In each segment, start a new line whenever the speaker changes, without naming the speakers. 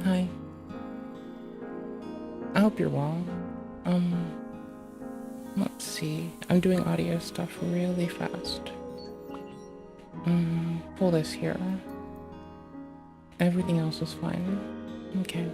Hi. I hope you're well. Let's see. I'm doing audio stuff really fast. Pull this here. Everything else is fine. Okay.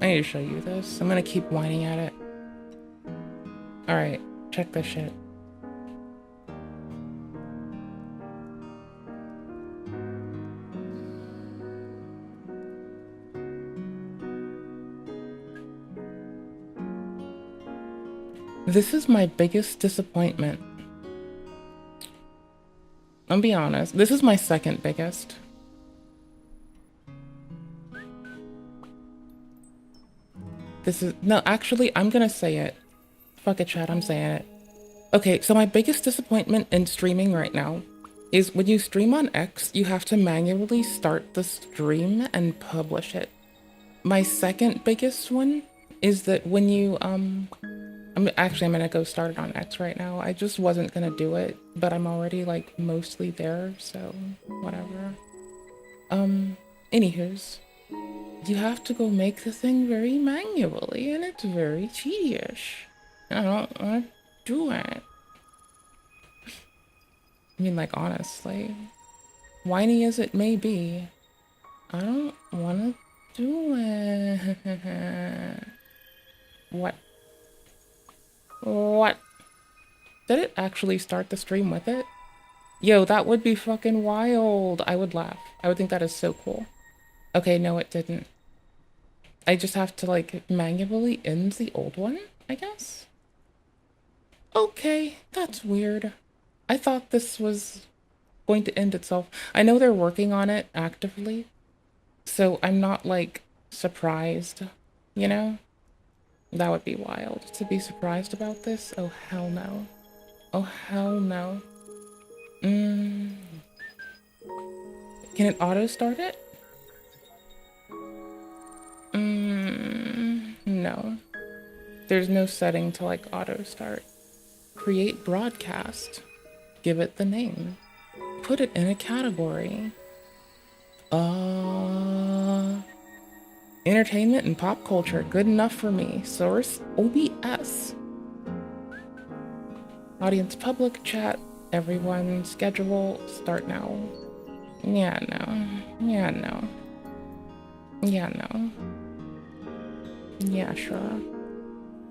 I need to show you this. I'm gonna keep whining at it. Alright, check this shit. This is my biggest disappointment. I'll be honest. This is my second biggest. No, actually, I'm gonna say it. Fuck it, chat, I'm saying it. Okay, so my biggest disappointment in streaming right now is when you stream on X, you have to manually start the stream and publish it. My second biggest one is that when you, I'm gonna go start it on X right now. I just wasn't gonna do it, but I'm already like mostly there, so whatever. Anywho's, you have to go make the thing very manually, and it's very tedious. I don't want to do it. I mean, like, honestly, whiny as it may be, I don't want to do it. What? What? Did it actually start the stream with it? Yo, that would be fucking wild. I would laugh. I would think that is so cool. Okay, no, it didn't. I just have to, like, manually end the old one, I guess? Okay, that's weird. I thought this was going to end itself. I know they're working on it actively, so I'm not, like, surprised, you know? That would be wild to be surprised about this. Oh, hell no. Oh, hell no. Can it auto-start it? No. There's no setting to, like, auto-start. Create broadcast. Give it the name. Put it in a category. Entertainment and pop culture. Good enough for me. Source, OBS. Audience public chat. Everyone. Schedule. Start now. Yeah, no. Yeah, no. Yeah, no. Yeah, sure.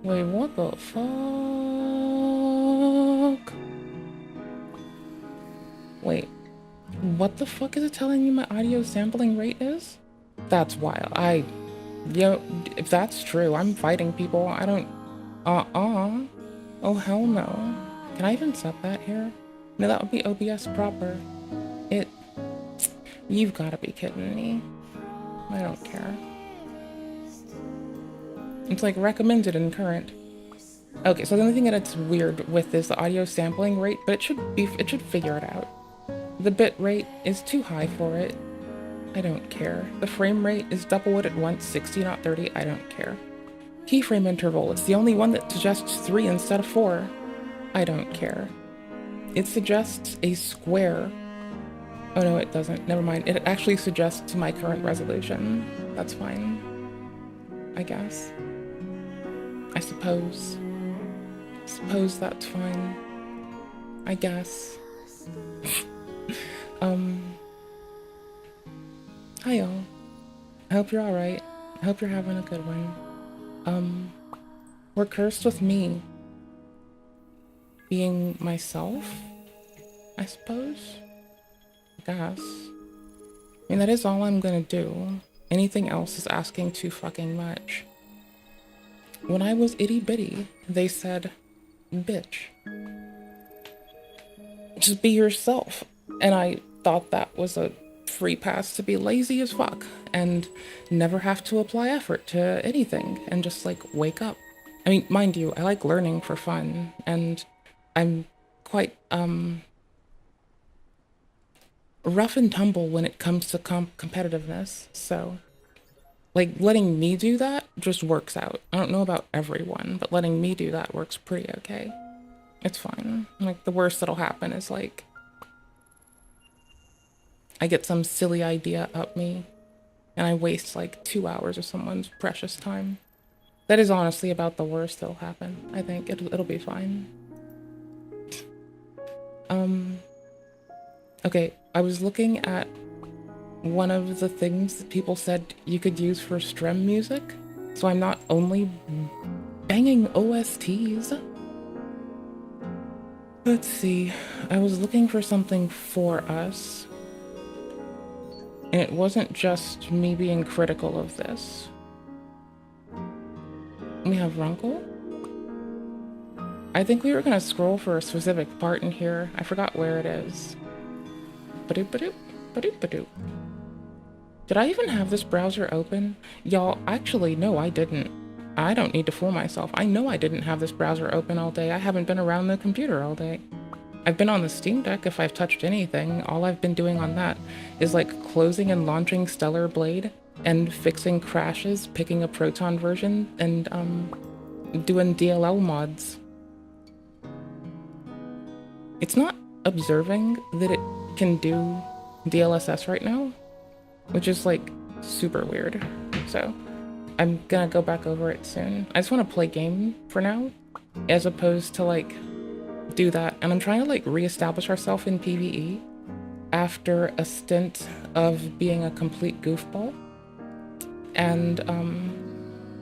Wait, what the fuck? Wait. What the fuck is it telling me my audio sampling rate is? That's wild. Yo, if that's true, I'm fighting people. I don't... Oh, hell no. Can I even set that here? No, that would be OBS proper. You've gotta be kidding me. I don't care. It's like recommended and current. Okay, so the only thing that's weird with is the audio sampling rate, but it should figure it out. The bit rate is too high for it. I don't care. The frame rate is double it at once, 60 not 30, I don't care. Keyframe interval, it's the only one that suggests 3 instead of 4. I don't care. It suggests a square. Oh no, it doesn't. Never mind. It actually suggests my current resolution. That's fine. I guess. I suppose. Suppose that's fine. I guess. Hi y'all. I hope you're alright. I hope you're having a good one. We're cursed with me being myself, I suppose. I guess. I mean, that is all I'm gonna do. Anything else is asking too fucking much. When I was itty bitty, they said, bitch, just be yourself. And I thought that was a free pass to be lazy as fuck and never have to apply effort to anything and just like wake up. I mean, mind you, I like learning for fun and I'm quite rough and tumble when it comes to competitiveness. So like letting me do that just works out. I don't know about everyone, but letting me do that works pretty okay. It's fine. Like the worst that'll happen is like I get some silly idea up me and I waste like 2 hours of someone's precious time. That is honestly about the worst that'll happen. I think it'll be fine. Okay, I was looking at one of the things that people said you could use for stream music, so I'm not only banging OSTs. Let's see, I was looking for something for us, and it wasn't just me being critical of this. We have Runkle. I think we were gonna scroll for a specific part in here. I forgot where it is. Ba-doop, ba-doop, ba-doop, ba-doop. Did I even have this browser open? Y'all, actually, no, I didn't. I don't need to fool myself. I know I didn't have this browser open all day. I haven't been around the computer all day. I've been on the Steam Deck if I've touched anything. All I've been doing on that is like closing and launching Stellar Blade and fixing crashes, picking a Proton version, and doing DLL mods. It's not observing that it can do DLSS right now, which is like super weird. So I'm gonna go back over it soon. I just want to play game for now, as opposed to like do that. And I'm trying to like reestablish ourselves in PvE after a stint of being a complete goofball. And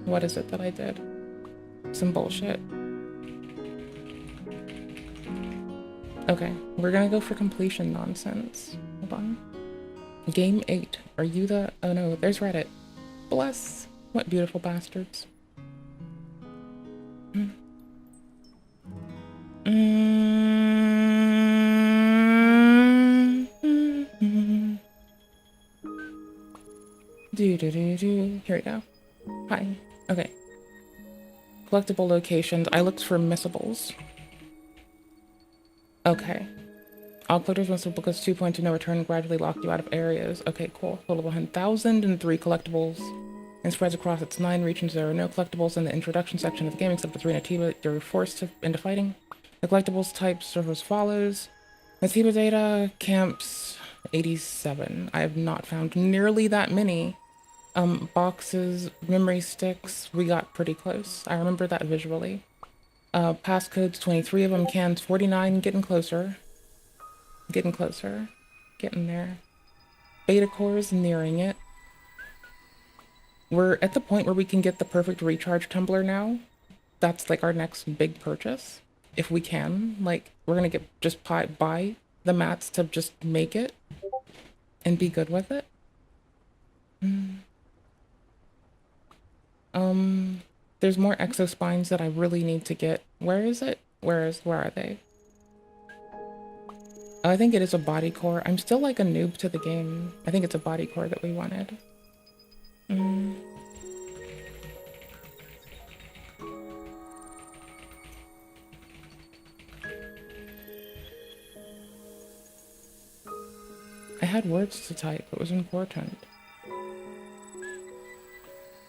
what is it that I did? Some bullshit. Okay, we're gonna go for completion nonsense. Hold on. Game 8. Are you the... Oh no, there's Reddit. Bless. What beautiful bastards. Here we go. Hi. Okay. Collectible locations. I looked for missables. Okay. All collectors must have because 2 points of no return gradually lock you out of areas. Okay, cool. Total of 1,003 collectibles and spreads across its 9 regions. There are no collectibles in the introduction section of the game except for 3 Natiba. You're forced into fighting. The collectibles types are as follows. Natiba data, camps, 87. I have not found nearly that many. Boxes, memory sticks, we got pretty close. I remember that visually. Passcodes, 23 of them, cans, 49, getting closer. Getting closer. Getting there. Beta cores, nearing it. We're at the point where we can get the perfect recharge tumbler now. That's like our next big purchase. If we can. Like, we're gonna get just buy the mats to just make it and be good with it. There's more exospines that I really need to get. Where is it? Where are they? Oh, I think it is a body core. I'm still like a noob to the game. I think it's a body core that we wanted. I had words to type. It was important.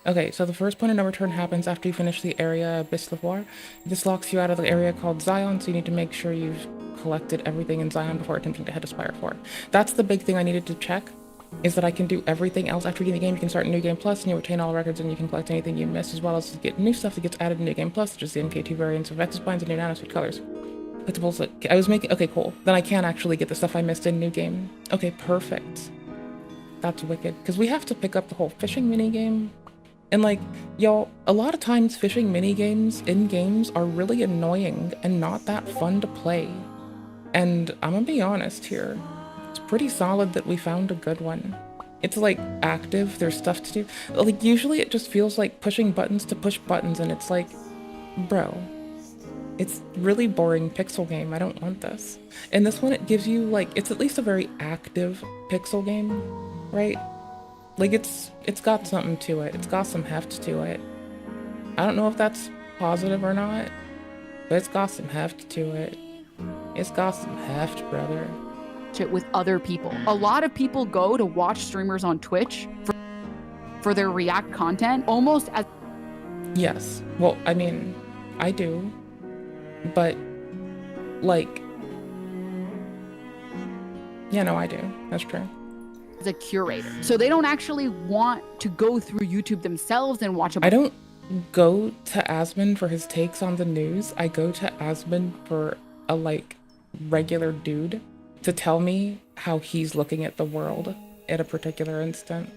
Okay, so the first point of no return happens after you finish the area Abyss of War. This locks you out of the area called Zion, so you need to make sure you've collected everything in Zion before attempting to head to Spire 4. That's the big thing I needed to check, is that I can do everything else after getting the game. You can start New Game Plus, and you retain all records, and you can collect anything you missed, as well as get new stuff that gets added in New Game Plus, such as the MK2 variants of Exospines and new nanosuit colors. Collectibles that I was making... Okay, cool. Then I can actually get the stuff I missed in New Game. Okay, perfect. That's wicked. Because we have to pick up the whole fishing minigame. And like, y'all, a lot of times fishing minigames in games are really annoying and not that fun to play. And I'm gonna be honest here, it's pretty solid that we found a good one. It's like active, there's stuff to do. Like usually it just feels like pushing buttons to push buttons, and it's like, bro, it's really boring pixel game. I don't want this. And this one, it gives you like, it's at least a very active pixel game, right? Like it's got something to it. It's got some heft to it. I don't know if that's positive or not, but it's got some heft to it. It's got some heft, brother.
With other people. A lot of people go to watch streamers on Twitch for their React content, almost as...
Yes. Well, I mean, I do. But, like... Yeah, no, I do. That's true.
As a curator. So they don't actually want to go through YouTube themselves and watch...
I don't go to Asmon for his takes on the news. I go to Asmon for a, like, regular dude to tell me how he's looking at the world at a particular instant.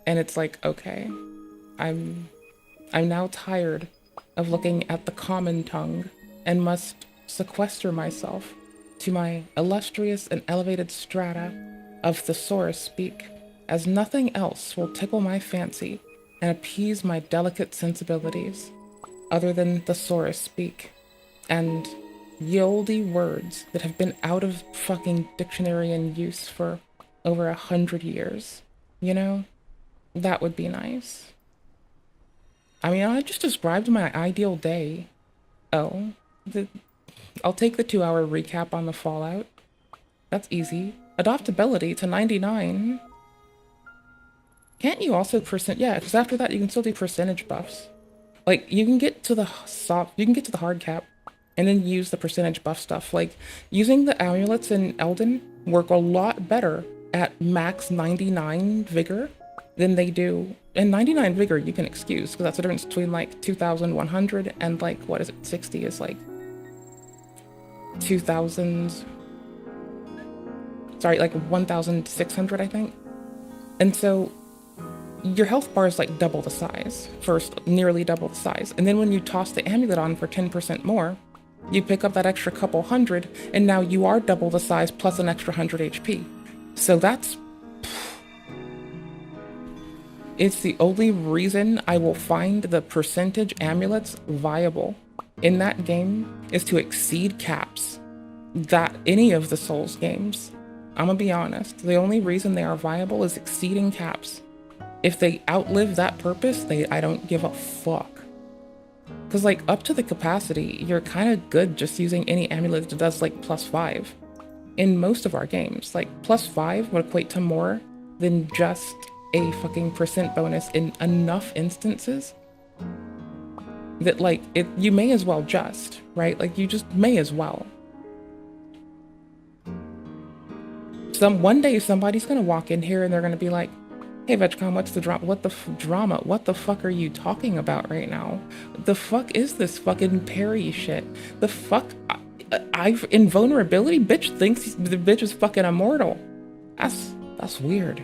And it's like, okay, I'm now tired of looking at the common tongue and must sequester myself to my illustrious and elevated strata of thesaurus speak, as nothing else will tickle my fancy and appease my delicate sensibilities other than thesaurus speak and ye words that have been out of fucking dictionary and use for over 100 years. You know? That would be nice. I mean, I just described my ideal day. Oh, I'll take the 2-hour recap on the Fallout. That's easy. Adoptability to 99. Can't you also yeah, because after that you can still do percentage buffs. Like, you can get to the hard cap and then use the percentage buff stuff. Like, using the amulets in Elden work a lot better at max 99 vigor than they do. And 99 vigor you can excuse, because that's the difference between like 2,100 and like, what is it, 60 is like 2,000... Sorry, like 1,600, I think. And so your health bar is like double the size. First, nearly double the size. And then when you toss the amulet on for 10% more, you pick up that extra couple hundred, and now you are double the size plus an extra 100 HP. So that's... It's the only reason I will find the percentage amulets viable in that game is to exceed caps. That any of the Souls games. I'm gonna be honest. The only reason they are viable is exceeding caps. If they outlive that purpose, I don't give a fuck. Because, like, up to the capacity, you're kind of good just using any amulet that does, like, +5. In most of our games, like, +5 would equate to more than just a fucking percent bonus in enough instances that, like, you may as well just, right? Like, you just may as well. One day somebody's gonna walk in here and they're gonna be like, hey, VegCon, what's the drama? What the drama? What the fuck are you talking about right now? The fuck is this fucking parry shit? The fuck? I've invulnerability? Bitch thinks the bitch is fucking immortal. That's weird.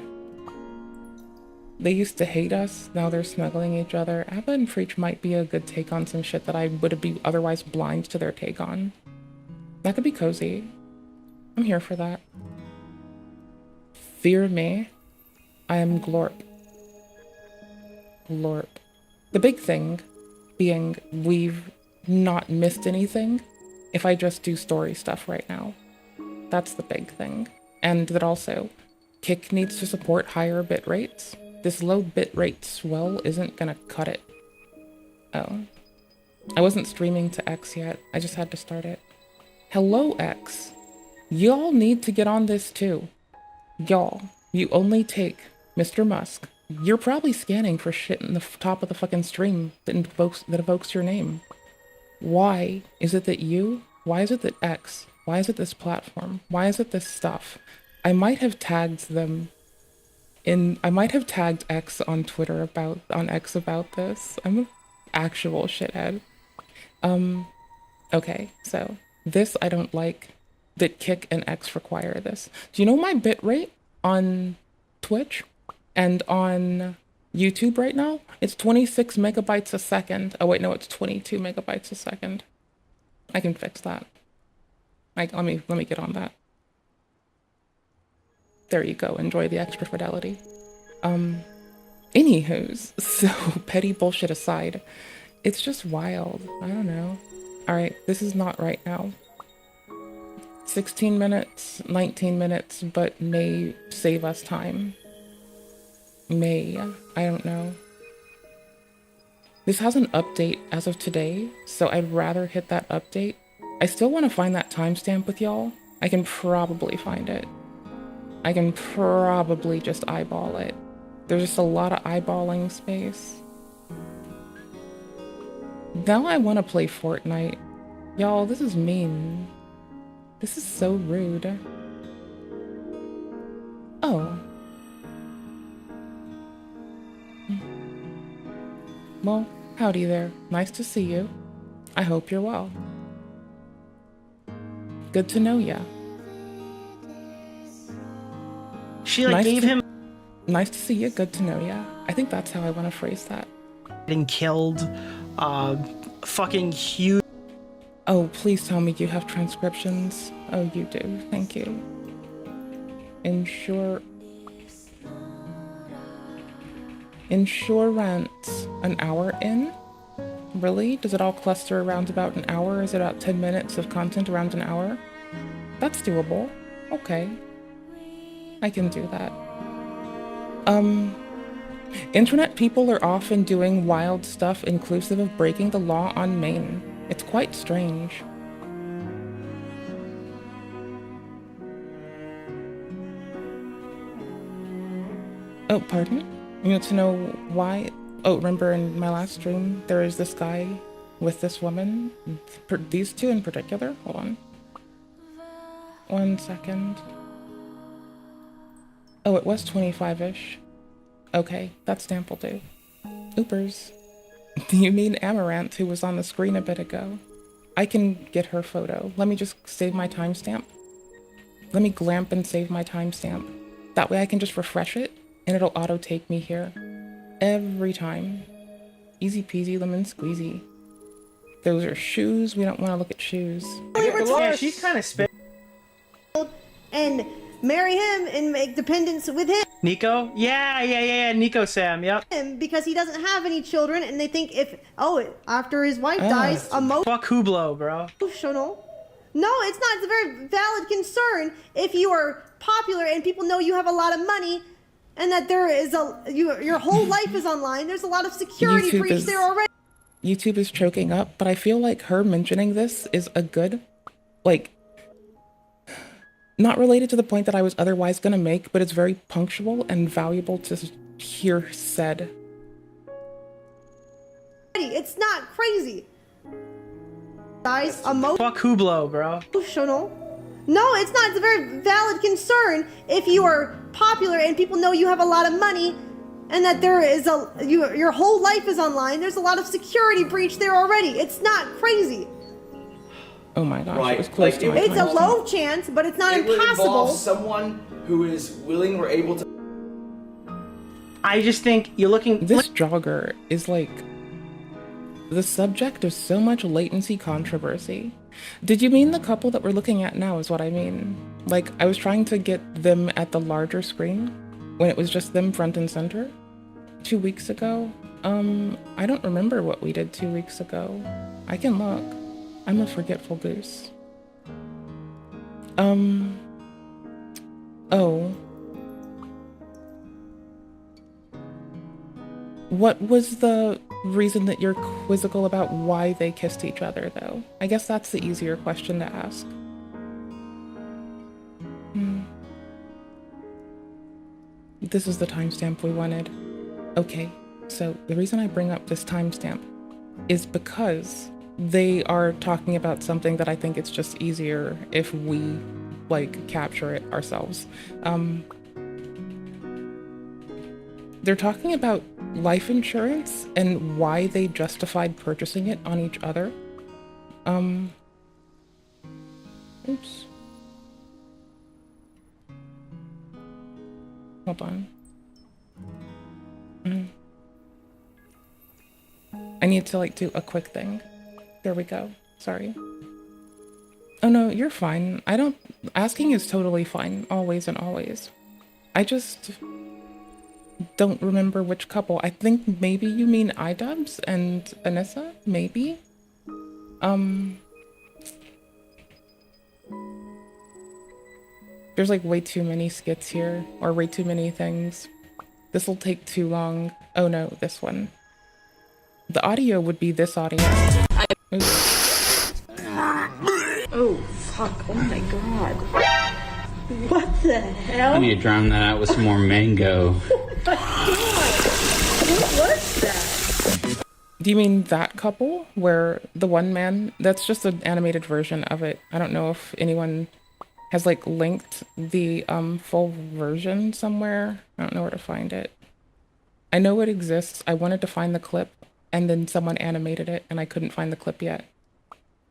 They used to hate us. Now they're smuggling each other. Abba and Preach might be a good take on some shit that I would be otherwise blind to their take on. That could be cozy. I'm here for that. Fear me. I am Glorp. Glorp. The big thing being we've not missed anything if I just do story stuff right now. That's the big thing. And that also, Kick needs to support higher bit rates. This low bit rate swell isn't gonna cut it. Oh. I wasn't streaming to X yet. I just had to start it. Hello, X. Y'all need to get on this too. Y'all, you only take Mr. Musk. You're probably scanning for shit in the top of the fucking stream that evokes your name. Why is it that you? Why is it that X? Why is it this platform? Why is it this stuff? I might have tagged them I might have tagged X on Twitter X about this. I'm an actual shithead. Okay, so this I don't like that Kick and X require this. Do you know my bitrate on Twitch and on YouTube right now? It's 26 megabytes a second. Oh wait, no, it's 22 megabytes a second. I can fix that. Like, let me get on that. There you go. Enjoy the extra fidelity. Anywho's, so petty bullshit aside, it's just wild. I don't know. Alright, this is not right now. 16 minutes, 19 minutes, but may save us time. May. I don't know. This has an update as of today, so I'd rather hit that update. I still want to find that timestamp with y'all. I can probably find it. I can probably just eyeball it. There's just a lot of eyeballing space. Now I want to play Fortnite. Y'all, this is mean. This is so rude. Oh. Well, howdy there. Nice to see you. I hope you're well. Good to know ya.
She like gave him
Nice to see you. Good to know ya. I think that's how I want to phrase that.
getting killed. Fucking huge.
Oh, please tell me you have transcriptions. Oh, you do. Thank you. Insurance. An hour in? Really? Does it all cluster around about an hour? Is it about 10 minutes of content around an hour? That's doable. Okay. I can do that. Internet people are often doing wild stuff inclusive of breaking the law on Maine. It's quite strange. Oh, pardon? You need to know why? Oh, remember in my last stream, there is this guy with this woman? These two in particular? Hold on. 1 second. Oh, it was 25-ish. Okay, that stamp will do. Oopers. You mean Amaranth, who was on the screen a bit ago? I can get her photo. Let me just save my timestamp. Let me glamp and save my timestamp. That way I can just refresh it, and it'll auto-take me here. Every time. Easy peasy lemon squeezy. Those are shoes. We don't want to look at shoes.
Yeah, she's kind of spit.
And marry him and make dependents with
Nico? Yeah. Nico Sam, yep.
him because he doesn't have any children, and they think after his wife dies,
Fuck Hublot, bro.
emotional. No, it's not. It's a very valid concern if you are popular and people know you have a lot of money, and that there is your whole life is online. There's a lot of security breach there already.
YouTube is choking up, but I feel like her mentioning this is a good, not related to the point that I was otherwise gonna make, but it's very punctual and valuable to hear said.
It's not crazy. Guys,
Fuck Hublot, bro.
emotional. No, it's not. It's a very valid concern if you are popular and people know you have a lot of money, and that there is your whole life is online. There's a lot of security breach there already. It's not crazy.
Oh my gosh,
Right,
it was close to my
It's a
timestamp.
low chance, but it's not
It would
impossible.
involve someone who is willing or able to.
I just think you're looking.
This jogger is the subject of so much latency controversy. Did you mean the couple that we're looking at now is what I mean? I was trying to get them at the larger screen when it was just them front and center 2 weeks ago. I don't remember what we did 2 weeks ago. I can look. I'm a forgetful goose. Oh. What was the reason that you're quizzical about why they kissed each other, though? I guess that's the easier question to ask. This is the timestamp we wanted. Okay, so the reason I bring up this timestamp is because they are talking about something that I think it's just easier if we, capture it ourselves. They're talking about life insurance and why they justified purchasing it on each other. Oops. Hold on. I need to do a quick thing. There we go. Sorry. Oh no, you're fine. Asking is totally fine. Always and always. don't remember which couple. I think maybe you mean iDubbbz and Anissa, maybe? There's like way too many skits here, or way too many things. This will take too long. Oh no, this one. The audio would be this audio.
Oh, fuck. Oh my god. What the hell?
I need to drown that out with some more mango.
What was that?
Do you mean that couple? Where the one man... That's just an animated version of it. I don't know if anyone has like linked the full version somewhere. I don't know where to find it. I know it exists. I wanted to find the clip and then someone animated it and I couldn't find the clip yet.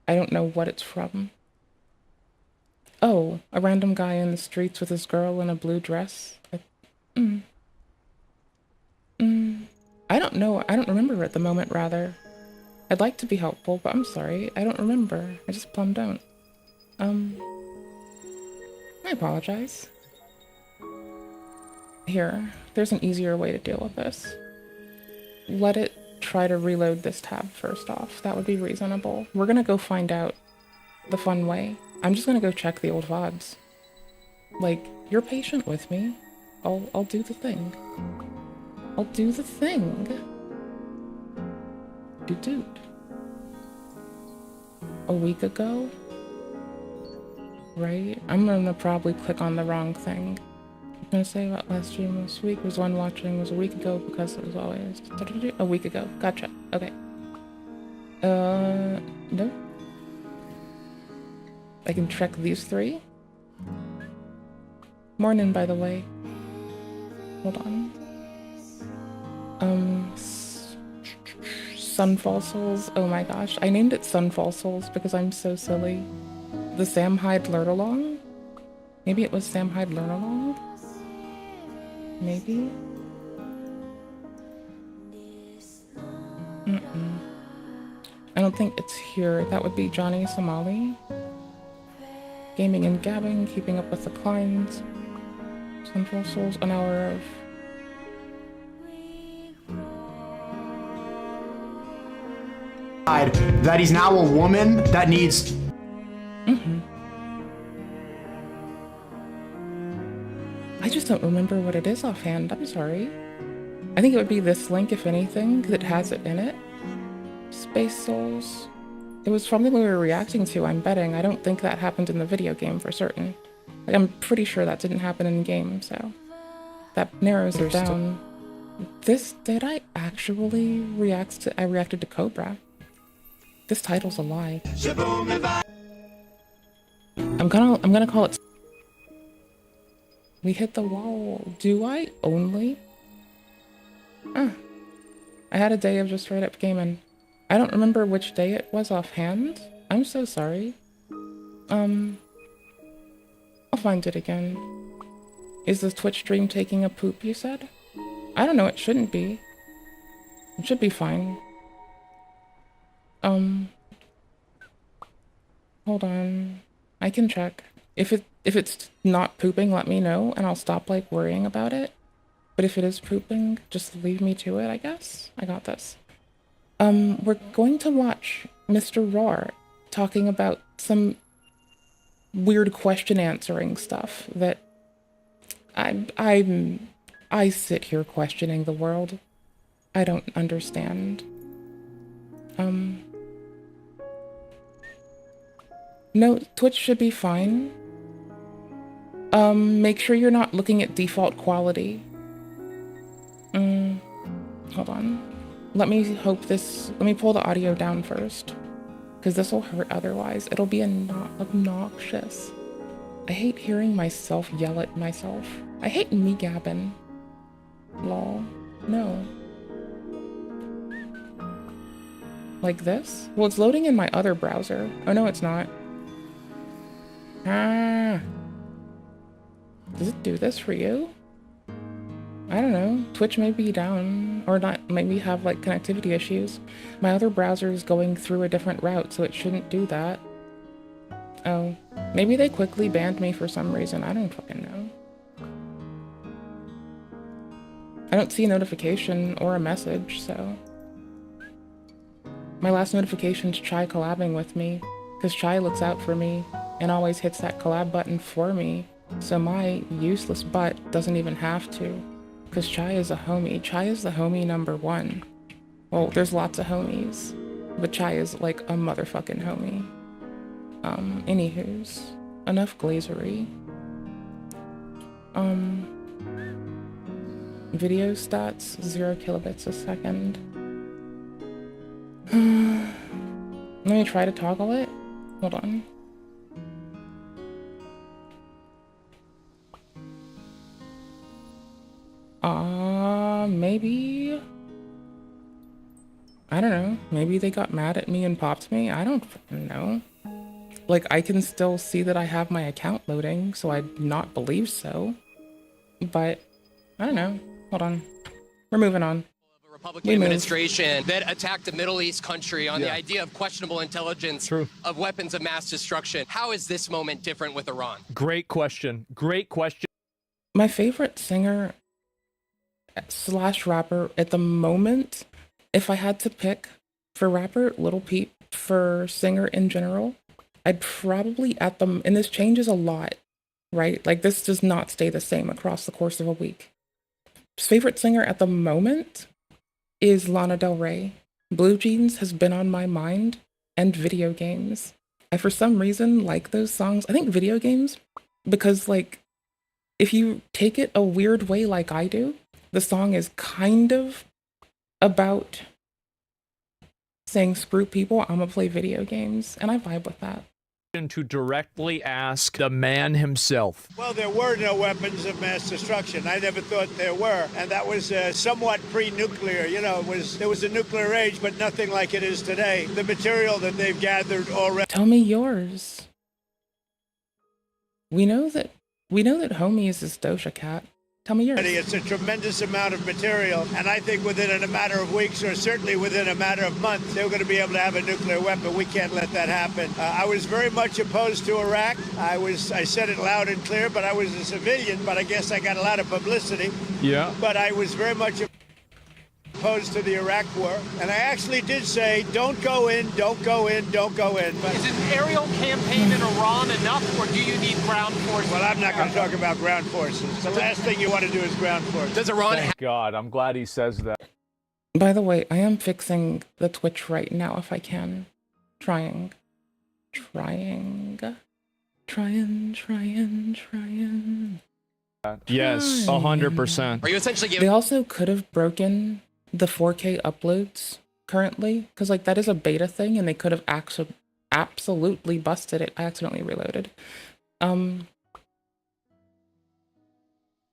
I don't know what it's from. Oh, a random guy in the streets with his girl in a blue dress. I don't know. I don't remember at the moment, rather. I'd like to be helpful, but I'm sorry. I don't remember. I just plumb don't. I apologize. Here, there's an easier way to deal with this. Let it try to reload this tab first off. That would be reasonable. We're gonna go find out the fun way. I'm just gonna go check the old VODs. Like, you're patient with me. I'll do the thing. I'll do the thing. Dude. A week ago? Right? I'm gonna probably click on the wrong thing. I'm gonna say about last stream this week was one watching was a week ago because it was always a week ago. Gotcha. Okay. No. I can check these three. Morning, by the way. Hold on. Sunfall Souls. Oh my gosh. I named it Sunfall Souls because I'm so silly. The Sam Hyde Learn Along? Maybe it was Sam Hyde Learn Along? Maybe? I don't think it's here. That would be Johnny Somali. Gaming and gabbing, keeping up with the climbs. Sunfall Souls, an hour of...
That he's now a woman that needs...
I just don't remember what it is offhand. I'm sorry. I think it would be this link, if anything, that has it in it. Space Souls. It was something we were reacting to, I'm betting. I don't think that happened in the video game for certain. Like, I'm pretty sure that didn't happen in game, so... That narrows it down. Did I actually react to... I reacted to Cobra. This title's a lie. I'm gonna call it... We hit the wall. Do I only? I had a day of just straight up gaming. I don't remember which day it was offhand. I'm so sorry. I'll find it again. Is the Twitch stream taking a poop, you said? I don't know, it shouldn't be. It should be fine. Hold on. I can check. If it's not pooping, let me know, and I'll stop, like, worrying about it. But if it is pooping, just leave me to it, I guess. I got this. We're going to watch Mr. Rawr talking about some weird question answering stuff that I sit here questioning the world. I don't understand. No, Twitch should be fine. Make sure you're not looking at default quality. Hold on. Let me pull the audio down first. Because this will hurt otherwise. It'll be obnoxious. I hate hearing myself yell at myself. I hate me gabbing. Lol. No. Like this? Well, it's loading in my other browser. Oh, no, it's not. Does it do this for you? I don't know. Twitch may be down, or not, maybe have like connectivity issues. My other browser is going through a different route, so it shouldn't do that. Oh, maybe they quickly banned me for some reason. I don't fucking know. I don't see a notification or a message, so. My last notification's Chai collabing with me, because Chai looks out for me and always hits that collab button for me, so my useless butt doesn't even have to, because Chai is a homie. Chai is the homie number one. Well, there's lots of homies, but Chai is like a motherfucking homie. Anywho's, enough glazery. Video stats, 0 kilobits a second. Let me try to toggle it. Hold on. Maybe? I don't know. Maybe they got mad at me and popped me? I don't fucking know. Like, I can still see that I have my account loading, so I'd not believe so. But, I don't know. Hold on. We're moving on.
Republican administration that attacked a Middle East country on the idea of questionable intelligence of weapons of mass destruction. How is this moment different with Iran?
Great question. Great question.
My favorite singer / rapper at the moment, if I had to pick for rapper, Lil Peep, for singer in general, I'd probably and this changes a lot, right? Like, this does not stay the same across the course of a week. Favorite singer at the moment is Lana Del Rey. Blue Jeans has been on my mind, and video games. I, for some reason, like those songs. I think video games, because, like, if you take it a weird way like I do, the song is kind of about saying, screw people, I'm gonna play video games, and I vibe with that.
To directly ask the man himself.
Well, there were no weapons of mass destruction. I never thought there were, and that was somewhat pre-nuclear. You know, there was a nuclear age, but nothing like it is today. The material that they've gathered already.
Tell me yours. We know that Homies is Doja Cat. Tell me yours.
It's a tremendous amount of material, and I think within a matter of weeks, or certainly within a matter of months, they're going to be able to have a nuclear weapon. We can't let that happen. I was very much opposed to Iraq. I said it loud and clear, but I was a civilian, but I guess I got a lot of publicity.
Yeah.
But I was very much opposed to the Iraq war, and I actually did say, don't go in, don't go in, don't go in. But
is an aerial campaign in Iran enough, or do you need ground forces?
Well, I'm not going to talk about ground forces. The last thing you want to do is ground forces.
Does Iran
Thank God, I'm glad he says that.
By the way, I am fixing the Twitch right now if I can. Trying.
Yes, 100%.
Are you essentially
They
giving?
also could have broken the 4K uploads currently, because, like, that is a beta thing, and they could have absolutely busted it. I accidentally reloaded.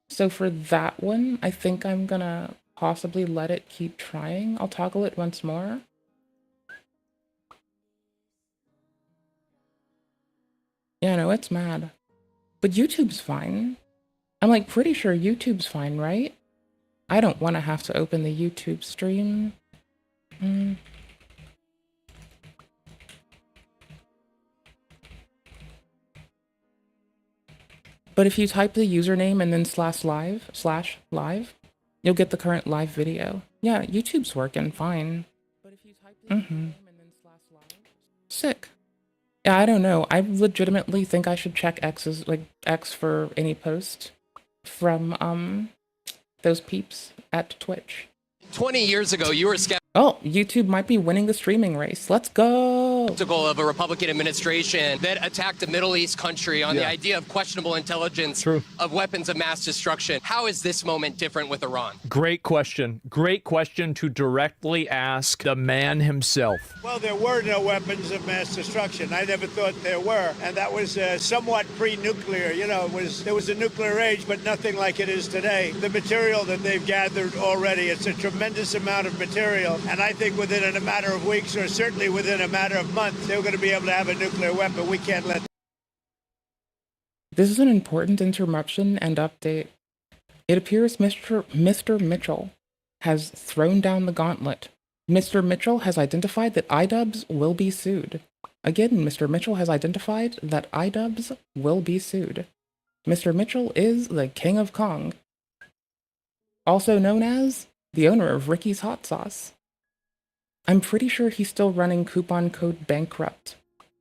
So for that one, I think I'm gonna possibly let it keep trying. I'll toggle it once more. Yeah, no, it's mad. But YouTube's fine. I'm, like, pretty sure YouTube's fine, right? I don't want to have to open the YouTube stream. But if you type the username and then /live, you'll get the current live video. Yeah, YouTube's working fine. But if you type the username and then /live, sick. Yeah, I don't know. I legitimately think I should check X for any post from those peeps at Twitch.
20 years ago, you were skeptical
Oh, YouTube might be winning the streaming race. Let's go.
of a Republican administration that attacked a Middle East country on the idea of questionable intelligence of weapons of mass destruction. How is this moment different with Iran?
Great question. Great question to directly ask the man himself.
Well, there were no weapons of mass destruction. I never thought there were, and that was somewhat pre-nuclear. You know, there was a nuclear age, but nothing like it is today. The material that they've gathered already, it's a tremendous amount of material, and I think within a matter of weeks, or certainly within a matter of months, they're going to be able to have a nuclear weapon. We can't let.
This is an important interruption and update. It appears Mr. Mitchell has thrown down the gauntlet. Mr. Mitchell has identified that iDubbbz will be sued. Again, Mr. Mitchell has identified that iDubbbz will be sued. Mr. Mitchell is the King of Kong. also known as the owner of Ricky's Hot Sauce. I'm pretty sure he's still running coupon code bankrupt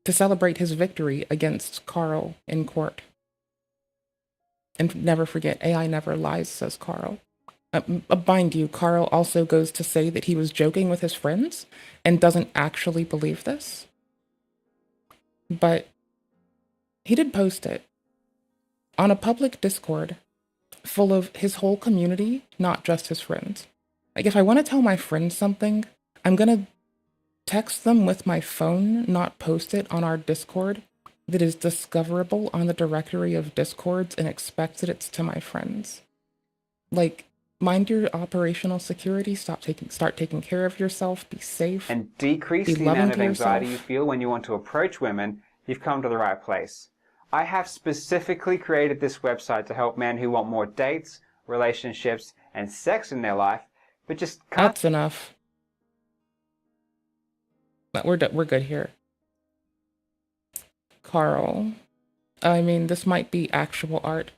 to celebrate his victory against Carl in court. And never forget, AI never lies, says Carl. Mind you, Carl also goes to say that he was joking with his friends and doesn't actually believe this. But he did post it on a public Discord full of his whole community, not just his friends. Like, if I want to tell my friends something, I'm gonna text them with my phone, not post it on our Discord that is discoverable on the directory of Discords and expect that it's to my friends. Like, mind your operational security, start taking care of yourself, be safe,
and decrease
be
the
loving
amount of
to
anxiety you
yourself.
feel when you want to approach women, you've come to the right place. I have specifically created this website to help men who want more dates, relationships, and sex in their life, but just can't.
That's enough. But we're good here. Carl. I mean, this might be actual art.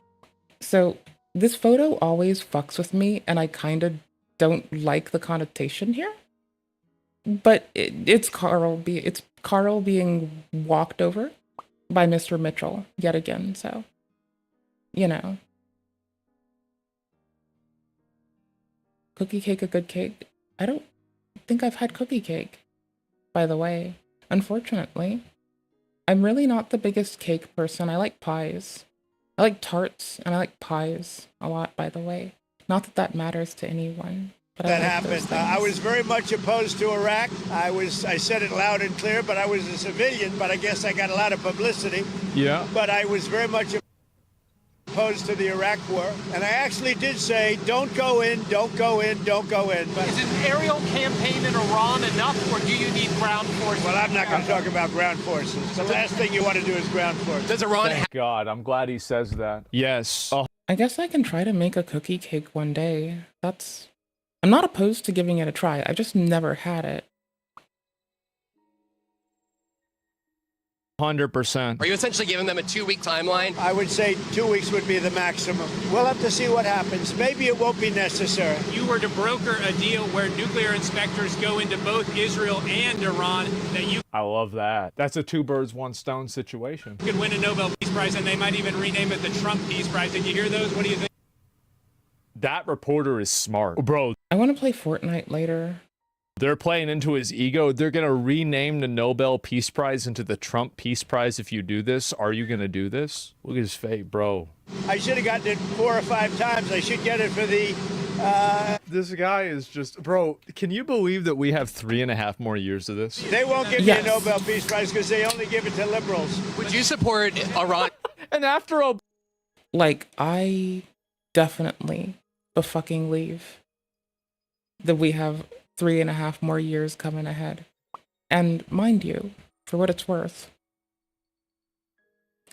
So, this photo always fucks with me, and I kind of don't like the connotation here. But it's Carl being walked over by Mr. Mitchell yet again, so, you know. Cookie cake a good cake? I don't think I've had cookie cake, by the way, unfortunately. I'm really not the biggest cake person. I like pies. I like tarts, and I like pies a lot, by the way. Not that that matters to anyone. But
That
I like those
happened. I was very much opposed to Iraq. I said it loud and clear, but I was a civilian, but I guess I got a lot of publicity.
Yeah.
But I was very much opposed to the Iraq war. And I actually did say, don't go in, don't go in, don't go in. But
Is an aerial campaign in Iran enough, or do you need ground forces?
well, I'm not going to talk about ground forces. The last thing you want to do is ground forces.
Does Iran
Thank God. I'm glad he says that. Yes. Oh.
I guess I can try to make a cookie cake one day. I'm not opposed to giving it a try. I've just never had it.
100%.
Are you essentially giving them a 2-week timeline?
I would say 2 weeks would be the maximum. We'll have to see what happens. Maybe it won't be necessary.
You were to broker a deal where nuclear inspectors go into both Israel and Iran, that you
I love that. That's a two birds, one stone situation.
could win a Nobel Peace Prize, and they might even rename it the Trump Peace Prize. Did you hear those? What do you think?
That reporter is smart. Bro,
I want to play Fortnite later.
they're playing into his ego. They're going to rename the Nobel Peace Prize into the Trump Peace Prize if you do this. Are you going to do this? Look at his face, bro.
I should have gotten it 4 or 5 times. I should get it for the...
This guy is just... Bro, can you believe that we have 3.5 more years of this?
They won't give
Yes.
me a Nobel Peace Prize because they only give it to liberals.
Would you support Iran?
And after a...
Like, I definitely fucking leave that we have 3.5 more years coming ahead. And mind you, for what it's worth,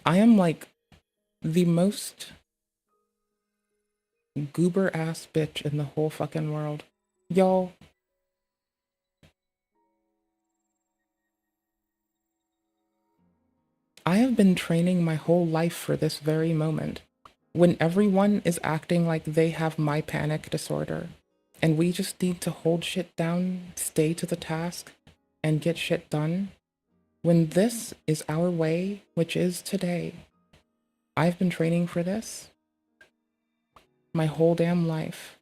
I am like the most goober ass bitch in the whole fucking world. Y'all, I have been training my whole life for this very moment, when everyone is acting like they have my panic disorder, and we just need to hold shit down, stay to the task, and get shit done. When this is our way, which is today, I've been training for this my whole damn life.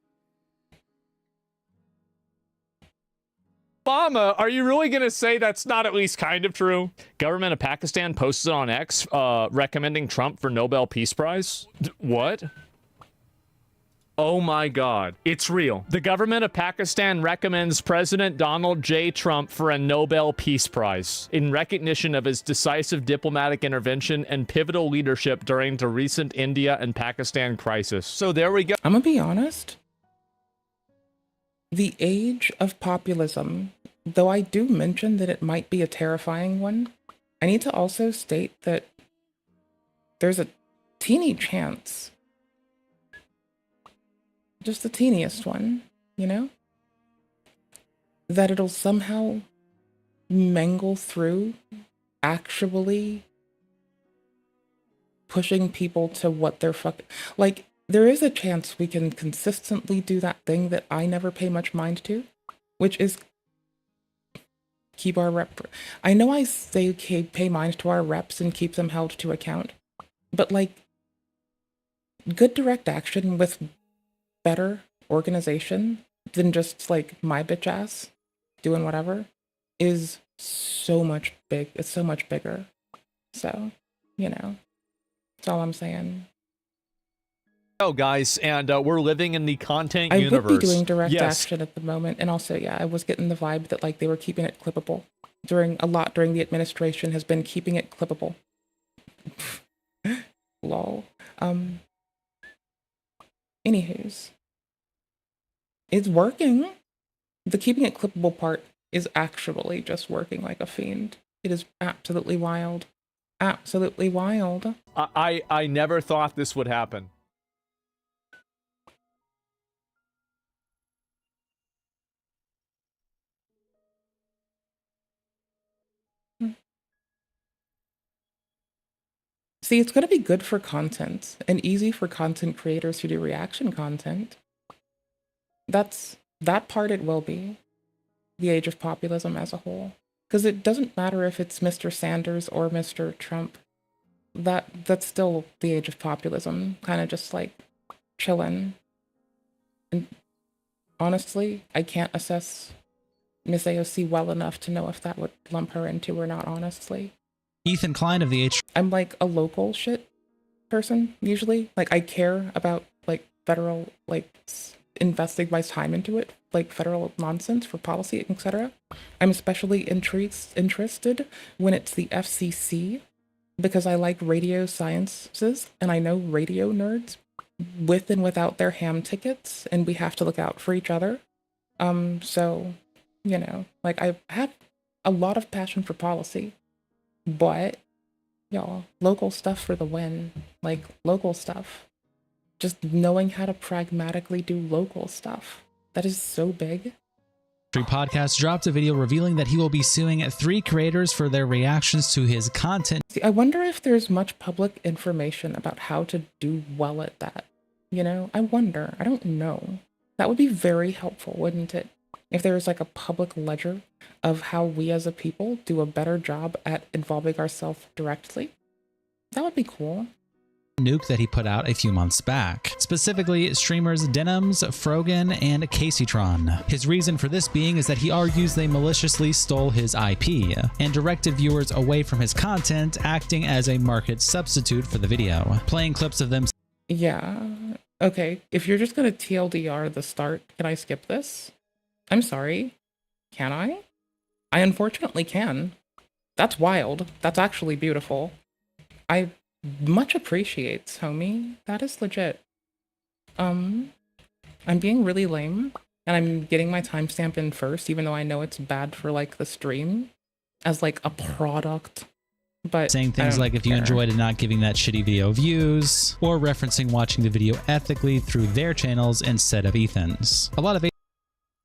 Obama, are you really going to say that's not at least kind of true? Government of Pakistan posted on X recommending Trump for Nobel Peace Prize. What? Oh my God. It's real. The government of Pakistan recommends President Donald J. Trump for a Nobel Peace Prize in recognition of his decisive diplomatic intervention and pivotal leadership during the recent India and Pakistan crisis. So there we go.
I'm gonna be honest. The age of populism, though I do mention that it might be a terrifying one, I need to also state that there's a teeny chance, just the teeniest one, you know, that it'll somehow mangle through actually pushing people to what they're like, there is a chance we can consistently do that thing that I never pay much mind to, which is keep our rep. I know I say pay mind to our reps and keep them held to account, but like good direct action with better organization than just like my bitch ass doing whatever is so much big. It's so much bigger. So, you know, that's all I'm saying.
Oh, guys, and we're living in the content
I
universe.
would be doing direct
Yes.
action at the moment, and also, yeah, I was getting the vibe that like they were keeping it clippable during the administration has been keeping it clippable. Lol. Anywho's, it's working. The keeping it clippable part is actually just working like a fiend. It is absolutely wild. Absolutely wild.
I never thought this would happen.
See, it's going to be good for content and easy for content creators who do reaction content. That part it will be. The age of populism as a whole. Because it doesn't matter if it's Mr. Sanders or Mr. Trump. That's still the age of populism. Kind of just like chilling. And honestly, I can't assess Miss AOC well enough to know if that would lump her into or not, honestly.
Ethan Klein of the H.
I'm like a local shit person, usually. Like, I care about, like, federal, like, investing my time into it, like, federal nonsense for policy, etc. I'm especially interested when it's the FCC, because I like radio sciences, and I know radio nerds with and without their ham tickets, and we have to look out for each other. So, you know, like, I have a lot of passion for policy. But, y'all, local stuff for the win. Like, local stuff. Just knowing how to pragmatically do local stuff. That is so big.
Podcast dropped a video revealing that he will be suing 3 creators for their reactions to his content.
See, I wonder if there's much public information about how to do well at that. You know, I wonder. I don't know. That would be very helpful, wouldn't it? If there was like a public ledger of how we as a people do a better job at involving ourselves directly, that would be cool.
Nuke that he put out a few months back, specifically streamers Denims, Frogan, and Caseytron. His reason for this being is that he argues they maliciously stole his IP and directed viewers away from his content, acting as a market substitute for the video. Playing clips of them.
Yeah. Okay, if you're just gonna TLDR the start, can I skip this? I'm sorry. Can I? I unfortunately can. That's wild. That's actually beautiful. I much appreciates, homie. That is legit. I'm being really lame, and I'm getting my timestamp in first, even though I know it's bad for, like, the stream, as, like, a product. But
saying things like if you enjoyed it, not giving that shitty video views, or referencing watching the video ethically through their channels instead of Ethan's. A lot of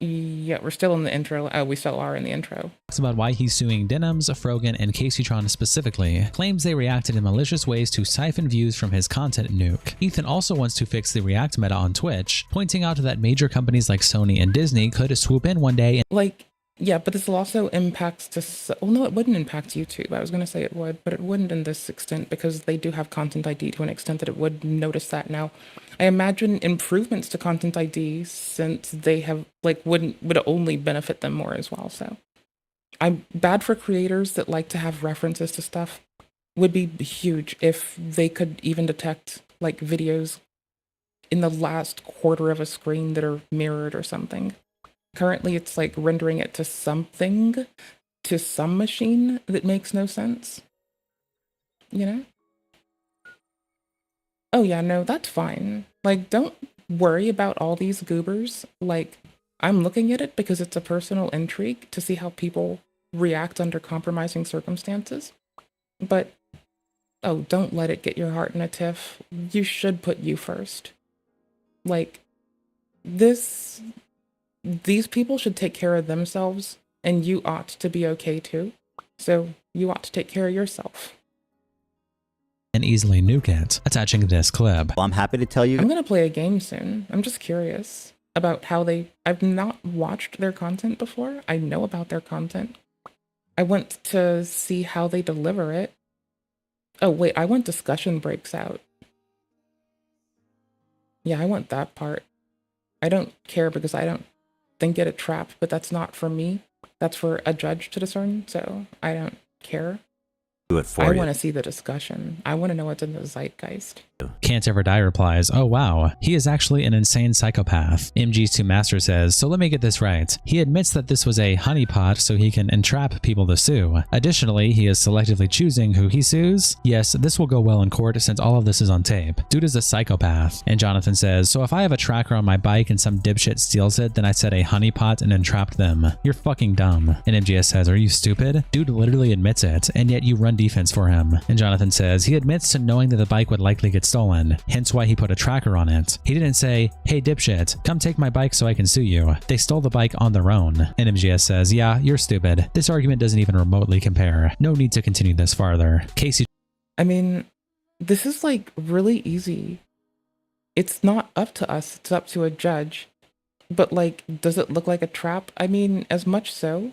yeah, we're still in the intro. Oh, we still are in the intro.
Talks about why he's suing Denims, Frogan, and Caseytron specifically. Claims they reacted in malicious ways to siphon views from his content Nuke. Ethan also wants to fix the React meta on Twitch, pointing out that major companies like Sony and Disney could swoop in one day and
like, yeah, but this will also impacts to, well, no, it wouldn't impact YouTube. I was going to say it would, but it wouldn't in this extent because they do have content ID to an extent that it would notice that now. I imagine improvements to content ID since they have, like, would only benefit them more as well. So I'm bad for creators that like to have references to stuff. Would be huge if they could even detect, like, videos in the last quarter of a screen that are mirrored or something. Currently, it's like rendering it to something, to some machine that makes no sense. You know? Oh yeah, no, that's fine. Like, don't worry about all these goobers. Like, I'm looking at it because it's a personal intrigue to see how people react under compromising circumstances. But, oh, don't let it get your heart in a tiff. You should put you first. Like, these people should take care of themselves, and you ought to be okay too. So you ought to take care of yourself.
and easily nuke it, attaching this clip.
Well, I'm happy to tell you.
I'm gonna play a game soon. I'm just curious about how I've not watched their content before. I know about their content. I want to see how they deliver it. Oh wait, I want discussion breaks out. Yeah, I want that part. I don't care because I don't think it a trap, but that's not for me. That's for a judge to discern, so I don't care.
Do it for
I
you.
want to see the discussion. I want to know what's in the zeitgeist.
Can't Ever Die replies, oh wow, he is actually an insane psychopath. MG's2 Master says, so let me get this right. He admits that this was a honeypot so he can entrap people to sue. Additionally, he is selectively choosing who he sues. Yes, this will go well in court since all of this is on tape. Dude is a psychopath. And Jonathan says, so if I have a tracker on my bike and some dipshit steals it, then I set a honeypot and entrapped them. You're fucking dumb. And MGS says, are you stupid? Dude literally admits it, and yet you run defense for him. And Jonathan says, he admits to knowing that the bike would likely get stolen, hence why he put a tracker on it. He didn't say, hey dipshit, come take my bike so I can sue you. They stole the bike on their own. And MGS says, yeah, you're stupid. This argument doesn't even remotely compare. No need to continue this farther. Casey.
I mean, this is like really easy. It's not up to us, it's up to a judge. But like, does it look like a trap? I mean, as much so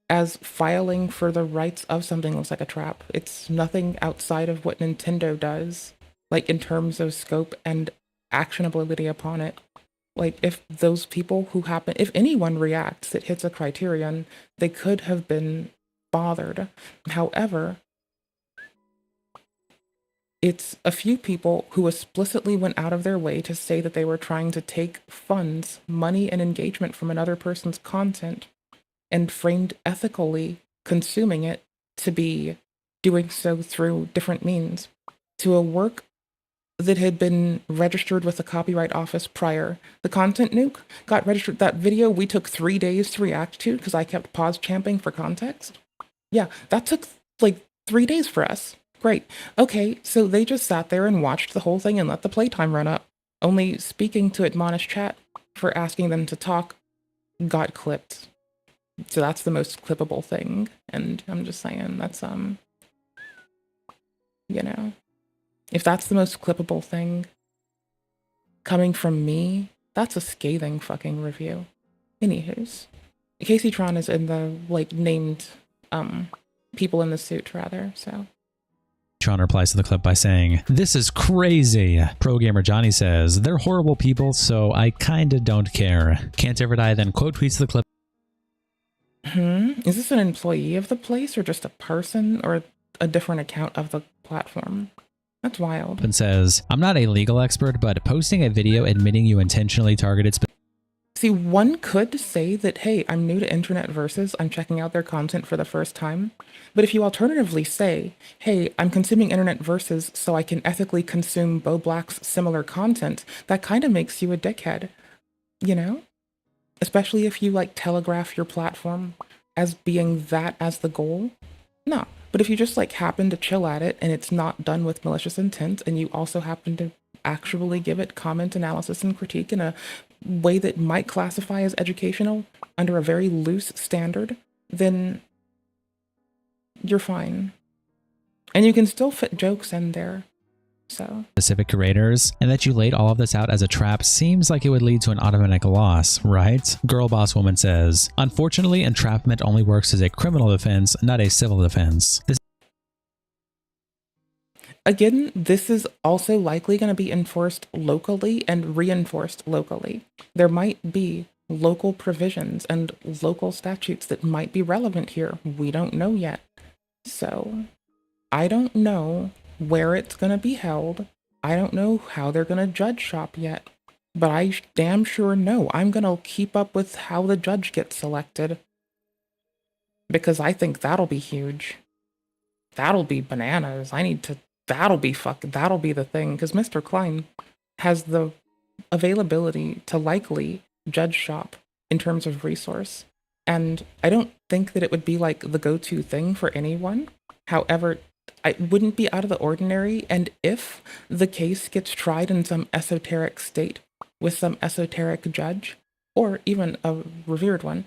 as filing for the rights of something looks like a trap. It's nothing outside of what Nintendo does, like in terms of scope and actionability upon it. Like if those people who happen, if anyone reacts that hits a criterion, they could have been bothered. However, it's a few people who explicitly went out of their way to say that they were trying to take funds, money, and engagement from another person's content and framed ethically consuming it to be doing so through different means to a work that had been registered with the Copyright Office prior. The content nuke got registered. That video we took 3 days to react to because I kept pause champing for context. Yeah, that took like 3 days for us. Great. Okay, so they just sat there and watched the whole thing and let the playtime run up. Only speaking to admonish chat for asking them to talk got clipped. So that's the most clippable thing. And I'm just saying that's, you know, if that's the most clippable thing coming from me, that's a scathing fucking review. Anywho's, Casey Tron is in the, like, named, people in the suit, rather, so.
Tron replies to the clip by saying, this is crazy. Pro Gamer Johnny says, they're horrible people, so I kinda don't care. Can't Ever Die then quote tweets the clip.
Is this an employee of the place or just a person or a different account of the platform? That's wild.
And says, I'm not a legal expert, but posting a video admitting you intentionally targeted.
See, one could say that, hey, I'm new to Internet Versus, I'm checking out their content for the first time. But if you alternatively say, hey, I'm consuming Internet Versus so I can ethically consume Bo Black's similar content, that kind of makes you a dickhead, you know? Especially if you, like, telegraph your platform as being that as the goal. No. But if you just, like, happen to chill at it and it's not done with malicious intent and you also happen to actually give it comment, analysis, and critique in a way that might classify as educational under a very loose standard, then you're fine. And you can still fit jokes in there. So
Specific creators, and that you laid all of this out as a trap seems like it would lead to an automatic loss, right? Girl Boss Woman says, unfortunately, entrapment only works as a criminal defense, not a civil defense.
Again, this is also likely going to be enforced locally and reinforced locally. There might be local provisions and local statutes that might be relevant here. We don't know yet. So I don't know where it's going to be held. I don't know how they're going to judge shop yet. But I damn sure know I'm going to keep up with how the judge gets selected. Because I think that'll be huge. That'll be bananas. That'll be the thing. Because Mr. Klein has the availability to likely judge shop in terms of resource. And I don't think that it would be like the go-to thing for anyone. However, it wouldn't be out of the ordinary, and if the case gets tried in some esoteric state with some esoteric judge, or even a revered one,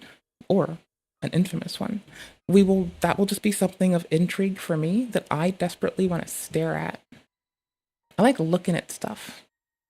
or an infamous one, that will just be something of intrigue for me that I desperately want to stare at. I like looking at stuff.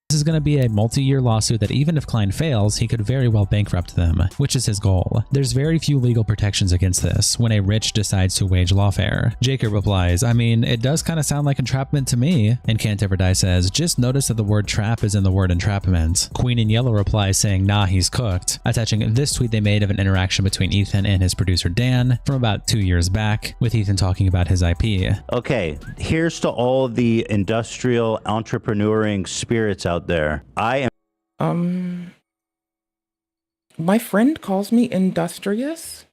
This is going to be a multi-year lawsuit that even if Klein fails, he could very well bankrupt them, which is his goal. There's very few legal protections against this when a rich decides to wage lawfare. Jacob replies, I mean, it does kind of sound like entrapment to me. And Can't Ever Die says, just notice that the word trap is in the word entrapment. Queen in Yellow replies saying, nah, he's cooked, attaching this tweet they made of an interaction between Ethan and his producer Dan from about 2 years back, with Ethan talking about his IP.
Okay, here's to all the industrial entrepreneuring spirits out there. I am
my friend calls me industrious,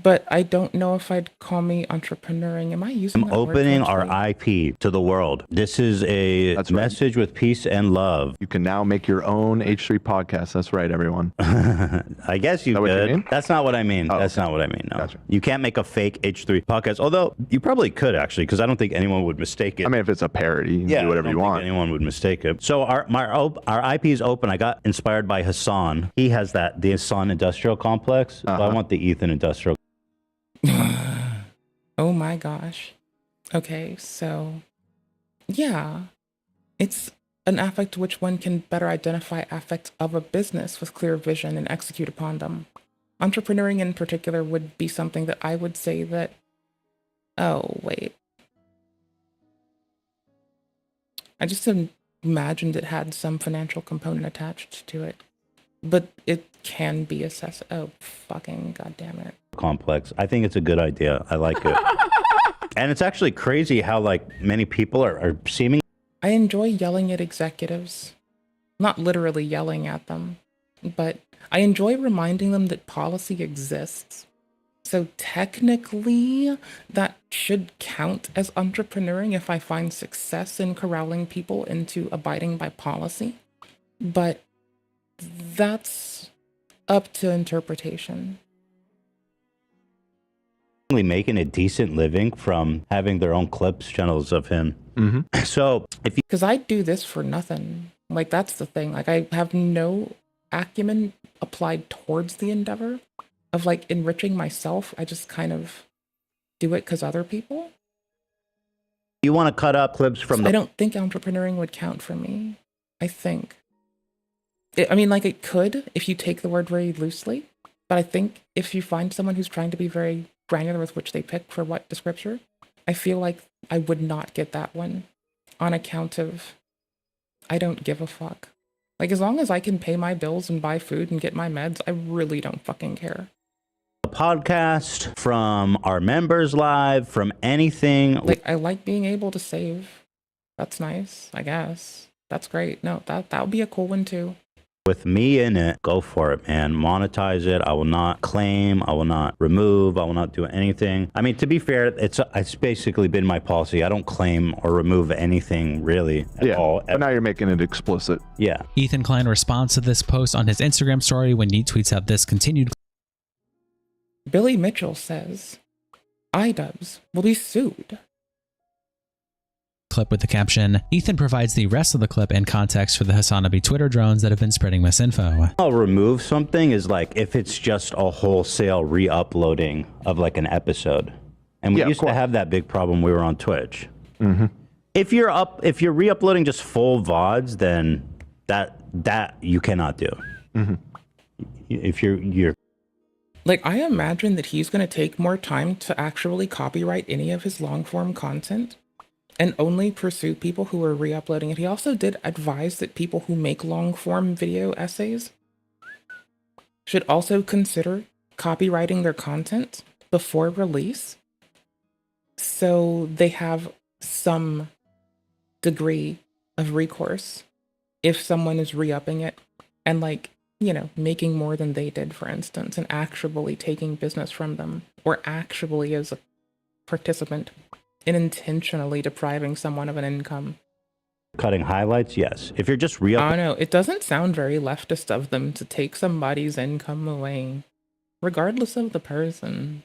but I don't know if I'd call me entrepreneuring. Am I using that word
opening
correctly?
our IP to the world. This is a message with peace and love.
You can now make your own H3 podcast. That's right, everyone.
I guess you
Is that what you
could.
mean?
That's not what I mean.
Oh,
That's
okay.
not what I mean. No.
Gotcha.
You can't make a fake H3 podcast, although you probably could actually, because I don't think anyone would mistake it.
I mean, if it's a parody, you can
Yeah,
do whatever
I
you
don't think
want.
anyone would mistake it. So our IP is open. I got inspired by Hassan. He has the Hassan Industrial Complex. So I want the Ethan Industrial.
Oh my gosh. Okay, so yeah, it's an affect which one can better identify affects of a business with clear vision and execute upon them. Entrepreneuring in particular would be something that I would say that, oh wait. I just imagined it had some financial component attached to it, but it can be assessed. Oh, fucking goddamn it.
Complex. I think it's a good idea. I like it. And it's actually crazy how like many people are seeming.
I enjoy yelling at executives. Not literally yelling at them, but I enjoy reminding them that policy exists. So technically, that should count as entrepreneuring if I find success in corralling people into abiding by policy. But that's up to interpretation.
Making a decent living from having their own clips channels of him. So if you,
because I do this for nothing. Like, that's the thing. Like, I have no acumen applied towards the endeavor of like enriching myself. I just kind of do it because other people.
you want to cut up clips from the.
I don't think entrepreneuring would count for me. I think. I mean, like, it could if you take the word very loosely. But I think if you find someone who's trying to be very granular with which they pick for what descriptor, I feel like I would not get that one on account of I don't give a fuck. Like, as long as I can pay my bills and buy food and get my meds, I really don't fucking care.
Podcast, from our members live, from anything.
Like, I like being able to save. That's nice, I guess. That's great. No, that would be a cool one too.
With me in it, go for it, man. Monetize it. I will not claim. I will not remove. I will not do anything. I mean, to be fair, it's basically been my policy. I don't claim or remove anything really at all.
But now you're making it explicit.
Yeah.
Ethan Klein responds to this post on his Instagram story when he tweets out this continued.
Billy Mitchell says, iDubbbz will be sued.
Clip with the caption, Ethan provides the rest of the clip and context for the Hassanabi Twitter drones that have been spreading misinfo.
I'll remove something is like if it's just a wholesale re-uploading of like an episode. And we used to have that big problem. We were on Twitch. If you're re-uploading just full VODs, then that you cannot do. If you're
Like, I imagine that he's going to take more time to actually copyright any of his long-form content and only pursue people who are re-uploading it. He also did advise that people who make long-form video essays should also consider copywriting their content before release, so they have some degree of recourse if someone is re-upping it and, like, you know, making more than they did, for instance, and actually taking business from them, or actually as a participant in intentionally depriving someone of an income.
cutting highlights, yes. If you're just
I don't know. It doesn't sound very leftist of them to take somebody's income away, regardless of the person.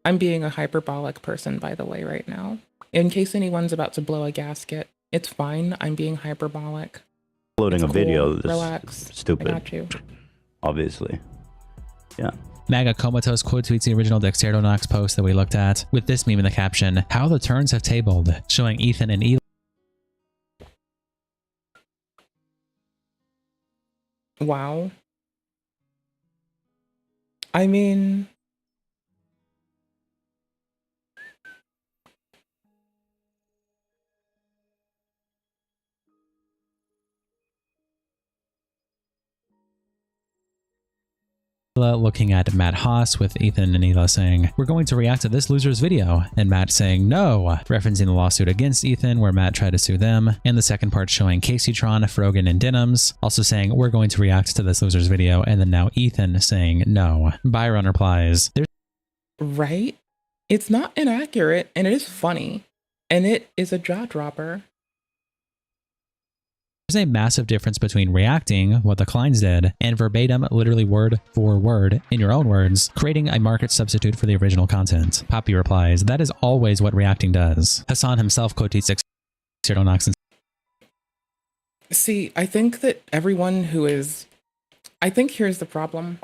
I'm being a hyperbolic person, by the way, right now. In case anyone's about to blow a gasket, it's fine. I'm being hyperbolic.
uploading
It's
a video
cool.
that's
Relax.
stupid.
I got you.
Obviously. Yeah.
MAGA Comatose quote tweets the original Dexterdo Knox post that we looked at, with this meme in the caption, how the turns have tabled, showing Ethan and Eli.
Wow. I mean,
looking at Matt Haas with Ethan and Ela saying, "We're going to react to this loser's video," and Matt saying no, referencing the lawsuit against Ethan where Matt tried to sue them, and the second part showing Caseytron, Frogan, and Denims, also saying, "We're going to react to this loser's video," and then now Ethan saying no. Byron replies, "There's
right? It's not inaccurate, and it is funny, and it is a jaw dropper.
There's a massive difference between reacting, what the Kleins did, and verbatim, literally word for word, in your own words, creating a market substitute for the original content." Poppy replies, "That is always what reacting does." Hassan himself quotes Knox.
See, I think that everyone who is... I think here's the problem.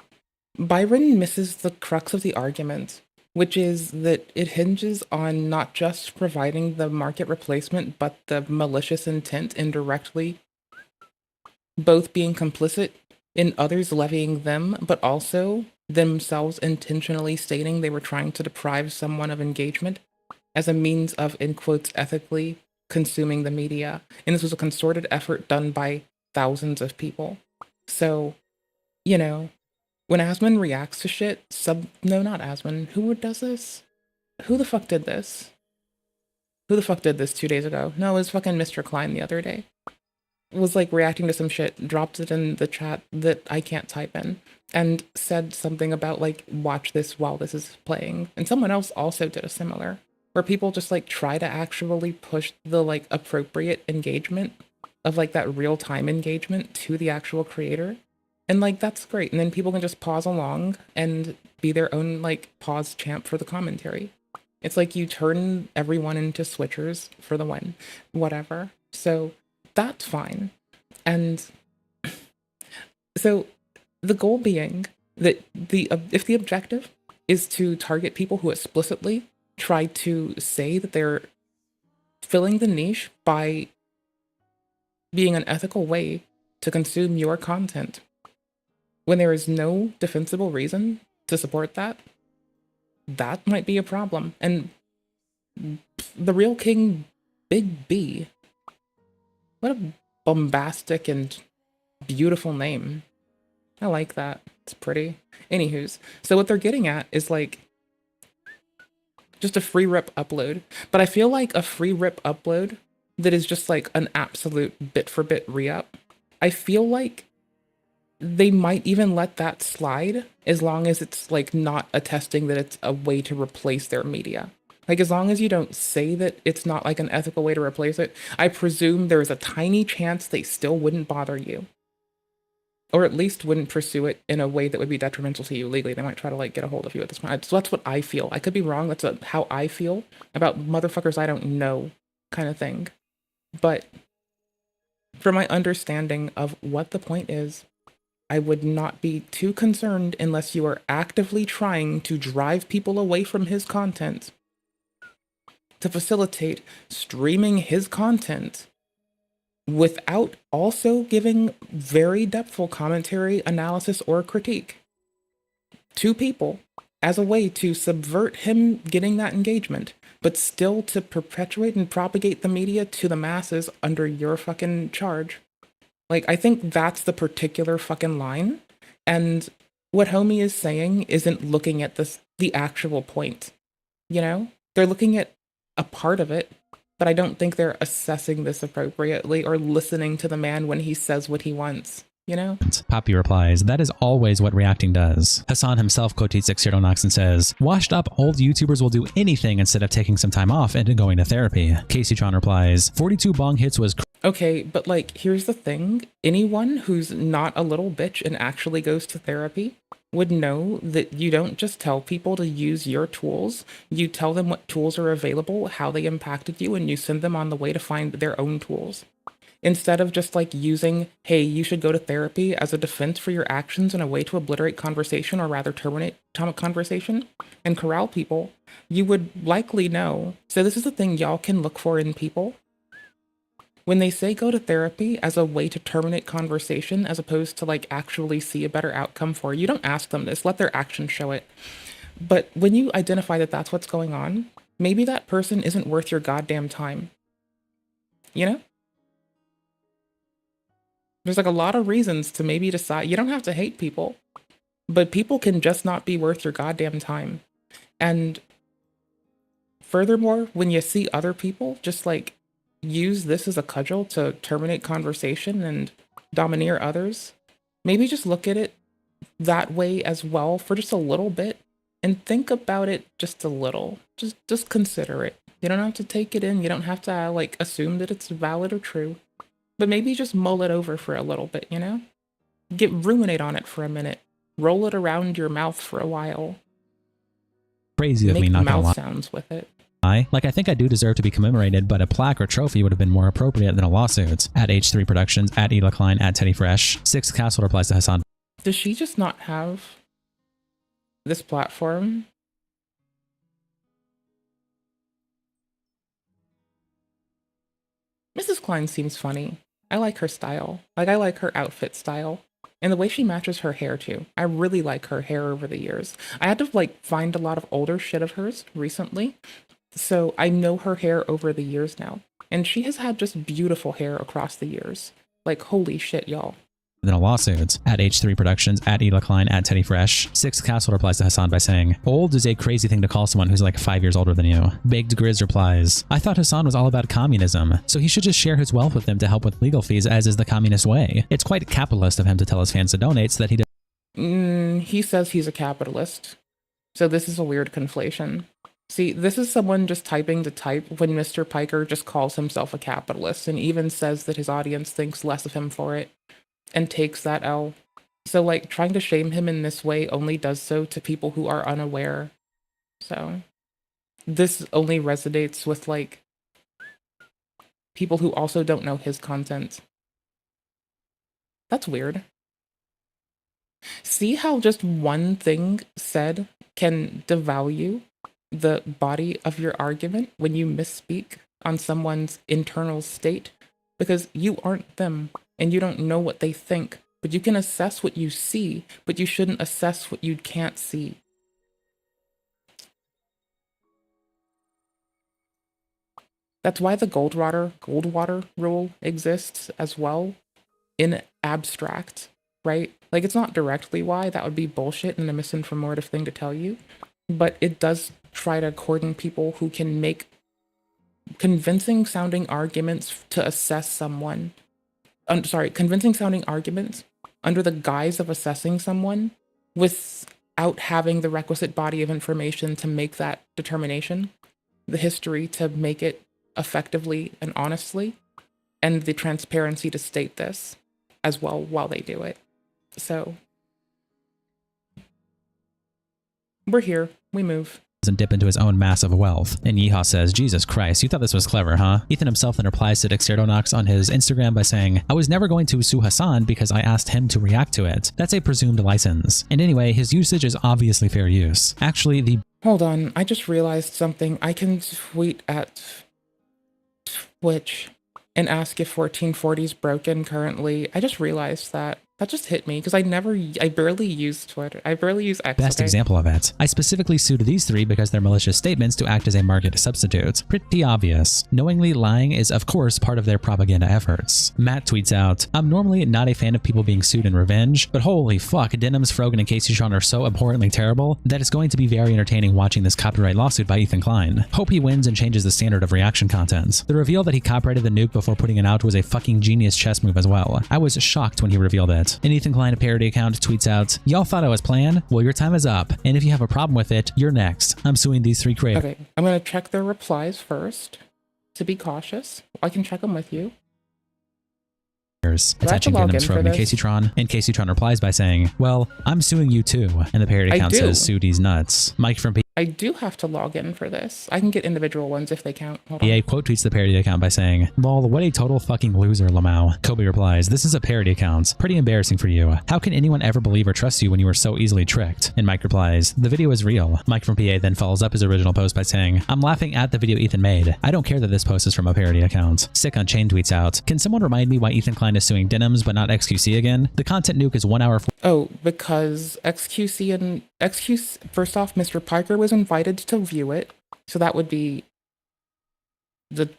Byron misses the crux of the argument, which is that it hinges on not just providing the market replacement, but the malicious intent indirectly, both being complicit in others levying them, but also themselves intentionally stating they were trying to deprive someone of engagement as a means of, in quotes, ethically consuming the media. And this was a concerted effort done by thousands of people. So, you know, when Asmon reacts to shit, no, not Asmon. Who does this? Who the fuck did this? Who the fuck did this 2 days ago? No, it was fucking Mr. Klein the other day. Was like reacting to some shit, dropped it in the chat that I can't type in, and said something about like, watch this while this is playing. And someone else also did a similar, where people just like try to actually push the like appropriate engagement of like that real-time engagement to the actual creator. And like, that's great. And then people can just pause along and be their own like pause champ for the commentary. It's like you turn everyone into switchers for the win, whatever. So that's fine. And so the goal being that if the objective is to target people who explicitly try to say that they're filling the niche by being an ethical way to consume your content, when there is no defensible reason to support that, that might be a problem. And the real king, Big B, what a bombastic and beautiful name. I like that. It's pretty. Anywho's, so what they're getting at is like just a free rip upload. But I feel like a free rip upload that is just like an absolute bit for bit re-up, I feel like they might even let that slide as long as it's like not attesting that it's a way to replace their media. Like, as long as you don't say that it's not like an ethical way to replace it, I presume there's a tiny chance they still wouldn't bother you. Or at least wouldn't pursue it in a way that would be detrimental to you legally. They might try to like get a hold of you at this point. So that's what I feel. I could be wrong. That's how I feel about motherfuckers I don't know kind of thing. But from my understanding of what the point is, I would not be too concerned unless you are actively trying to drive people away from his content to facilitate streaming his content without also giving very depthful commentary, analysis, or critique to people as a way to subvert him getting that engagement, but still to perpetuate and propagate the media to the masses under your fucking charge. Like, I think that's the particular fucking line. And what Homie is saying isn't looking at the actual point. You know? They're looking at a part of it, but I don't think they're assessing this appropriately or listening to the man when he says what he wants. You know?
Poppy replies, "That is always what reacting does." Hassan himself quotes Xerdonox and says, "Washed up old YouTubers will do anything instead of taking some time off and going to therapy." Caseytron replies, "42 bong hits was..."
Okay, but like, here's the thing. Anyone who's not a little bitch and actually goes to therapy would know that you don't just tell people to use your tools. You tell them what tools are available, how they impacted you, and you send them on the way to find their own tools. Instead of just like using, hey, you should go to therapy as a defense for your actions and a way to obliterate conversation, or rather terminate conversation and corral people, you would likely know. So this is the thing y'all can look for in people. when they say go to therapy as a way to terminate conversation as opposed to like actually see a better outcome for you, don't ask them this, let their actions show it. But when you identify that that's what's going on, maybe that person isn't worth your goddamn time. You know? There's like a lot of reasons to maybe decide. You don't have to hate people, but people can just not be worth your goddamn time. And furthermore, when you see other people just like use this as a cudgel to terminate conversation and domineer others, maybe just look at it that way as well for just a little bit and think about it just a little. Just consider it. You don't have to take it in. You don't have to like assume that it's valid or true. But maybe just mull it over for a little bit, you know? Ruminate on it for a minute. Roll it around your mouth for a while.
Crazy of me, not gonna lie.
Make mouth sounds with it.
Like, I think I do deserve to be commemorated, but a plaque or trophy would have been more appropriate than a lawsuit. At H3 Productions, at Ela Klein, at Teddy Fresh. 6 Castle replies to Hassan.
Does she just not have this platform? Mrs. Klein seems funny. I like her style. Like, I like her outfit style. And the way she matches her hair, too. I really like her hair over the years. I had to, like, find a lot of older shit of hers recently. So I know her hair over the years now. And she has had just beautiful hair across the years. Like, holy shit, y'all.
Than a lawsuit. At H3 Productions, at Ela Klein, at Teddy Fresh. 6 Castle replies to Hassan by saying, old is a crazy thing to call someone who's like 5 years older than you. Baked Grizz replies, I thought Hassan was all about communism, so he should just share his wealth with them to help with legal fees, as is the communist way. It's quite capitalist of him to tell his fans to donate so that he does.
He says he's a capitalist. So this is a weird conflation. See, this is someone just typing to type when Mr. Piker just calls himself a capitalist and even says that his audience thinks less of him for it. And takes that L. So, like, trying to shame him in this way only does so to people who are unaware. So, this only resonates with, like, people who also don't know his content. That's weird. See how just one thing said can devalue the body of your argument when you misspeak on someone's internal state? Because you aren't them. And you don't know what they think, but you can assess what you see, but you shouldn't assess what you can't see. That's why the Goldwater rule exists as well in abstract, right? Like, it's not directly why, that would be bullshit and a misinformative thing to tell you, but it does try to cordon people who can make convincing sounding arguments to assess someone. Convincing sounding arguments under the guise of assessing someone without having the requisite body of information to make that determination, the history to make it effectively and honestly, and the transparency to state this as well while they do it. So, we're here, we move.
And dip into his own massive wealth. And Yeehaw says, Jesus Christ, you thought this was clever, huh? Ethan himself then replies to Dexerdonox on his Instagram by saying, I was never going to sue Hassan because I asked him to react to it. That's a presumed license. And anyway, his usage is obviously fair use. Actually,
Hold on, I just realized something. I can tweet at Twitch and ask if 1440 is broken currently. I just realized that. That just hit me because I barely use Twitter. I barely use X.
Best example of it. I specifically sued these 3 because they're malicious statements to act as a market substitute. Pretty obvious. Knowingly lying is of course part of their propaganda efforts. Matt tweets out, I'm normally not a fan of people being sued in revenge, but holy fuck, Denims, Frogan, and Casey Sean are so abhorrently terrible that it's going to be very entertaining watching this copyright lawsuit by Ethan Klein. Hope he wins and changes the standard of reaction content. The reveal that he copyrighted the nuke before putting it out was a fucking genius chess move as well. I was shocked when he revealed it. An Ethan Klein parody account tweets out, y'all thought I was playing? Well, your time is up. And if you have a problem with it, you're next. I'm suing these 3 creators.
Okay, I'm going to check their replies first to be cautious. I can check them with you.
Attaching Denims from Caseytron, and Caseytron replies by saying, well, I'm suing you too. And the parody account says, sue these nuts. Mike from
I do have to log in for this. I can get individual ones if they count. Hold on.
EA quote tweets the parody account by saying, "Lol, what a total fucking loser, Lamau." Kobe replies, "This is a parody account. Pretty embarrassing for you. How can anyone ever believe or trust you when you were so easily tricked?" And Mike replies, "The video is real." Mike from PA then follows up his original post by saying, "I'm laughing at the video Ethan made. I don't care that this post is from a parody account." Sick on Chain tweets out, "Can someone remind me why Ethan Klein is suing Denims but not XQC again? The content nuke is 1 hour.
Oh, because first off, Mr. Piker was invited to view it, so that would be the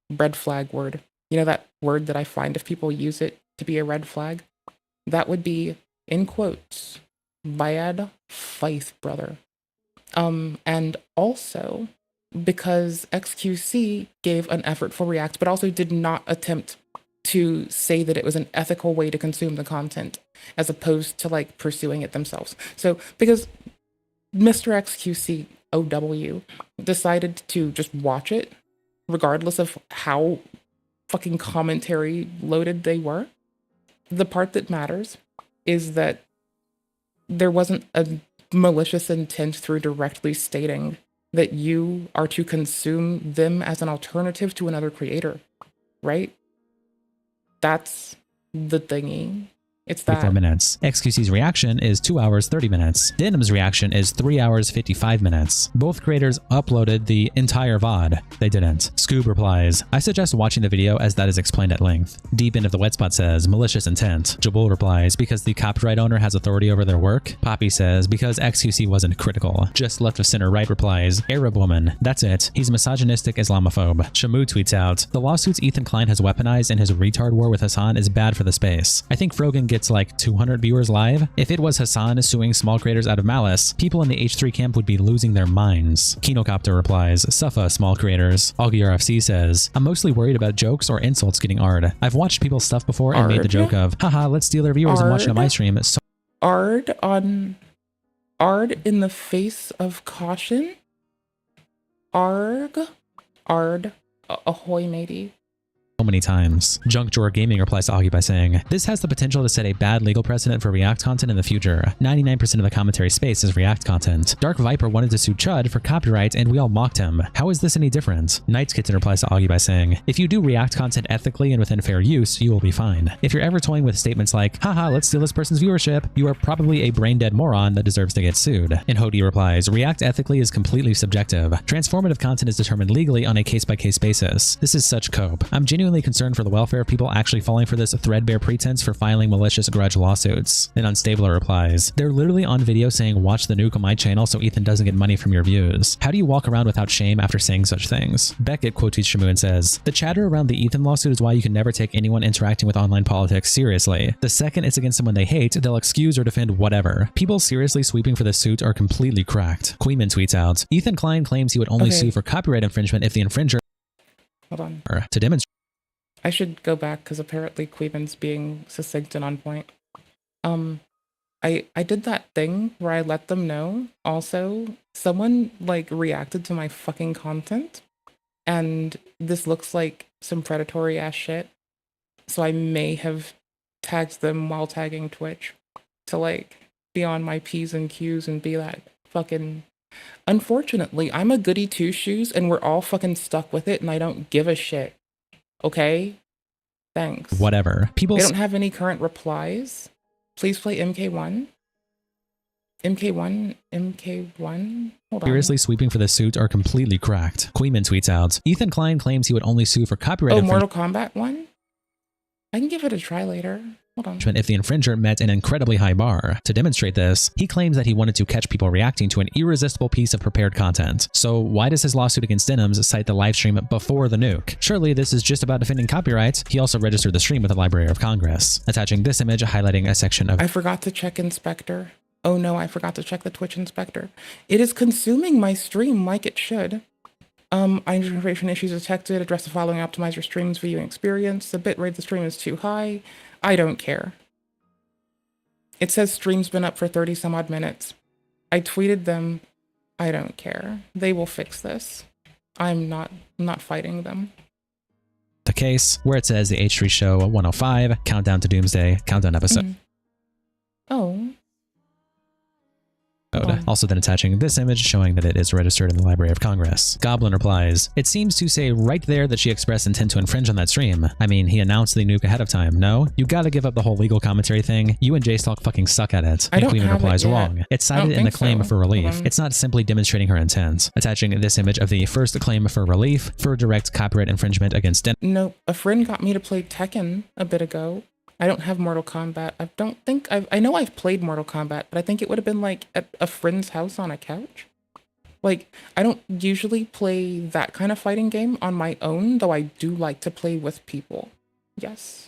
red flag word. You know that word that I find if people use it to be a red flag? That would be, in quotes, bad faith, brother. And also, because XQC gave an effortful react, but also did not attempt to say that it was an ethical way to consume the content, as opposed to like pursuing it themselves. So because Mr. XQC OW decided to just watch it, regardless of how fucking commentary loaded they were, the part that matters is that there wasn't a malicious intent through directly stating that you are to consume them as an alternative to another creator, right? That's the thingy. It's that.
4 minutes. XQC's reaction is 2 hours 30 minutes. Denim's reaction is 3 hours 55 minutes. Both creators uploaded the entire VOD. They didn't. Scoob replies, "I suggest watching the video as that is explained at length." Deep End of the Wet Spot says, "Malicious intent." Jabul replies, "Because the copyright owner has authority over their work." Poppy says, "Because XQC wasn't critical." Just Left of Center Right replies, "Arab woman. That's it. He's misogynistic Islamophobe." Shamu tweets out, "The lawsuits Ethan Klein has weaponized in his retard war with Hassan is bad for the space. I think Frogan gets like 200 viewers live. If it was Hassan suing small creators out of malice, people in the H3 camp would be losing their minds." Kinocopter replies, "Suffa, small creators." Augie RFC says, "I'm mostly worried about jokes or insults getting Ard. I've watched people's stuff before and made the joke of, haha, let's steal their viewers and watch it on my stream." So
Ard in the face of caution? Ard, ahoy matey.
many times. Junkjor Gaming replies to Augie by saying, "This has the potential to set a bad legal precedent for React content in the future. 99% of the commentary space is React content. Dark Viper wanted to sue Chud for copyright and we all mocked him. How is this any different?" Knight's Kitten replies to Augie by saying, "If you do React content ethically and within fair use, you will be fine. If you're ever toying with statements like, haha, let's steal this person's viewership, you are probably a brain-dead moron that deserves to get sued." And Hody replies, "React ethically is completely subjective. Transformative content is determined legally on a case-by-case basis. This is such cope. I'm genuinely concerned for the welfare of people actually falling for this threadbare pretense for filing malicious grudge lawsuits." And Unstabler replies, "They're literally on video saying watch the nuke on my channel so Ethan doesn't get money from your views. How do you walk around without shame after saying such things?" Beckett quote tweets Shamu and says, "The chatter around the Ethan lawsuit is why you can never take anyone interacting with online politics seriously. The second it's against someone they hate, they'll excuse or defend whatever. People seriously sweeping for this suit are completely cracked." Queenman tweets out, "Ethan Klein claims he would only sue for copyright infringement if the infringer..."
Hold on.
To demonstrate.
I should go back because apparently Queeman's being succinct and on point. I did that thing where I let them know. Also, someone like reacted to my fucking content, and this looks like some predatory ass shit. So I may have tagged them while tagging Twitch to like be on my P's and Q's and be that fucking. Unfortunately, I'm a goody two shoes and we're all fucking stuck with it, and I don't give a shit. Okay? Thanks.
Whatever. People
they don't have any current replies. Please play MK1. MK1. Hold on.
seriously sweeping for the suit are completely cracked. Queenman tweets out, "Ethan Klein claims he would only sue for copyright infringement."
Mortal Kombat 1? I can give it a try later. Hold on.
If the infringer met an incredibly high bar. To demonstrate this, he claims that he wanted to catch people reacting to an irresistible piece of prepared content. So why does his lawsuit against Denims cite the live stream before the nuke? Surely this is just about defending copyright. He also registered the stream with the Library of Congress. Attaching this image highlighting a section of—
I forgot to check Inspector. Oh no, I forgot to check the Twitch Inspector. It is consuming my stream like it should. Information issues detected. Address the following. Optimize your stream's viewing experience. The bitrate of the stream is too high. I don't care. It says stream's been up for 30 some odd minutes. I tweeted them. I don't care. They will fix this. I'm not fighting them.
The case where it says the H3 show 105, countdown to doomsday, countdown episode.
Oh.
Also then attaching this image showing that it is registered in the Library of Congress. Goblin replies, it seems to say right there that she expressed intent to infringe on that stream. I mean, he announced the nuke ahead of time, no? You gotta give up the whole legal commentary thing. You and J-Stalk fucking suck at it. And Cleveland replies, wrong. It's cited in the claim for relief. It's not simply demonstrating her intent. Attaching this image of the first claim for relief for direct copyright infringement against
Nope. A friend got me to play Tekken a bit ago. I don't have Mortal Kombat. I know I've played Mortal Kombat, but I think it would have been like at a friend's house on a couch. Like, I don't usually play that kind of fighting game on my own, though I do like to play with people. Yes.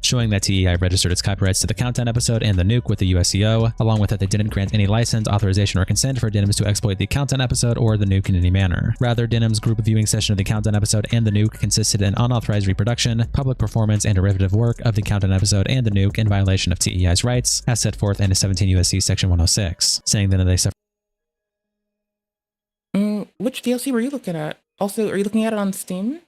Showing that TEI registered its copyrights to the Countdown episode and the nuke with the USCO, along with that they didn't grant any license, authorization, or consent for Denim's to exploit the Countdown episode or the nuke in any manner. Rather, Denim's group viewing session of the Countdown episode and the nuke consisted in unauthorized reproduction, public performance, and derivative work of the Countdown episode and the nuke in violation of TEI's rights, as set forth in 17 U.S.C. Section 106, saying that they suffer.
Which DLC were you looking at? Also, are you looking at it on Steam?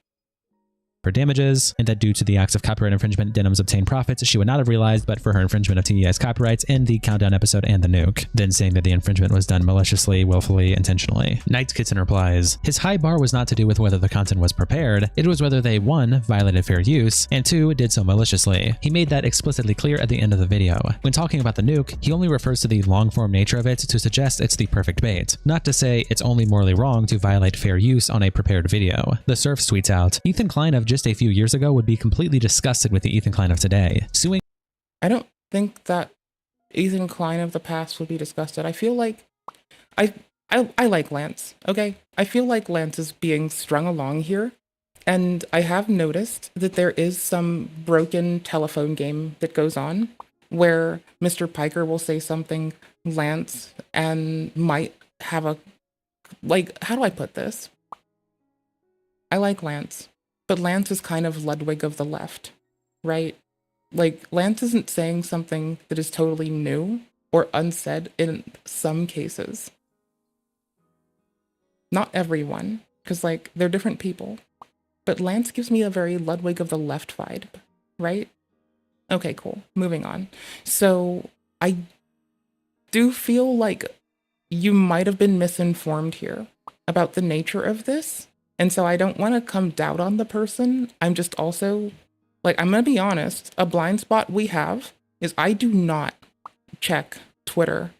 For damages, and that due to the acts of copyright infringement Denim's obtained profits she would not have realized but for her infringement of TEI's copyrights in the Countdown episode and the nuke, then saying that the infringement was done maliciously, willfully, intentionally. Night Kitten replies, his high bar was not to do with whether the content was prepared, it was whether they 1. Violated fair use, and 2. Did so maliciously. He made that explicitly clear at the end of the video. When talking about the nuke, he only refers to the long-form nature of it to suggest it's the perfect bait, not to say it's only morally wrong to violate fair use on a prepared video. The Surf tweets out, Ethan Klein of just a few years ago would be completely disgusted with the Ethan Klein of today. Suing.
I don't think that Ethan Klein of the past would be disgusted. I feel like I like Lance, okay? I feel like Lance is being strung along here, and I have noticed that there is some broken telephone game that goes on where Mr. Piker will say something Lance and might have a, like, how do I put this? I like Lance. But Lance is kind of Ludwig of the left, right? Like, Lance isn't saying something that is totally new or unsaid in some cases. Not everyone, because, like, they're different people. But Lance gives me a very Ludwig of the left vibe, right? Okay, cool. Moving on. So, I do feel like you might have been misinformed here about the nature of this. And so I don't want to come down on the person. I'm just also, like, I'm going to be honest. A blind spot we have is I do not check Twitter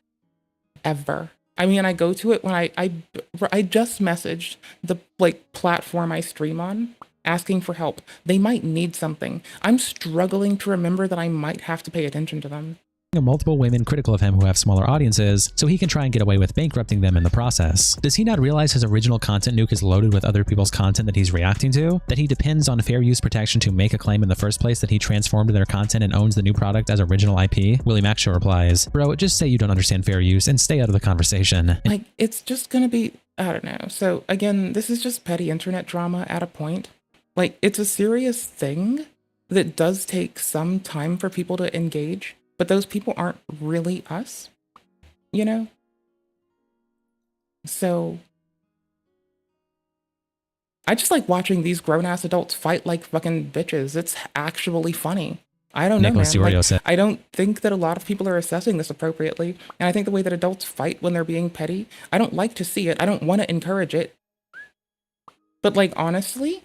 ever. I mean, I go to it when I just messaged the, like, platform I stream on asking for help. They might need something. I'm struggling to remember that I might have to pay attention to them.
Multiple women critical of him who have smaller audiences, so he can try and get away with bankrupting them in the process. Does he not realize his original content nuke is loaded with other people's content that he's reacting to? That he depends on fair use protection to make a claim in the first place that he transformed their content and owns the new product as original IP? Willy Mac show replies, bro, just say you don't understand fair use and stay out of the conversation.
Like, it's just gonna be, I don't know. So again, this is just petty internet drama at a point. Like, it's a serious thing that does take some time for people to engage. But those people aren't really us, you know? So I just like watching these grown-ass adults fight like fucking bitches. It's actually funny. I don't know, man. Like, I don't think that a lot of people are assessing this appropriately. And I think the way that adults fight when they're being petty, I don't like to see it. I don't want to encourage it. But, like, honestly,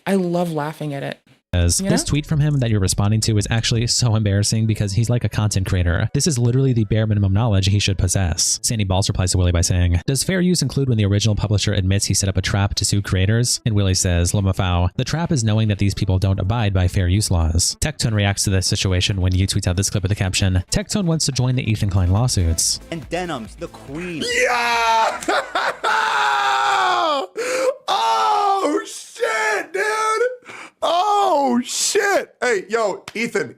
I love laughing at it.
This tweet from him that you're responding to is actually so embarrassing because he's like a content creator. This is literally the bare minimum knowledge he should possess. Sandy Balls replies to Willy by saying, does fair use include when the original publisher admits he set up a trap to sue creators? And Willy says, Lamafau, the trap is knowing that these people don't abide by fair use laws. Tectone reacts to this situation when you tweet out this clip with the caption, Tectone wants to join the Ethan Klein lawsuits.
And Denim's the queen.
Yeah! Oh, shit, dude! Oh, shit! Hey, yo, Ethan,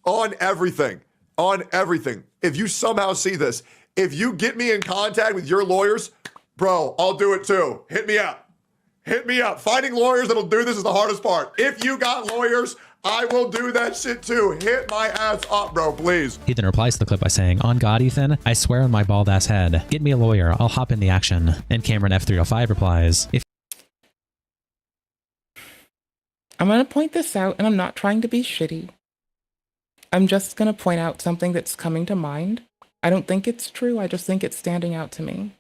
on everything. If you somehow see this, if you get me in contact with your lawyers, bro, I'll do it too. Hit me up. Finding lawyers that'll do this is the hardest part. If you got lawyers, I will do that shit too. Hit my ass up, bro, please.
Ethan replies to the clip by saying, on God, Ethan, I swear on my bald ass head. Get me a lawyer. I'll hop in the action. And Cameron F305 replies,
I'm going to point this out, and I'm not trying to be shitty. I'm just going to point out something that's coming to mind. I don't think it's true. I just think it's standing out to me.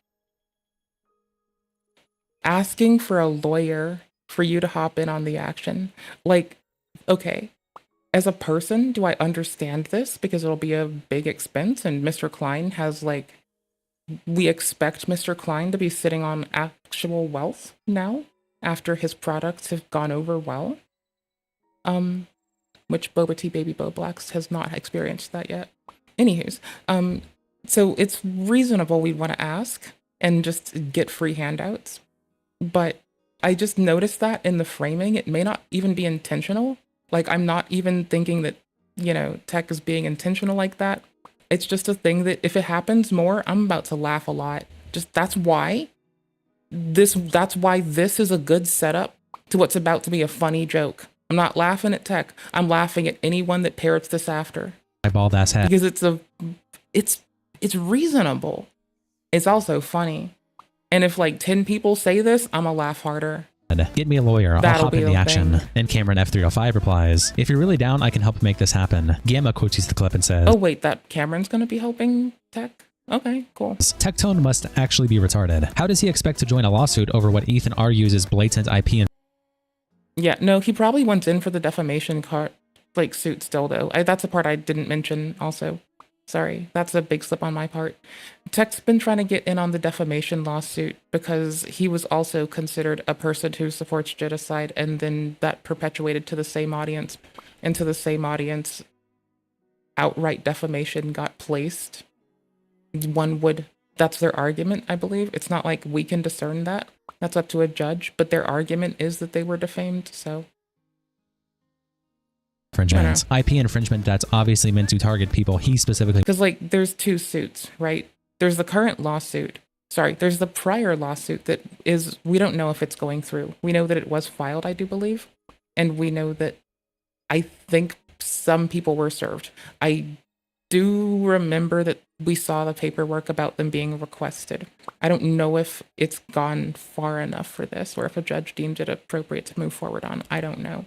Asking for a lawyer for you to hop in on the action. Like, okay, as a person, do I understand this? Because it'll be a big expense, and Mr. Klein has, like, we expect Mr. Klein to be sitting on actual wealth now after his products have gone over well. Which Boba Tea Baby Bo Blacks has not experienced that yet. Anywho's, so it's reasonable we'd want to ask and just get free handouts. But I just noticed that in the framing, it may not even be intentional. Like, I'm not even thinking that, you know, tech is being intentional like that. It's just a thing that if it happens more, I'm about to laugh a lot. Just that's why this is a good setup to what's about to be a funny joke. I'm not laughing at tech. I'm laughing at anyone that parrots this after.
My bald ass head.
Because it's reasonable. It's also funny. And if like 10 people say this, I'm gonna laugh harder.
Get me a lawyer. I'll
That'll
hop
be
in the
the
action.
thing.
And Cameron F305 replies, if you're really down, I can help make this happen. Gamma quotes the clip and says,
Oh wait, that Cameron's gonna be helping tech? Okay, cool.
Tectone must actually be retarded. How does he expect to join a lawsuit over what Ethan argues is blatant IP and
Yeah, no, he probably went in for the defamation suit still though. That's a part I didn't mention also. Sorry, that's a big slip on my part. Tech's been trying to get in on the defamation lawsuit because he was also considered a person who supports genocide, and then that perpetuated to the same audience. And to the same audience, outright defamation got placed. That's their argument, I believe. It's not like we can discern that. That's up to a judge, but their argument is that they were defamed, so...
infringements. IP infringement that's obviously meant to target people he specifically...
Because, like, there's two suits, right? There's the current lawsuit. Sorry, there's the prior lawsuit that is... We don't know if it's going through. We know that it was filed, I do believe. And we know that I think some people were served. I do remember that we saw the paperwork about them being requested. I don't know if it's gone far enough for this, or if a judge deemed it appropriate to move forward on. I don't know.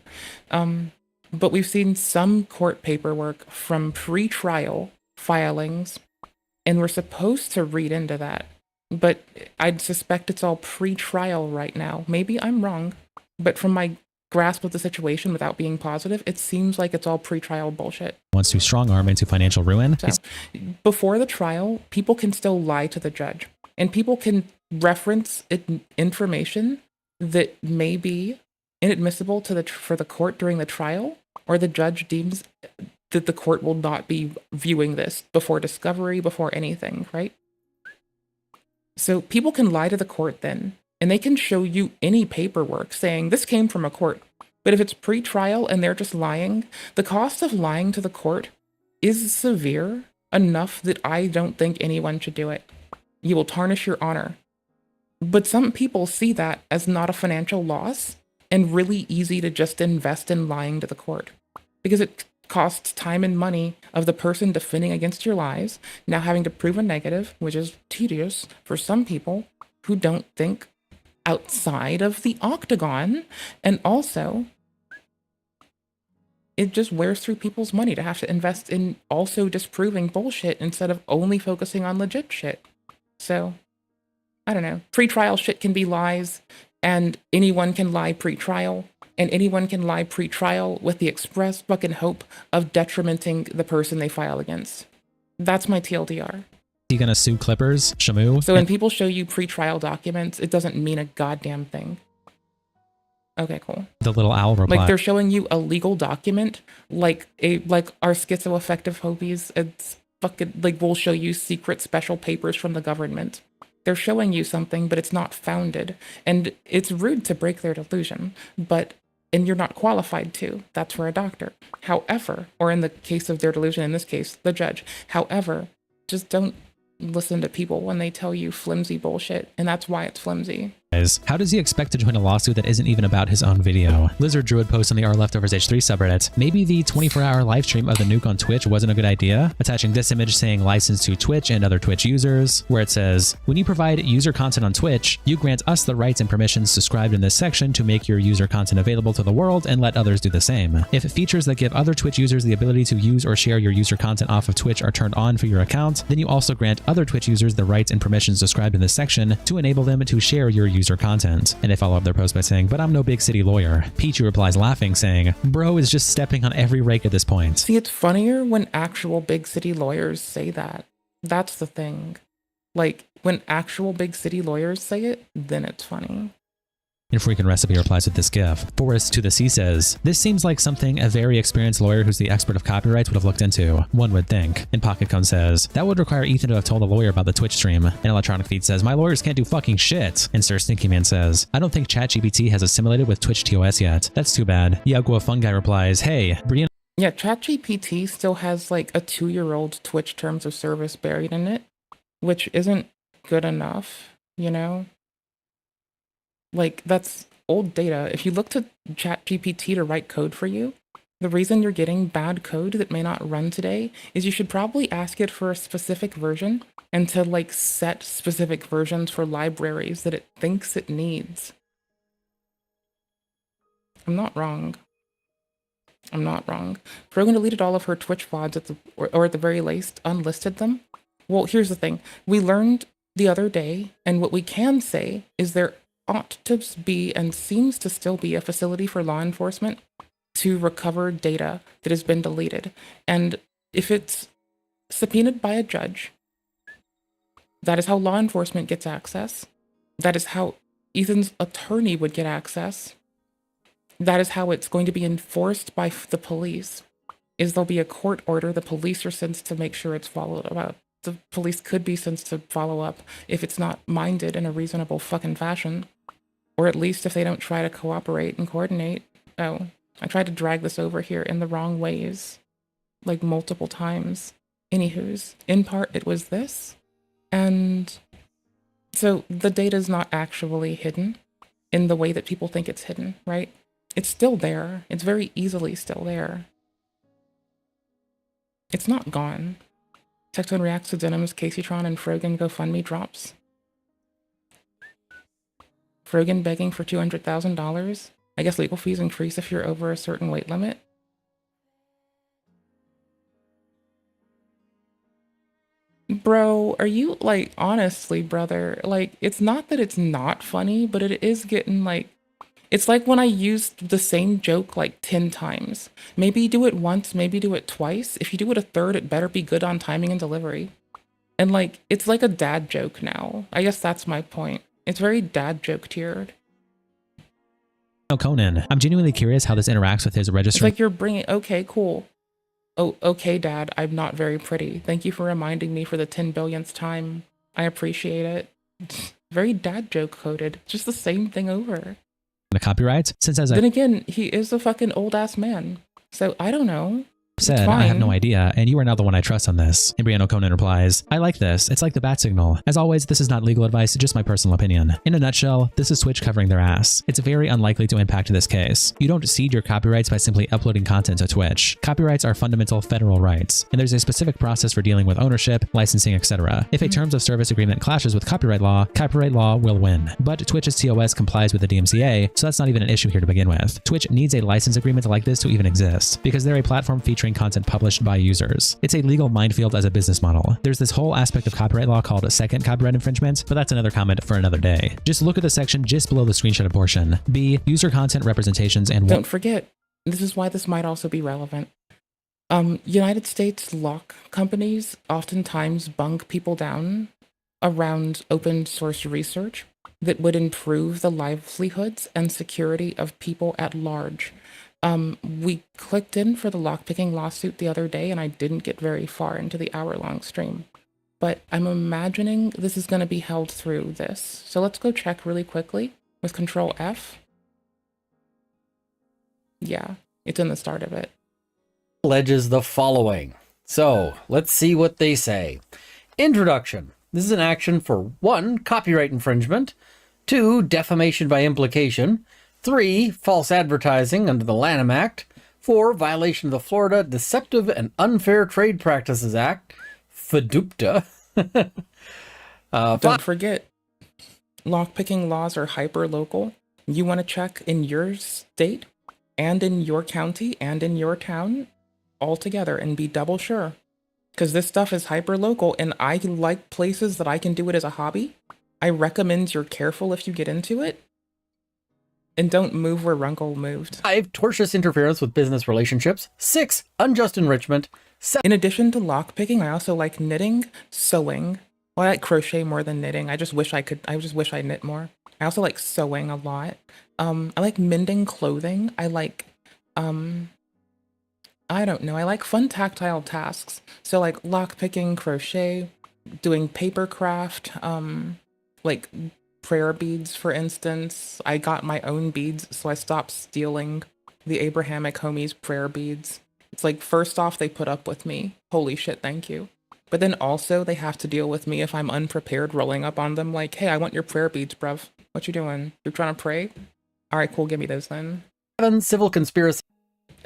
But we've seen some court paperwork from pre-trial filings, and we're supposed to read into that. But I'd suspect it's all pre-trial right now. Maybe I'm wrong, but from my grasp of the situation without being positive, it seems like it's all pre-trial bullshit.
Wants to strong arm into financial ruin.
So, before the trial, people can still lie to the judge, and people can reference information that may be inadmissible for the court during the trial, or the judge deems that the court will not be viewing this before discovery, before anything, right? So people can lie to the court then, and they can show you any paperwork saying this came from a court. But if it's pre-trial and they're just lying, the cost of lying to the court is severe enough that I don't think anyone should do it. You will tarnish your honor. But some people see that as not a financial loss and really easy to just invest in lying to the court, because it costs time and money of the person defending against your lies, now having to prove a negative, which is tedious for some people who don't think outside of the octagon. And also, it just wears through people's money to have to invest in also disproving bullshit instead of only focusing on legit shit. So, I don't know. Pre-trial shit can be lies, and anyone can lie pre-trial, and anyone can lie pre-trial with the express fucking hope of detrimenting the person they file against. That's my TLDR.
He gonna sue Clippers, Shamu?
So when people show you pre-trial documents, it doesn't mean a goddamn thing. Okay, cool.
The little owl reply.
Like, they're showing you a legal document, like our schizoaffective hobies. It's fucking, like, we'll show you secret special papers from the government. They're showing you something, but it's not founded. And it's rude to break their delusion, and you're not qualified to. That's for a doctor. However, or in the case of their delusion, in this case, the judge. However, just don't listen to people when they tell you flimsy bullshit, and that's why it's flimsy.
How does he expect to join a lawsuit that isn't even about his own video? Lizard Druid posts on the R Leftovers H3 subreddit. Maybe the 24-hour live stream of the nuke on Twitch wasn't a good idea. Attaching this image saying license to Twitch and other Twitch users, where it says, when you provide user content on Twitch, you grant us the rights and permissions described in this section to make your user content available to the world and let others do the same. If features that give other Twitch users the ability to use or share your user content off of Twitch are turned on for your account, then you also grant other Twitch users the rights and permissions described in this section to enable them to share your user content. And they follow up their post by saying, but I'm no big city lawyer. Peachy replies laughing, saying, bro is just stepping on every rake at this point.
See, it's funnier when actual big city lawyers say that. That's the thing. Like, when actual big city lawyers say it, then it's funny.
And Freakin' Recipe replies with this gif. Forest to the Sea says, this seems like something a very experienced lawyer who's the expert of copyrights would have looked into, one would think. And Pocket Cone says, that would require Ethan to have told a lawyer about the Twitch stream. And Electronic Feed says, my lawyers can't do fucking shit. And Sir Stinky Man says, I don't think ChatGPT has assimilated with Twitch TOS yet. That's too bad. Yagua Fungi replies, hey, Brian.
Yeah, ChatGPT still has like a 2-year-old Twitch terms of service buried in it, which isn't good enough, you know? Like, that's old data. If you look to ChatGPT to write code for you, the reason you're getting bad code that may not run today is you should probably ask it for a specific version and to, like, set specific versions for libraries that it thinks it needs. I'm not wrong. I'm not wrong. Frogan deleted all of her Twitch VODs or at the very least unlisted them. Well, here's the thing. We learned the other day, and what we can say is there ought to be and seems to still be a facility for law enforcement to recover data that has been deleted. And if it's subpoenaed by a judge, that is how law enforcement gets access. That is how Ethan's attorney would get access. That is how it's going to be enforced by the police, is there'll be a court order. The police are sent to make sure it's followed about. The police could be sent to follow up if it's not minded in a reasonable fucking fashion. Or at least if they don't try to cooperate and coordinate. Oh, I tried to drag this over here in the wrong ways, like multiple times. Anywho's, in part it was this. And so the data's not actually hidden in the way that people think it's hidden, right? It's still there. It's very easily still there. It's not gone. Textone reacts to Denim's Caseytron and Frogan GoFundMe drops. Frogan begging for $200,000. I guess legal fees increase if you're over a certain weight limit. Bro, are you, like, honestly, brother, like, it's not that it's not funny, but it is getting, like, it's like when I used the same joke, like, 10 times. Maybe do it once, maybe do it twice. If you do it a third, it better be good on timing and delivery. And, like, it's like a dad joke now. I guess that's my point. It's very dad joke tiered.
Oh, Conan, I'm genuinely curious how this interacts with his registry.
It's like you're bringing, okay, cool. Oh, okay, Dad, I'm not very pretty. Thank you for reminding me for the 10 billionth time. I appreciate it. Very dad joke coded. Just the same thing over.
The copyright, since as
then again, he is a fucking old ass man. So I don't know.
Said, I have no idea, and you are now the one I trust on this. And Brianna Conan replies, I like this. It's like the bat signal. As always, this is not legal advice, just my personal opinion. In a nutshell, this is Twitch covering their ass. It's very unlikely to impact this case. You don't cede your copyrights by simply uploading content to Twitch. Copyrights are fundamental federal rights, and there's a specific process for dealing with ownership, licensing, etc. If a terms of service agreement clashes with copyright law will win. But Twitch's TOS complies with the DMCA, so that's not even an issue here to begin with. Twitch needs a license agreement like this to even exist, because they're a platform featuring content published by users. It's a legal minefield as a business model. There's this whole aspect of copyright law called a second copyright infringement, but that's another comment for another day. Just look at the section just below the screenshot portion. B, user content representations and—
Don't forget, this is why this might also be relevant. United States lock companies oftentimes bung people down around open source research that would improve the livelihoods and security of people at large. We clicked in for the lockpicking lawsuit the other day, and I didn't get very far into the hour-long stream. But I'm imagining this is going to be held through this. So let's go check really quickly with Control F. Yeah, it's in the start of it.
Alleges the following. So, let's see what they say. Introduction. This is an action for 1, copyright infringement, 2, defamation by implication. 3, false advertising under the Lanham Act. 4, violation of the Florida Deceptive and Unfair Trade Practices Act, FDUPTA.
Don't forget, lockpicking laws are hyper-local. You want to check in your state, and in your county, and in your town, all together, and be double sure. Because this stuff is hyper-local, and I like places that I can do it as a hobby. I recommend you're careful if you get into it. And don't move where Runkle moved.
5, tortious interference with business relationships. 6, unjust enrichment. 7,
in addition to lockpicking, I also like knitting, sewing. Well, I like crochet more than knitting. I just wish I knit more. I also like sewing a lot. I like mending clothing. I like, I don't know. I like fun tactile tasks. So like lockpicking, crochet, doing paper craft, like prayer beads, for instance. I got my own beads, so I stopped stealing the Abrahamic homies prayer beads. It's like, first off, they put up with me. Holy shit, thank you. But then also, they have to deal with me if I'm unprepared rolling up on them like, hey, I want your prayer beads, bruv. What you doing? You're trying to pray? All right, cool, give me those then.
7, civil conspiracy.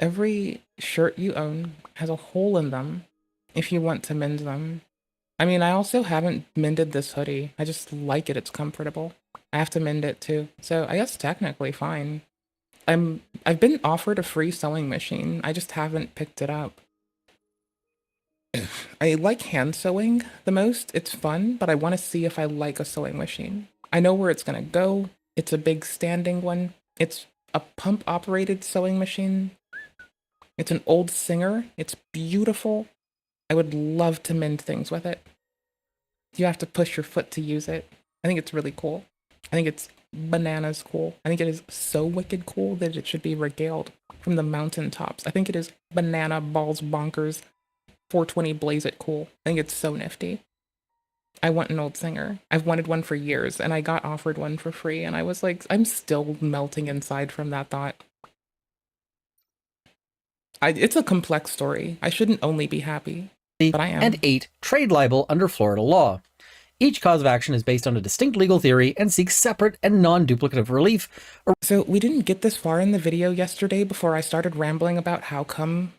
Every shirt you own has a hole in them if you want to mend them. I mean, I also haven't mended this hoodie. I just like it. It's comfortable. I have to mend it too. So I guess technically fine. I've been offered a free sewing machine. I just haven't picked it up. I like hand sewing the most. It's fun, but I want to see if I like a sewing machine. I know where it's going to go. It's a big standing one. It's a pump-operated sewing machine. It's an old Singer. It's beautiful. I would love to mend things with it. You have to push your foot to use it. I think it's really cool. I think it's bananas cool. I think it is so wicked cool that it should be regaled from the mountaintops. I think it is banana balls bonkers 420 blaze it cool. I think it's so nifty. I want an old Singer. I've wanted one for years, and I got offered one for free, and I was like, I'm still melting inside from that thought. It's a complex story. I shouldn't only be happy, but I am.
And 8, trade libel under Florida law. Each cause of action is based on a distinct legal theory and seeks separate and non-duplicative relief.
So we didn't get this far in the video yesterday before I started rambling about how come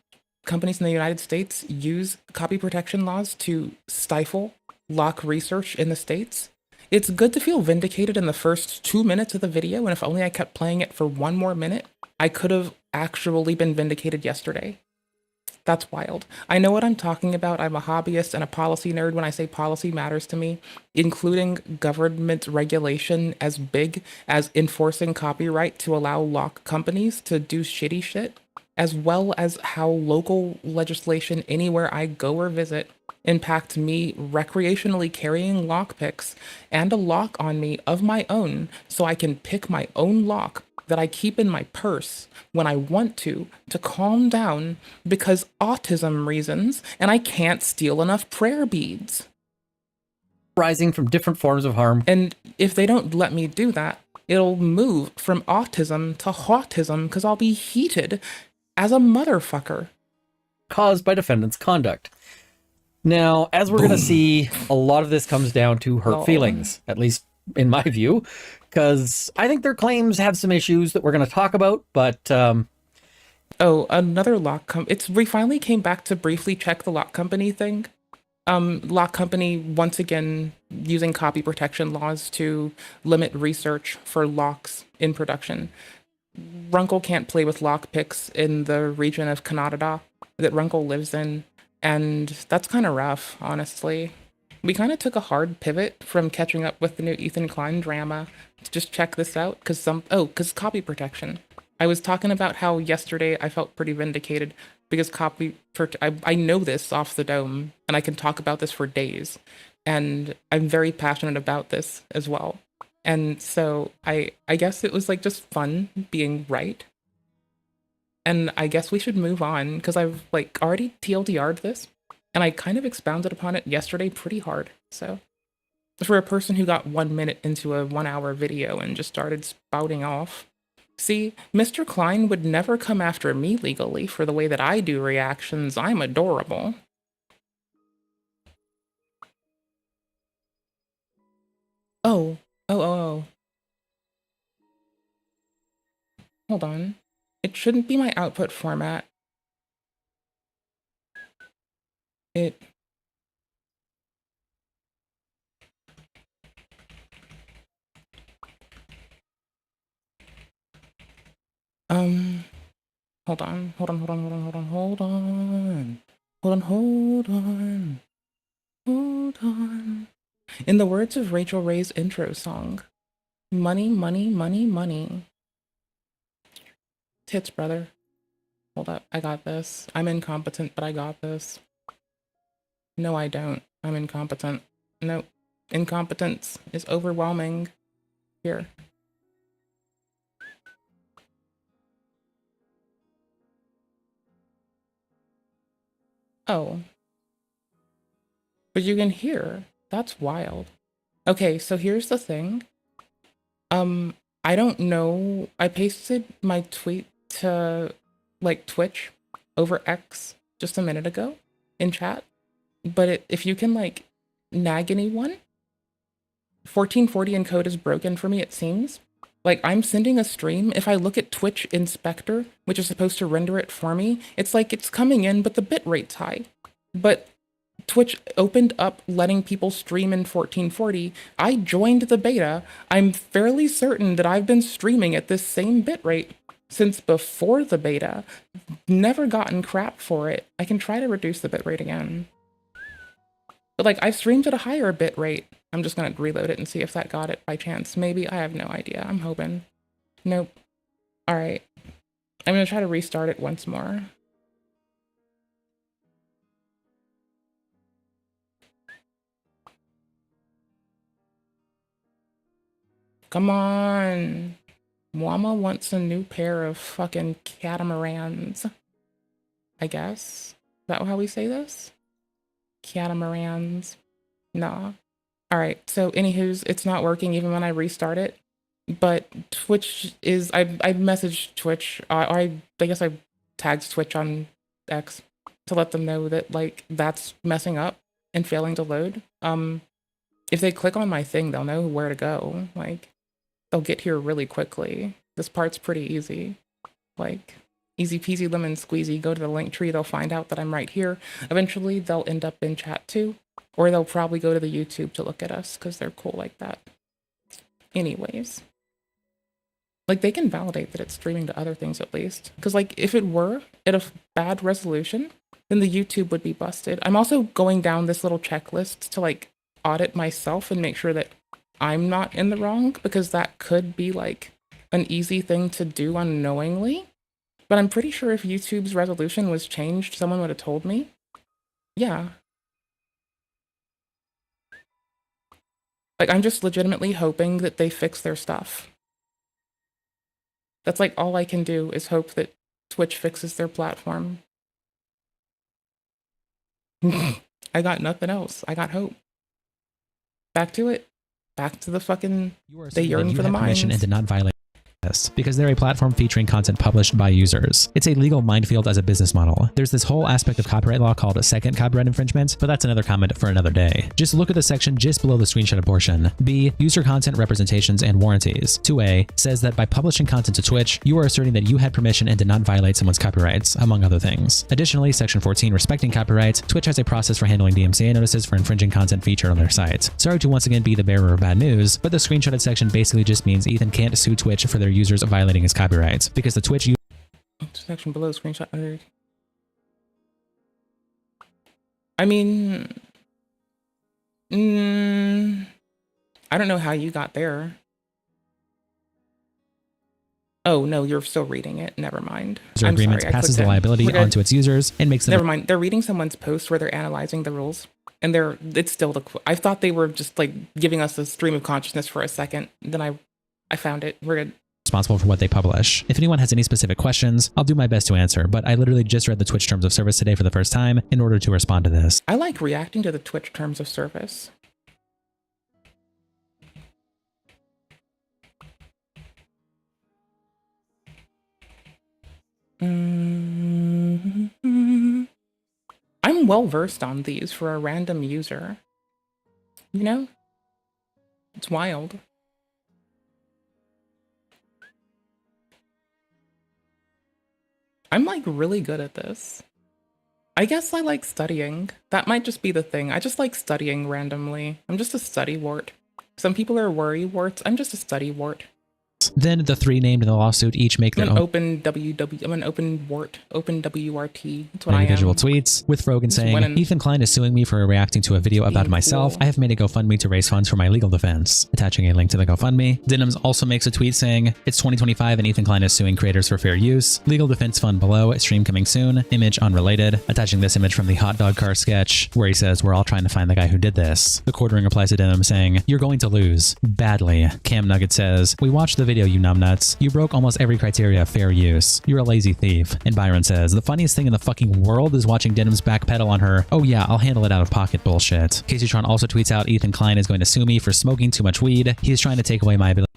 companies in the United States use copy protection laws to stifle lock research in the States. It's good to feel vindicated in the first 2 minutes of the video, and if only I kept playing it for 1 more minute, I could have actually been vindicated yesterday. That's wild. I know what I'm talking about. I'm a hobbyist and a policy nerd when I say policy matters to me, including government regulation as big as enforcing copyright to allow lock companies to do shitty shit, as well as how local legislation anywhere I go or visit impact me recreationally carrying lockpicks and a lock on me of my own so I can pick my own lock that I keep in my purse when I want to calm down because autism reasons and I can't steal enough prayer beads.
Rising from different forms of harm.
And if they don't let me do that, it'll move from autism to autism because I'll be heated as a motherfucker.
Caused by defendant's conduct. Now, as we're going to see, a lot of this comes down to hurt feelings, at least in my view, because I think their claims have some issues that we're going to talk about, but...
Oh, another lock we finally came back to briefly check the lock company thing. Lock company, once again, using copy protection laws to limit research for locks in production. Runkle can't play with lockpicks in the region of Canada that Runkle lives in, and that's kind of rough, honestly. We kind of took a hard pivot from catching up with the new Ethan Klein drama to just check this out, because copy protection. I was talking about how yesterday I felt pretty vindicated because I know this off the dome, and I can talk about this for days, and I'm very passionate about this as well. And so I guess it was like just fun being right. And I guess we should move on because I've like already TLDR'd this and I kind of expounded upon it yesterday pretty hard. So for a person who got 1 minute into a 1 hour video and just started spouting off, see, Mr. Klein would never come after me legally for the way that I do reactions. I'm adorable. Oh. hold on. It shouldn't be my output format. It... Hold on. In the words of Rachel Ray's intro song, money, money, money, money. Tits, brother. Hold up, I got this. I'm incompetent, but I got this. No, I don't. I'm incompetent. Nope. Incompetence is overwhelming. Here. Oh. But you can hear. That's wild. Okay, so here's the thing. I don't know. I pasted my tweet to, like, Twitch over X just a minute ago in chat. But if you can, like, nag anyone, 1440 encode is broken for me, it seems. Like, I'm sending a stream. If I look at Twitch Inspector, which is supposed to render it for me, it's like it's coming in, but the bitrate's high. But Twitch opened up letting people stream in 1440. I joined the beta. I'm fairly certain that I've been streaming at this same bitrate since before the beta. Never gotten crap for it. I can try to reduce the bitrate again. But like, I've streamed at a higher bitrate. I'm just gonna reload it and see if that got it by chance. Maybe, I have no idea. I'm hoping. Nope. All right. I'm gonna try to restart it once more. Come on. Mama wants a new pair of fucking catamarans. I guess. Is that how we say this? Catamarans. Nah. Alright, so anywho's, it's not working even when I restart it. But Twitch is... I messaged Twitch. I guess I tagged Twitch on X to let them know that, like, that's messing up and failing to load. If they click on my thing, they'll know where to go. Like, they'll get here really quickly. This part's pretty easy. Like, easy peasy lemon squeezy. Go to the link tree, they'll find out that I'm right here. Eventually, they'll end up in chat too. Or they'll probably go to the YouTube to look at us, because they're cool like that. Anyways. Like, they can validate that it's streaming to other things at least. Because, like, if it were at a bad resolution, then the YouTube would be busted. I'm also going down this little checklist to, like, audit myself and make sure that I'm not in the wrong, because that could be, like, an easy thing to do unknowingly. But I'm pretty sure if YouTube's resolution was changed, someone would have told me. Yeah. Like, I'm just legitimately hoping that they fix their stuff. That's, like, all I can do is hope that Twitch fixes their platform. I got nothing else. I got hope. Back to it. Back to the fucking... They yearn for the mines.
And did not violate this because they're a platform featuring content published by users. It's a legal minefield as a business model. There's this whole aspect of copyright law called a second copyright infringement, but that's another comment for another day. Just look at the section just below the screenshot portion. B, user content representations and warranties. 2A says that by publishing content to Twitch, you are asserting that you had permission and did not violate someone's copyrights, among other things. Additionally, section 14, respecting copyright, Twitch has a process for handling DMCA notices for infringing content featured on their site. Sorry to once again be the bearer of bad news, but the screenshotted section basically just means Ethan can't sue Twitch for their users violating his copyrights, because the Twitch
section below screenshot under. I mean, I don't know how you got there. Oh no, you're still reading it. Never mind.
User agreement passes the liability onto its users and makes them.
Never mind. They're reading someone's post where they're analyzing the rules, and it's still the. I thought they were just like giving us a stream of consciousness for a second. Then I found it. We're good.
Responsible for what they publish. If anyone has any specific questions, I'll do my best to answer, but I literally just read the Twitch terms of service today for the first time in order to respond to this.
I like reacting to the Twitch terms of service. I'm well versed on these for a random user. You know? It's wild. I'm like really good at this. I guess I like studying. That might just be the thing. I just like studying randomly. I'm just a study wart. Some people are worry warts. I'm just a study wart.
Then the three named in the lawsuit each make their
I'm an
own
open WW. I'm an open wart. Open WRT. That's what
individual
I am.
tweets, with Rogan saying,
winning.
Ethan Klein is suing me for reacting to a video about
Being
myself.
cool.
I have made a GoFundMe to raise funds for my legal defense. Attaching a link to the GoFundMe. Denims also makes a tweet saying, it's 2025 and Ethan Klein is suing creators for fair use. Legal defense fund below. Stream coming soon. Image unrelated. Attaching this image from the hot dog car sketch where he says, we're all trying to find the guy who did this. The quartering replies to Denim saying, you're going to lose. Badly. Cam Nugget says, we watched the video, you numbnuts. You broke almost every criteria of fair use. You're a lazy thief. And Byron says, the funniest thing in the fucking world is watching Denim's backpedal on her, oh yeah, I'll handle it out of pocket bullshit. Casey Tron also tweets out, Ethan Klein is going to sue me for smoking too much weed. He's trying to take away my ability.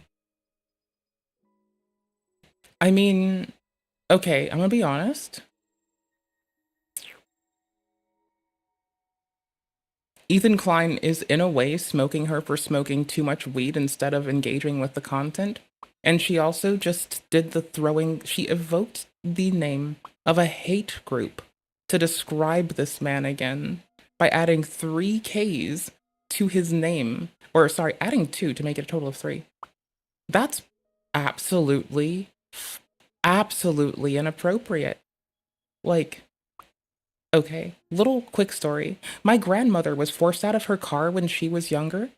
I mean, okay, I'm gonna be honest. Ethan Klein is in a way smoking her for smoking too much weed instead of engaging with the content. And she also just did the throwing, she evoked the name of a hate group to describe this man again by adding 3 Ks to his name, or sorry, adding 2 to make it a total of 3. That's absolutely inappropriate. Like, okay, little quick story. My grandmother was forced out of her car when she was younger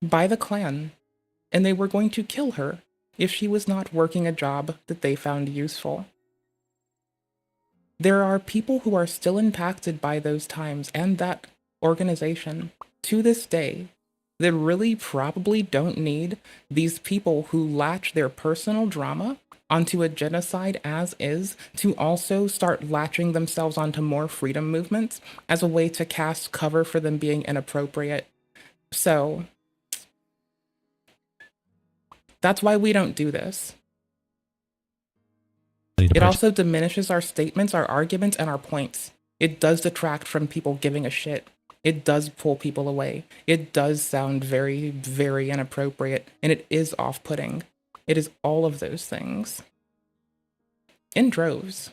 by the Klan, and they were going to kill her if she was not working a job that they found useful. There are people who are still impacted by those times and that organization to this day that really probably don't need these people who latch their personal drama onto a genocide as is to also start latching themselves onto more freedom movements as a way to cast cover for them being inappropriate. So that's why we don't do this. It also diminishes our statements, our arguments, and our points. It does detract from people giving a shit. It does pull people away. It does sound very, very inappropriate, and it is off-putting. It is all of those things. In droves.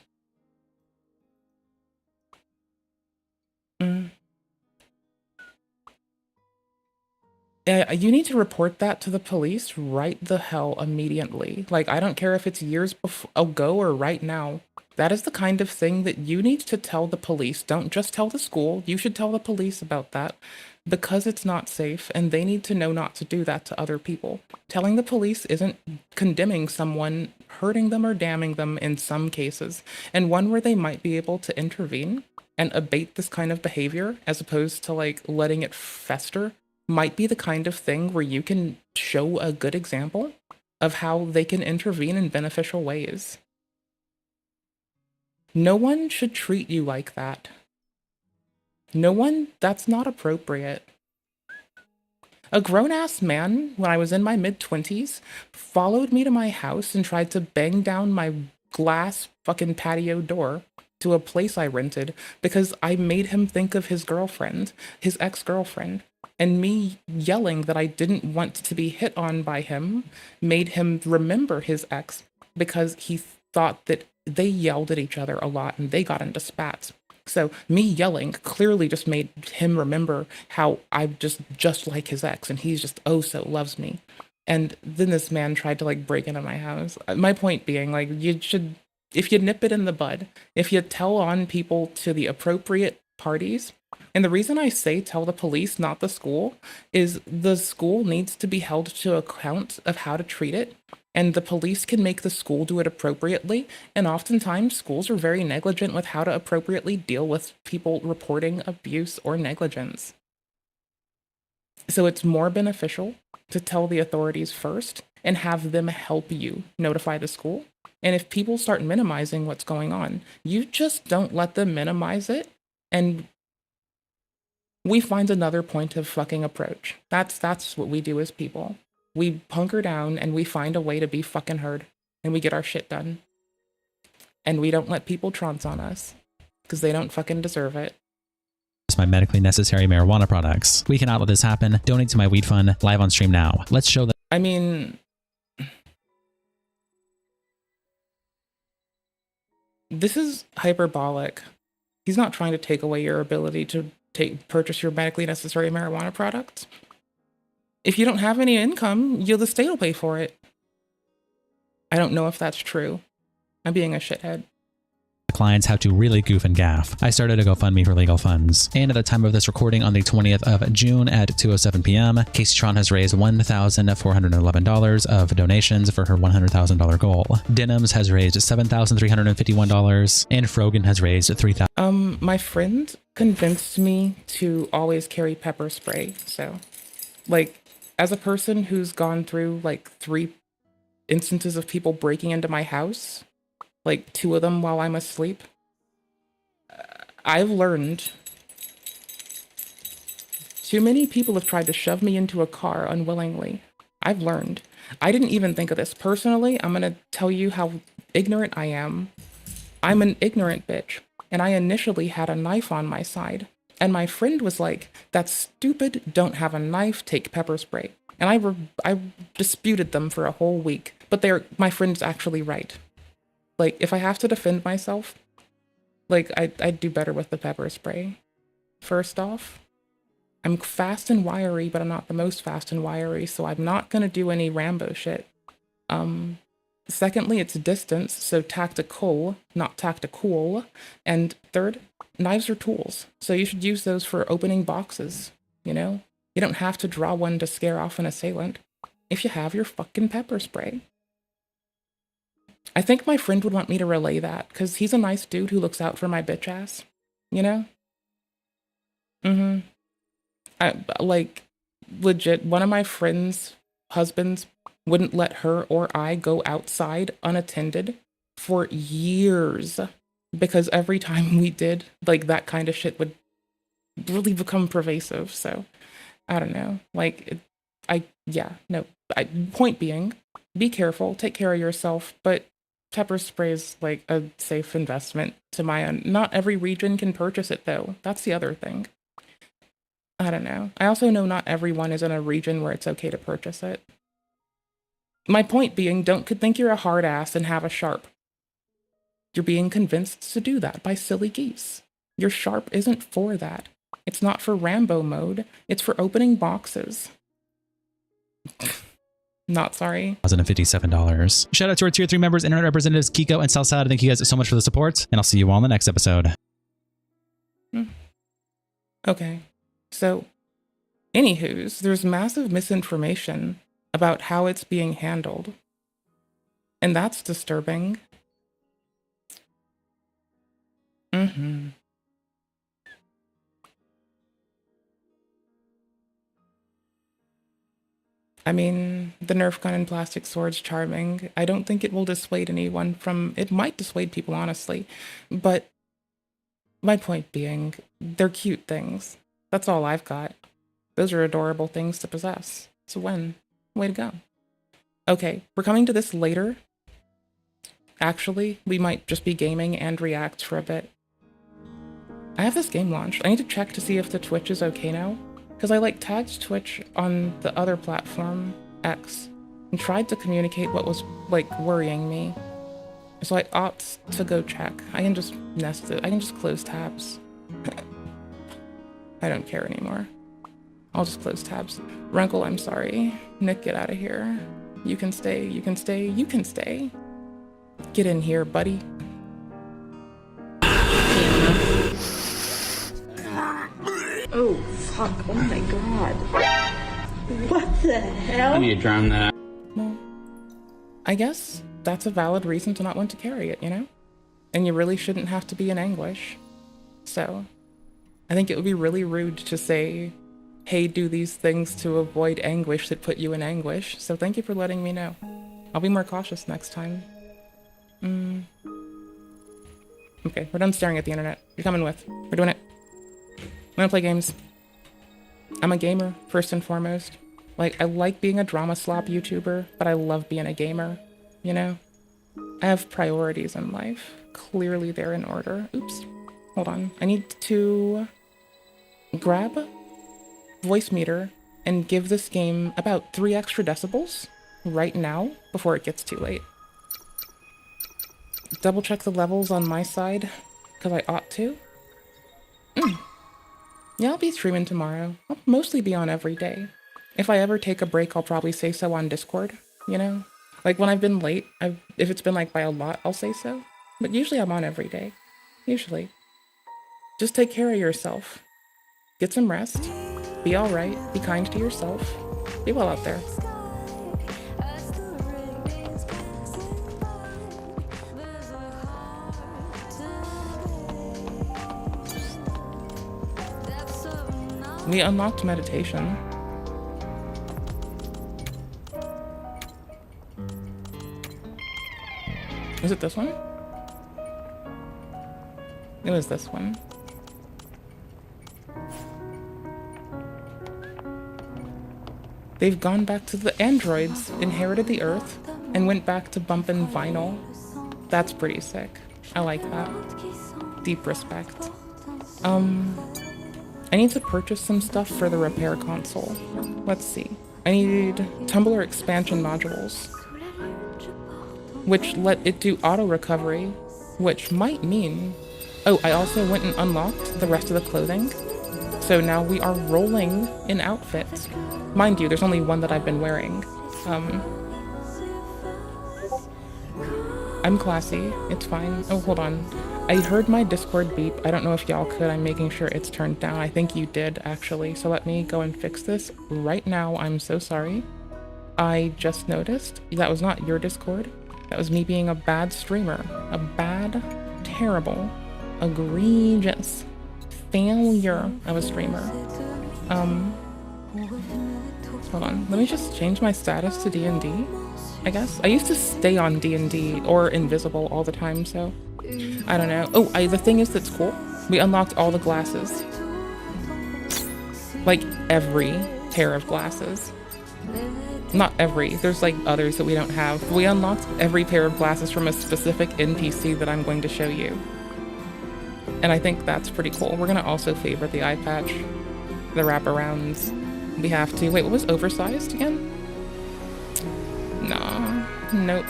You need to report that to the police right the hell immediately. Like, I don't care if it's years ago or right now. That is the kind of thing that you need to tell the police. Don't just tell the school. You should tell the police about that because it's not safe and they need to know not to do that to other people. Telling the police isn't condemning someone, hurting them or damning them in some cases, and one where they might be able to intervene and abate this kind of behavior as opposed to like letting it fester might be the kind of thing where you can show a good example of how they can intervene in beneficial ways. No one should treat you like that. No one, that's not appropriate. A grown-ass man, when I was in my mid-20s, followed me to my house and tried to bang down my glass fucking patio door to a place I rented because I made him think of his girlfriend, his ex-girlfriend. And me yelling that I didn't want to be hit on by him made him remember his ex because he thought that they yelled at each other a lot and they got into spats. So me yelling clearly just made him remember how I'm just like his ex and he's just oh so loves me. And then this man tried to like break into my house. My point being, like, you should, if you nip it in the bud, if you tell on people to the appropriate parties. And the reason I say tell the police, not the school, is the school needs to be held to account of how to treat it. And the police can make the school do it appropriately. And oftentimes schools are very negligent with how to appropriately deal with people reporting abuse or negligence. So it's more beneficial to tell the authorities first and have them help you notify the school. And if people start minimizing what's going on, you just don't let them minimize it. And we find another point of fucking approach. That's what we do as people. We hunker down and we find a way to be fucking heard and we get our shit done. And we don't let people trounce on us because they don't fucking deserve it.
My medically necessary marijuana products. We cannot let this happen. Donate to my weed fund live on stream now. Let's show them.
I mean, this is hyperbolic. He's not trying to take away your ability to purchase your medically necessary marijuana products. If you don't have any income, the state will pay for it. I don't know if that's true. I'm being a shithead.
Clients how to really goof and gaff. I started a GoFundMe for legal funds. And at the time of this recording on the 20th of June at 2:07 p.m., Casey Tron has raised $1,411 of donations for her $100,000 goal. Denims has raised $7,351 and Frogan has raised $3,000.
My friend convinced me to always carry pepper spray. So, like, as a person who's gone through like 3 instances of people breaking into my house, like 2 of them while I'm asleep, I've learned too many people have tried to shove me into a car unwillingly. I've learned. I didn't even think of this. Personally, I'm going to tell you how ignorant I am. I'm an ignorant bitch. And I initially had a knife on my side. And my friend was like, that's stupid. Don't have a knife. Take pepper spray. And I disputed them for a whole week. But my friend's actually right. Like, if I have to defend myself, like, I'd do better with the pepper spray. First off, I'm fast and wiry, but I'm not the most fast and wiry, so I'm not gonna do any Rambo shit. Secondly, it's distance, so tactical, not tactical. And third, knives are tools, so you should use those for opening boxes, you know? You don't have to draw one to scare off an assailant if you have your fucking pepper spray. I think my friend would want me to relay that, because he's a nice dude who looks out for my bitch ass, you know? Like, legit, one of my friend's husbands wouldn't let her or I go outside unattended for years, because every time we did, like, that kind of shit would really become pervasive, so, I don't know, like, point being, be careful, take care of yourself, but pepper spray is like a safe investment to my own. Not every region can purchase it though. That's the other thing. I don't know. I also know not everyone is in a region where it's okay to purchase it. My point being, don't think you're a hard ass and have a sharp. You're being convinced to do that by silly geese. Your sharp isn't for that. It's not for Rambo mode. It's for opening boxes. Not sorry.
$1,057. Shout out to our tier 3 members, internet representatives Kiko and Salsad. Thank you guys so much for the support, and I'll see you all in the next episode.
Okay. So, anywho's, there's massive misinformation about how it's being handled. And that's disturbing. I mean, the Nerf gun and plastic sword's charming. I don't think it will dissuade anyone from... It might dissuade people, honestly. But my point being, they're cute things. That's all I've got. Those are adorable things to possess. It's a win. Way to go. Okay, we're coming to this later. Actually, we might just be gaming and react for a bit. I have this game launched. I need to check to see if the Twitch is okay now. Because I tagged Twitch on the other platform, X, and tried to communicate what was worrying me. So I opt to go check. I can just nest it. I can just close tabs. I don't care anymore. I'll just close tabs. Runkle, I'm sorry. Nick, get out of here. You can stay, you can stay, you can stay. Get in here, buddy.
Oh, fuck. Oh my god. What the hell?
I need to drown that out.
Well, I guess that's a valid reason to not want to carry it, you know? And you really shouldn't have to be in anguish. So, I think it would be really rude to say, hey, do these things to avoid anguish that put you in anguish. So thank you for letting me know. I'll be more cautious next time. Okay, we're done staring at the internet. You're coming with. We're doing it. I'm gonna play games. I'm a gamer, first and foremost. I like being a drama slop YouTuber, but I love being a gamer, you know? I have priorities in life. Clearly they're in order. Oops. Hold on. I need to grab voice meter and give this game about 3 extra decibels right now before it gets too late. double check the levels on my side, because I ought to. Yeah, I'll be streaming tomorrow. I'll mostly be on every day. If I ever take a break, I'll probably say so on Discord, you know? Like, when I've been late, if it's been, like, by a lot, I'll say so. But usually I'm on every day. Usually. Just take care of yourself. Get some rest. Be alright. Be kind to yourself. Be well out there. We unlocked meditation. Is it this one? It was this one. They've gone back to the androids, inherited the Earth, and went back to bumping vinyl. That's pretty sick. I like that. Deep respect. I need to purchase some stuff for the repair console. Let's see. I need Tumblr expansion modules, which let it do auto recovery, which might mean... Oh, I also went and unlocked the rest of the clothing. So now we are rolling in outfits. Mind you, there's only one that I've been wearing. I'm classy. It's fine. Oh, hold on. I heard my Discord beep. I don't know if y'all could. I'm making sure it's turned down. I think you did, actually. So let me go and fix this right now. I'm so sorry. I just noticed. That was not your Discord. That was me being a bad streamer. A bad, terrible, egregious failure of a streamer. Hold on. Let me just change my status to D&D, I guess. I used to stay on D&D or invisible all the time, so I don't know. Oh, the thing is that's cool. We unlocked all the glasses. Like every pair of glasses. Not every. There's like others that we don't have. We unlocked every pair of glasses from a specific NPC that I'm going to show you. And I think that's pretty cool. We're gonna also favorite the eye patch, the wraparounds. We have to. Wait, what was oversized again? Nah, nope.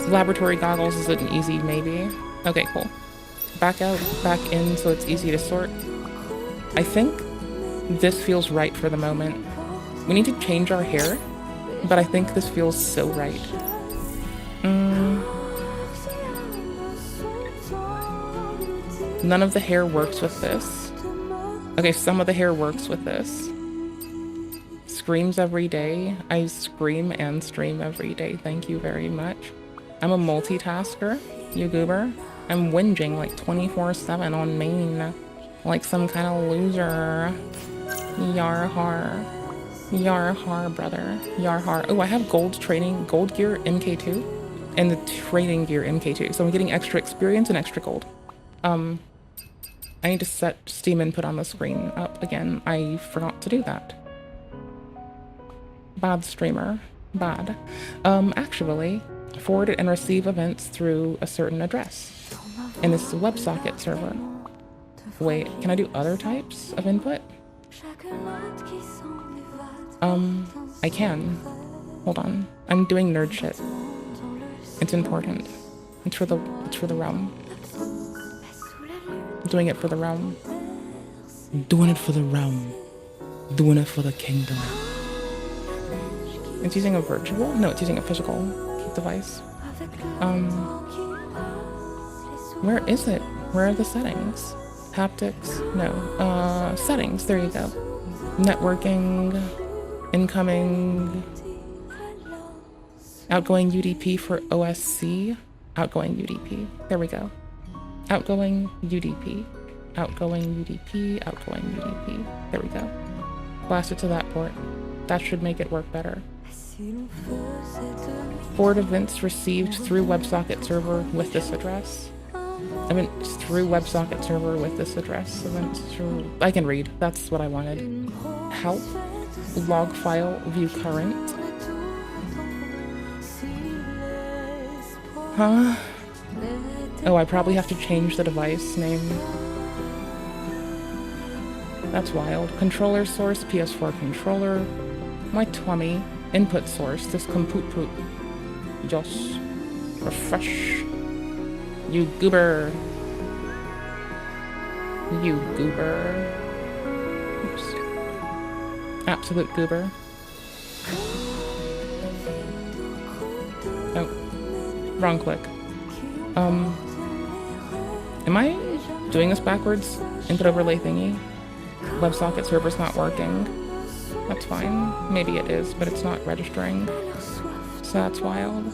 Laboratory goggles is an easy maybe. Okay, cool. Back out, back in, so it's easy to sort. I think this feels right for the moment. We need to change our hair, but I think this feels so right. None of the hair works with this. Okay, some of the hair works with this. Screams every day. I scream and stream every day. Thank you very much. I'm a multitasker, you goober. I'm whinging like 24/7 on main. Like some kind of loser. Yar har. Yar har, brother. Yar har. Oh, I have gold gear MK2 and the training gear MK2. So I'm getting extra experience and extra gold. I need to set Steam input on the screen up again. I forgot to do that. Bad streamer. Bad. Actually, forward and receive events through a certain address. And this is a WebSocket server. Wait, can I do other types of input? I can. Hold on. I'm doing nerd shit. It's important. It's for the realm. I'm doing it for the realm. Doing it for the realm. Doing it for the kingdom. It's using a virtual? No, it's using a physical device. Where is it? Where are the settings? Haptics? No. Settings. There you go. Networking. Incoming. Outgoing UDP for OSC. Outgoing UDP. There we go. Outgoing UDP. Outgoing UDP. Outgoing UDP. There we go. Blast it to that port. That should make it work better. Forward events received through WebSocket server with this address. Events through WebSocket server with this address. Events through... I can read. That's what I wanted. Help. Log file. View current. Huh? Oh, I probably have to change the device name. That's wild. Controller source, PS4 controller. My tummy. Input source, this compute poop. Yes. Refresh. You goober. You goober. Oops. Absolute goober. Oh. Wrong click. Am I doing this backwards? Input overlay thingy? WebSocket server's not working. That's fine. Maybe it is, but it's not registering. So that's wild.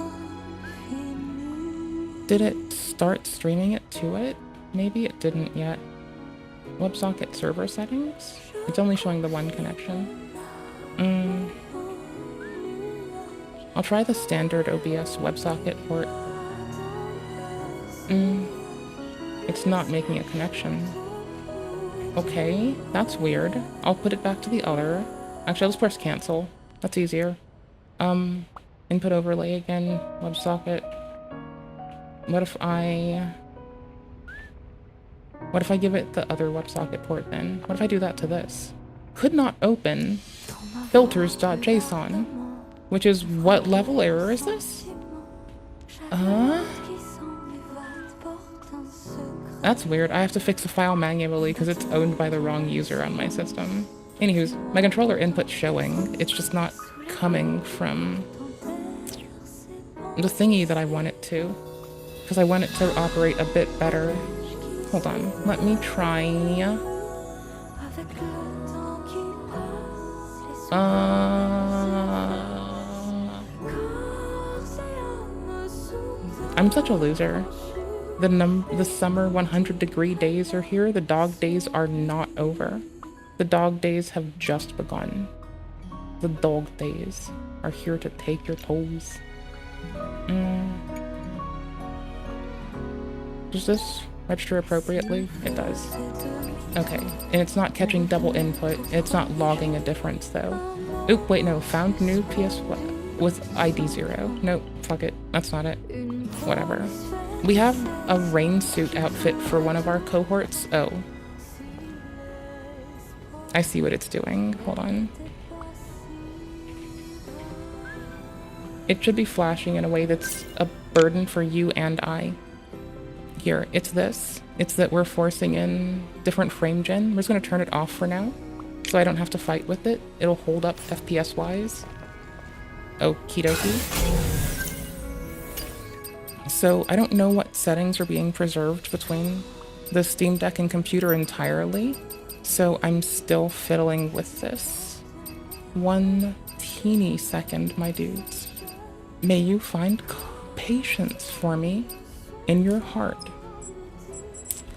Did it start streaming it to it? Maybe it didn't yet. WebSocket server settings? It's only showing the one connection. I'll try the standard OBS WebSocket port. It's not making a connection. Okay, that's weird. I'll put it back to the other. Actually, let's press cancel. That's easier. Input overlay again, WebSocket. What if I give it the other WebSocket port then? What if I do that to this? Could not open filters.json, which is what level error is this? That's weird. I have to fix the file manually because it's owned by the wrong user on my system. Anywho's, my controller input's showing. It's just not coming from the thingy that I want it to. Because I want it to operate a bit better. Hold on. Let me try... I'm such a loser. The summer 100-degree days are here. The dog days are not over. The dog days have just begun. The dog days are here to take your toes. Does this register appropriately? It does. Okay, and it's not catching double input. It's not logging a difference though. Oop, wait, no. Found new PS with ID 0. Nope, fuck it. That's not it. Whatever. We have a rain suit outfit for one of our cohorts. Oh. I see what it's doing. Hold on. It should be flashing in a way that's a burden for you and I. Here, it's this. It's that we're forcing in different frame gen. We're just going to turn it off for now, so I don't have to fight with it. It'll hold up FPS-wise. Okie dokie. So I don't know what settings are being preserved between the Steam Deck and computer entirely, so I'm still fiddling with this. 1 teeny second, my dudes. May you find patience for me in your heart.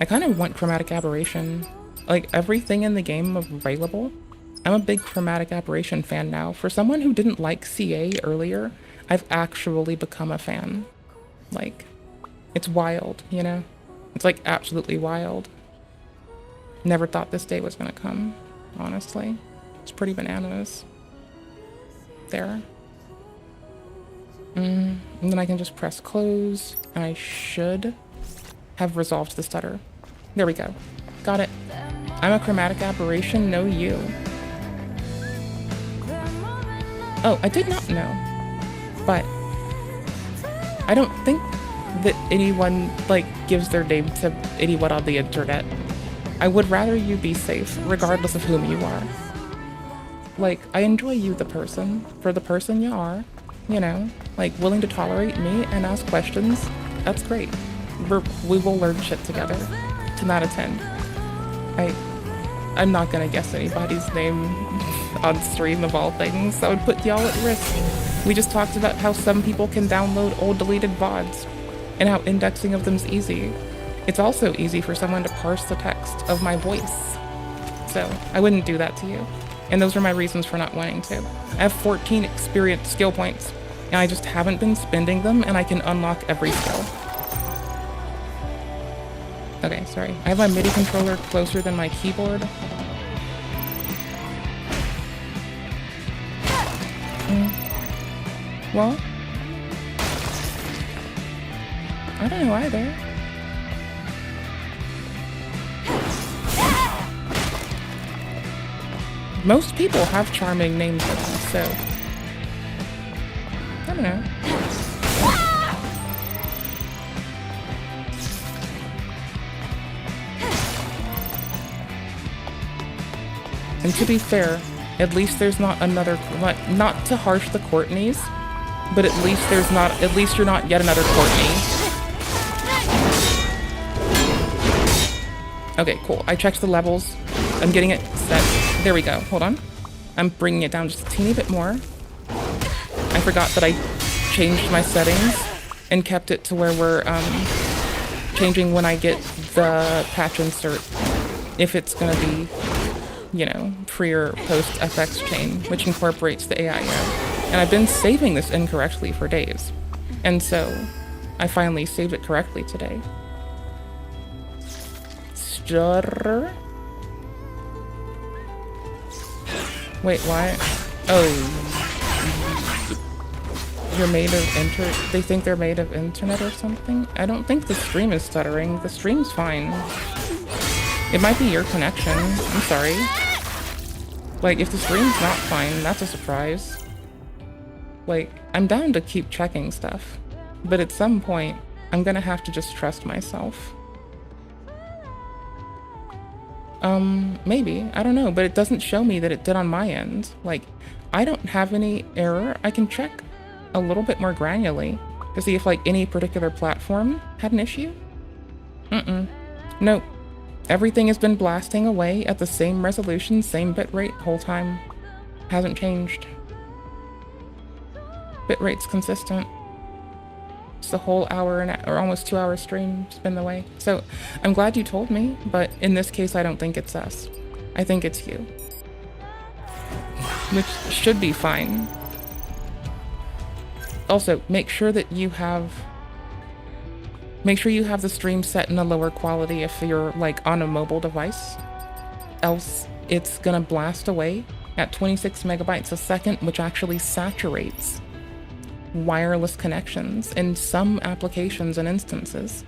I kind of want chromatic aberration. Like, everything in the game available. I'm a big chromatic aberration fan now. For someone who didn't like CA earlier, I've actually become a fan. Like, it's wild, you know? It's like absolutely wild. Never thought this day was gonna come, honestly. It's pretty bananas. There. And then I can just press close, and I should have resolved the stutter. There we go. Got it. I'm a chromatic aberration, no you. Oh, I did not know. But I don't think that anyone, like, gives their name to anyone on the internet. I would rather you be safe, regardless of whom you are. Like, I enjoy you, the person, for the person you are. You know, like, willing to tolerate me and ask questions. That's great. We will learn shit together. 10 out of 10. I'm not gonna guess anybody's name on stream of all things. That would put y'all at risk. We just talked about how some people can download old deleted VODs and how indexing of them's easy. It's also easy for someone to parse the text of my voice. So I wouldn't do that to you. And those are my reasons for not wanting to. I have 14 experience skill points, and I just haven't been spending them, and I can unlock every skill. Okay, sorry. I have my MIDI controller closer than my keyboard. Well, I don't know either. Most people have charming names in them, so I don't know. And to be fair, at least there's not another, not to harsh the Courtneys, but at least you're not yet another Courtney. Okay, cool. I checked the levels. I'm getting it set. There we go. Hold on. I'm bringing it down just a teeny bit more. I forgot that I changed my settings and kept it to where we're changing when I get the patch insert. If it's gonna be, you know, pre or post FX chain, which incorporates the AIO. And I've been saving this incorrectly for days. And so I finally saved it correctly today. Stutter. Wait, why? Oh. You're made of they think they're made of internet or something? I don't think the stream is stuttering. The stream's fine. It might be your connection. I'm sorry. Like, if the stream's not fine, that's a surprise. Like, I'm down to keep checking stuff. But at some point, I'm gonna have to just trust myself. Maybe. I don't know, but it doesn't show me that it did on my end. Like, I don't have any error. I can check a little bit more granularly to see if, like, any particular platform had an issue. Nope. Everything has been blasting away at the same resolution, same bitrate, whole time. Hasn't changed. Bitrate's consistent. It's the whole hour or almost 2 hour stream spin the way. So I'm glad you told me, but in this case, I don't think it's us. I think it's you. Which should be fine. Also, make sure you have the stream set in a lower quality if you're, like, on a mobile device. Else, it's gonna blast away at 26 megabytes a second, which actually saturates wireless connections in some applications and instances,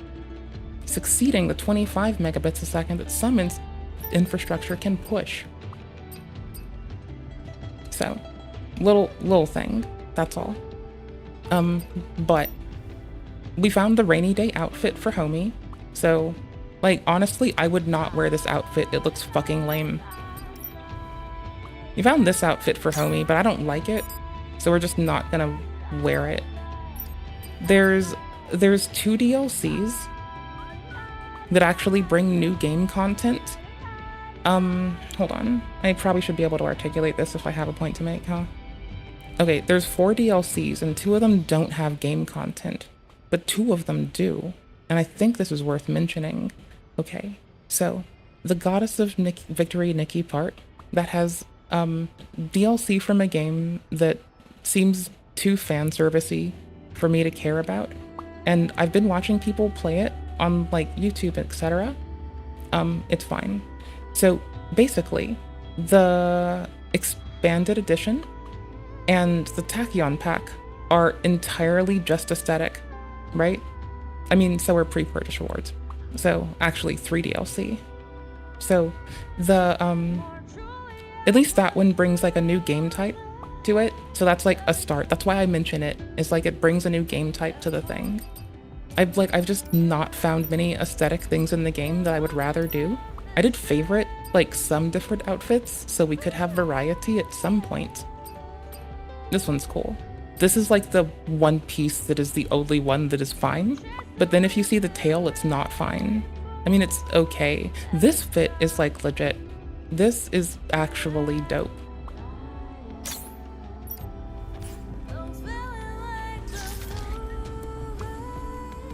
succeeding the 25 megabits a second that some infrastructure can push. So, little thing, that's all. But we found the rainy day outfit for Homie. So, like, honestly, I would not wear this outfit. It looks fucking lame. We found this outfit for Homie, but I don't like it. So we're just not gonna wear it. There's 2 DLCs that actually bring new game content. Hold on. I probably should be able to articulate this if I have a point to make, huh? Okay, there's 4 DLCs, and 2 of them don't have game content, but 2 of them do. And I think this is worth mentioning. Okay, so the Goddess of Victory Nikki part, that has DLC from a game that seems too fan servicey for me to care about. And I've been watching people play it on, like, YouTube, etc. It's fine. So basically, the expanded edition and the Tachyon pack are entirely just aesthetic, right? I mean, so are pre-purchase rewards. So actually 3 DLC. So the at least that one brings, like, a new game type to it. So that's, like, a start. That's why I mention it. It's like it brings a new game type to the thing. I've just not found many aesthetic things in the game that I would rather do. I did favorite, like, some different outfits so we could have variety at some point. This one's cool. This is, like, the one piece that is the only one that is fine. But then if you see the tail, it's not fine. I mean, it's okay. This fit is, like, legit. This is actually dope.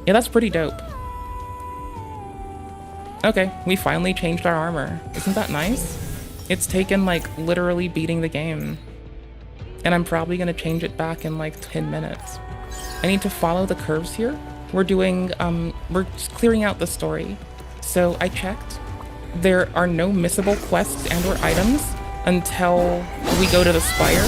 Yeah, that's pretty dope. Okay, we finally changed our armor. Isn't that nice? It's taken, like, literally beating the game. And I'm probably gonna change it back in, like, 10 minutes. I need to follow the curves here. We're doing, we're just clearing out the story. So I checked. There are no missable quests and or items until we go to the spire.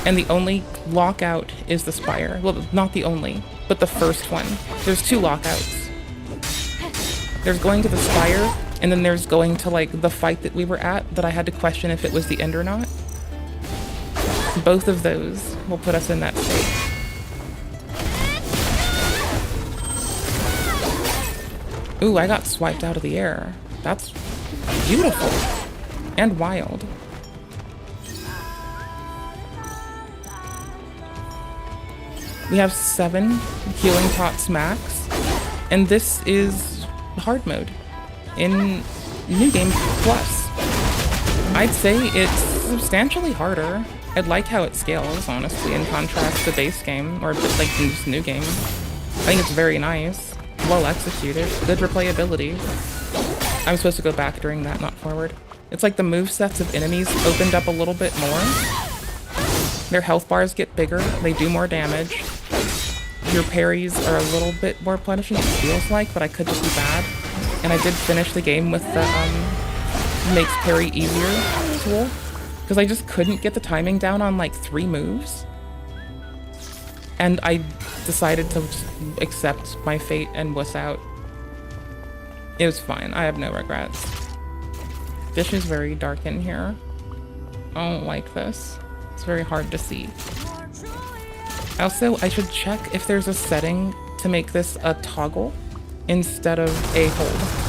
And the only lockout is the spire. Well, not the only, but the first one. There's 2 lockouts. There's going to the spire, and then there's going to, like, the fight that we were at that I had to question if it was the end or not. Both of those will put us in that state. Ooh, I got swiped out of the air. That's beautiful and wild. We have 7 healing pots max, and this is hard mode in New Game Plus. I'd say it's substantially harder. I like how it scales, honestly, in contrast to base game, or just like this New Game. I think it's very nice, well executed, good replayability. I'm supposed to go back during that, not forward. It's like the movesets of enemies opened up a little bit more. Their health bars get bigger, they do more damage. Your parries are a little bit more punishing, it feels like, but I could just be bad. And I did finish the game with the makes parry easier tool, because I just couldn't get the timing down on like 3 moves. And I decided to just accept my fate and wuss out. It was fine, I have no regrets. This is very dark in here. I don't like this. It's very hard to see. Also, I should check if there's a setting to make this a toggle instead of a hold.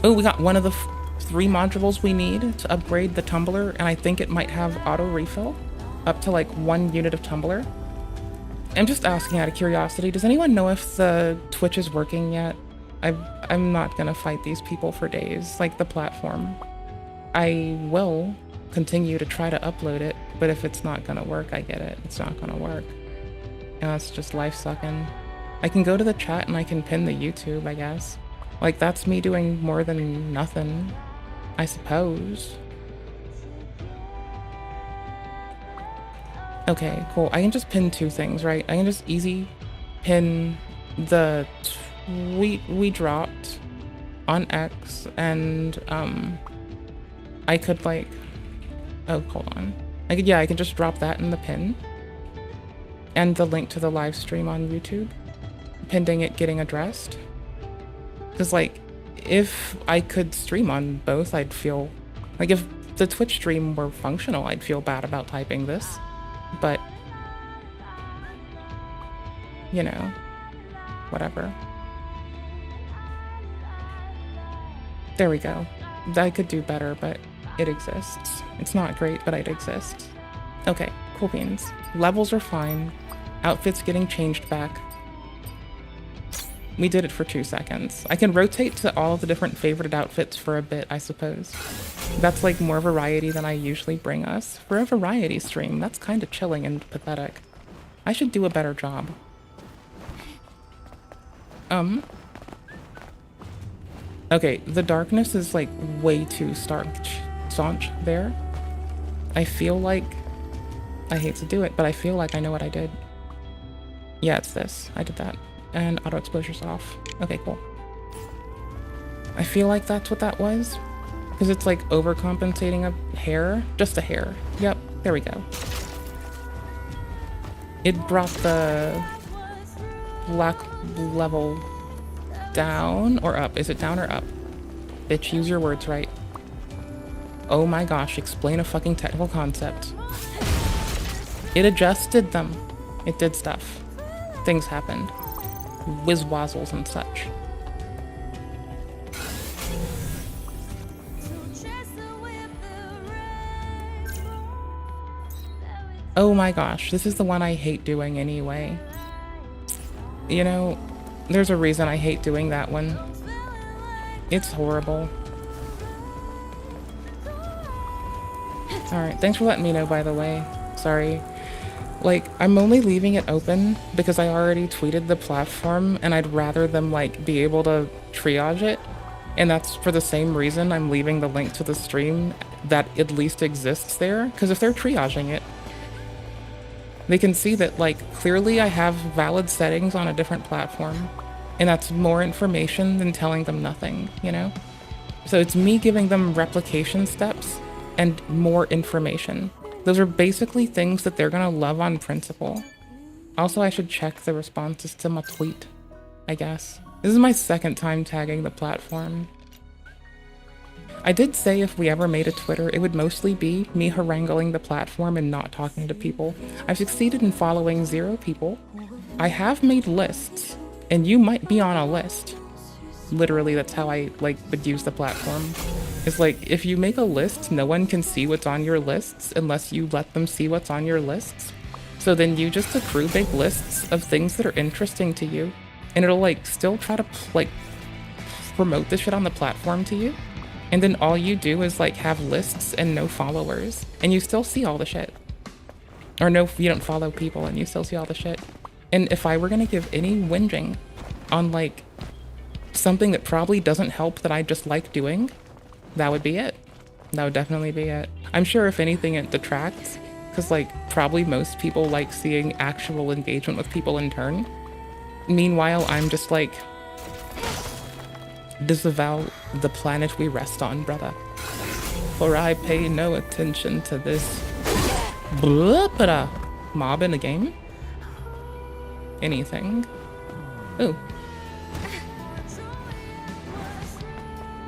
Oh, we got one of the 3 modules we need to upgrade the tumbler, and I think it might have auto refill up to like 1 unit of tumbler. I'm just asking out of curiosity, does anyone know if the Twitch is working yet? I'm not gonna fight these people for days, like the platform. I will continue to try to upload it, but if it's not gonna work, I get it. It's not gonna work. And that's just life sucking. I can go to the chat and I can pin the YouTube, I guess. Like, that's me doing more than nothing, I suppose. Okay, cool. I can just pin 2 things, right? I can just easy pin the tweet we dropped on X, and I could like, oh, hold on. I could just drop that in the pin, and the link to the live stream on YouTube, pending it getting addressed. Because, like, if I could stream on both, I'd feel... Like, if the Twitch stream were functional, I'd feel bad about typing this. But... you know... whatever. There we go. I could do better, but it exists. It's not great, but it exists. Okay, cool beans. Levels are fine. Outfits getting changed back. We did it for 2 seconds. I can rotate to all of the different favorited outfits for a bit, I suppose. That's like more variety than I usually bring us. For a variety stream, that's kind of chilling and pathetic. I should do a better job. Okay, the darkness is like way too staunch there. I feel like... I hate to do it, but I feel like I know what I did. Yeah, it's this. I did that. And auto exposure's off. Okay, cool. I feel like that's what that was. Because it's like overcompensating a hair. Just a hair. Yep, there we go. It brought the black level down or up. Is it down or up? Bitch, use your words right. Oh my gosh, explain a fucking technical concept. It adjusted them. It did stuff. Things happened. Whiz-wazzles and such. Oh my gosh, this is the one I hate doing anyway. You know, there's a reason I hate doing that one. It's horrible. Alright, thanks for letting me know, by the way. Sorry. Like, I'm only leaving it open because I already tweeted the platform and I'd rather them, like, be able to triage it. And that's for the same reason I'm leaving the link to the stream that at least exists there. Because if they're triaging it, they can see that, like, clearly I have valid settings on a different platform. And that's more information than telling them nothing, you know? So it's me giving them replication steps and more information. Those are basically things that they're gonna love on principle. Also, I should check the responses to my tweet, I guess. This is my second time tagging the platform. I did say if we ever made a Twitter, it would mostly be me haranguing the platform and not talking to people. I've succeeded in following 0 people. I have made lists, and you might be on a list. Literally, that's how I would use the platform. It's like, if you make a list, no one can see what's on your lists unless you let them see what's on your lists. So then you just accrue big lists of things that are interesting to you, and it'll still try to promote the shit on the platform to you. And then all you do is have lists and no followers, and you still see all the shit. Or no, you don't follow people and you still see all the shit. And if I were gonna give any whinging on something that probably doesn't help that I just like doing, that would be it. That would definitely be it. I'm sure if anything it detracts, because probably most people like seeing actual engagement with people in turn. Meanwhile, I'm just disavow the planet we rest on, brother. For I pay no attention to this mob in the game. Anything. Ooh.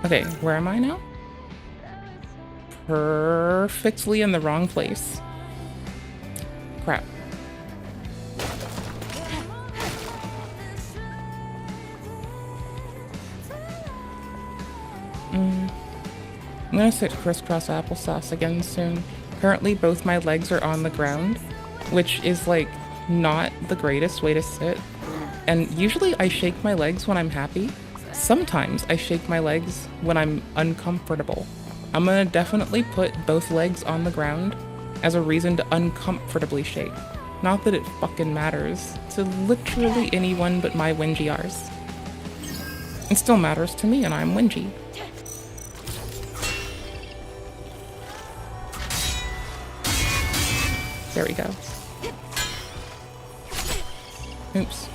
Okay, where am I now? Perfectly in the wrong place. Crap. I'm gonna sit crisscross applesauce again soon. Currently, both my legs are on the ground, which is not the greatest way to sit. And usually I shake my legs when I'm happy. Sometimes I shake my legs when I'm uncomfortable. I'm gonna definitely put both legs on the ground as a reason to uncomfortably shake. Not that it fucking matters to literally anyone but my whingy R's. It still matters to me, and I'm whingy. There we go. Oops.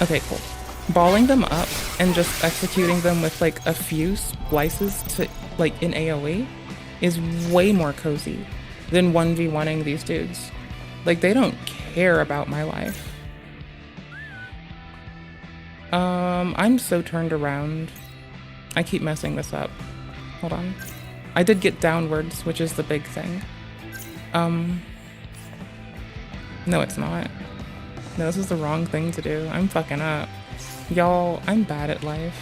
Okay, cool. Balling them up and just executing them with a few splices to in AoE is way more cozy than 1v1ing these dudes. They don't care about my life. I'm so turned around. I keep messing this up. Hold on. I did get downwards, which is the big thing. No, it's not. No, this is the wrong thing to do. I'm fucking up. Y'all, I'm bad at life.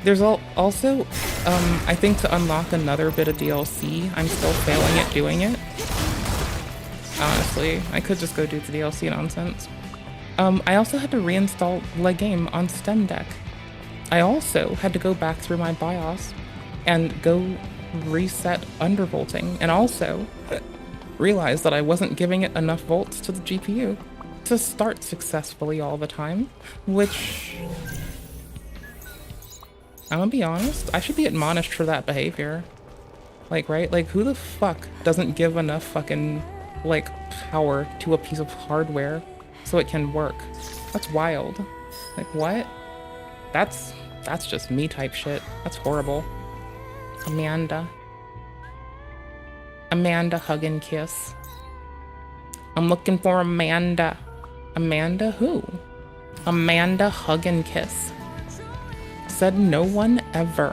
There's also, I think to unlock another bit of DLC, I'm still failing at doing it. Honestly, I could just go do the DLC nonsense. I also had to reinstall the game on Steam Deck. I also had to go back through my BIOS and go reset undervolting, and also realize that I wasn't giving it enough volts to the GPU to start successfully all the time, which, I'm gonna be honest, I should be admonished for that behavior. Right? Who the fuck doesn't give enough fucking, power to a piece of hardware so it can work? That's wild. What? That's just me type shit. That's horrible. Amanda, hug and kiss. I'm looking for Amanda. Amanda who? Amanda, hug and kiss. Said no one ever.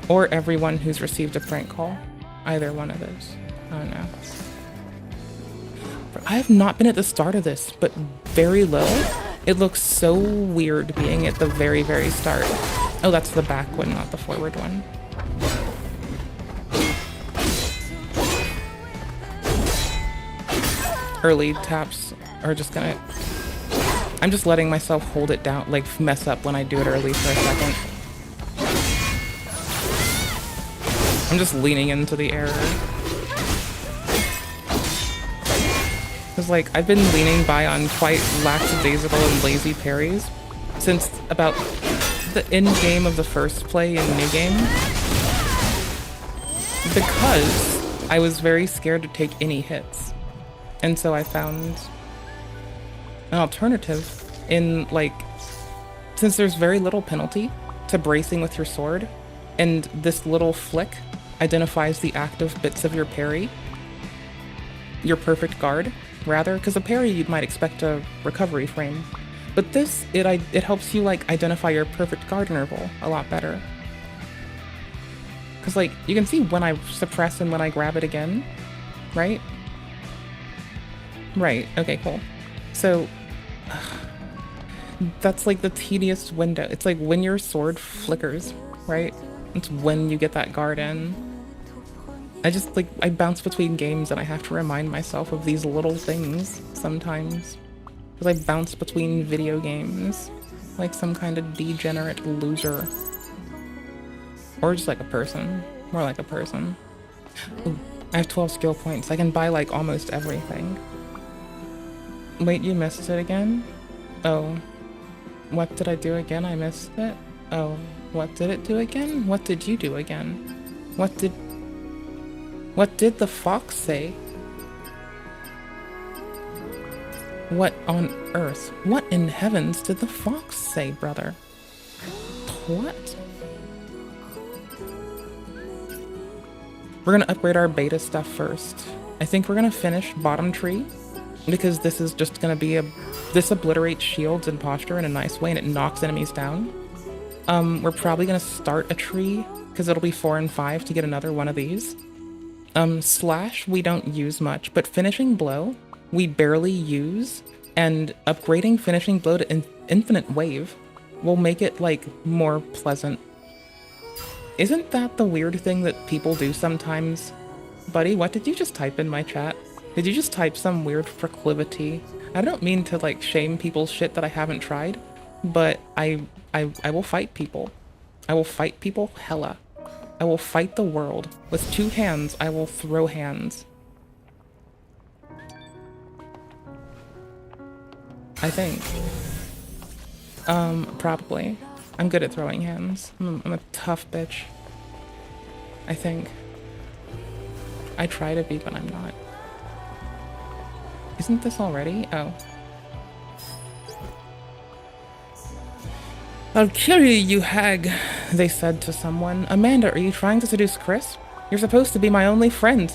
Or everyone who's received a prank call. Either one of those. I don't know. I have not been at the start of this, but very low. It looks so weird being at the very, very start. Oh, that's the back one, not the forward one. Early taps are just gonna... I'm just letting myself hold it down, mess up when I do it early for a second. I'm just leaning into the error. Because, I've been leaning by on quite lackadaisical and lazy parries since about the end game of the first play in New Game. Because I was very scared to take any hits. And so I found an alternative in, since there's very little penalty to bracing with your sword, and this little flick identifies the active bits of your parry, your perfect guard, rather, because a parry you might expect a recovery frame. But this, it helps you like identify your perfect guard interval a lot better. Because like, you can see when I suppress and when I grab it again, right? Right, okay, cool. So, that's like the tedious window. It's like when your sword flickers, right? It's when you get that guard in. I bounce between games and I have to remind myself of these little things sometimes. Because I bounce between video games like some kind of degenerate loser. Or just like a person. More like a person. Ooh, I have 12 skill points. I can buy like almost everything. Wait, you missed it again? Oh. What did I do again? I missed it? Oh. What did it do again? What did you do again? What did the fox say? What on earth? What in heavens did the fox say, brother? What? We're gonna upgrade our beta stuff first. I think we're gonna finish bottom tree, because this is just gonna be this obliterates shields and posture in a nice way and it knocks enemies down. We're probably gonna start a tree, because it'll be 4 and 5 to get another one of these. Slash we don't use much, but finishing blow we barely use, and upgrading finishing blow to infinite wave will make it like more pleasant. Isn't that the weird thing that people do sometimes? Buddy, what did you just type in my chat? Did you just type some weird proclivity? I don't mean to like shame people's shit that I haven't tried, but I will fight people. I will fight people hella. I will fight the world. With 2 hands, I will throw hands. I think. Probably. I'm good at throwing hands. I'm a tough bitch. I think. I try to be, but I'm not. Isn't this already? Oh. I'll kill you, you hag, they said to someone. Amanda, are you trying to seduce Chris? You're supposed to be my only friend.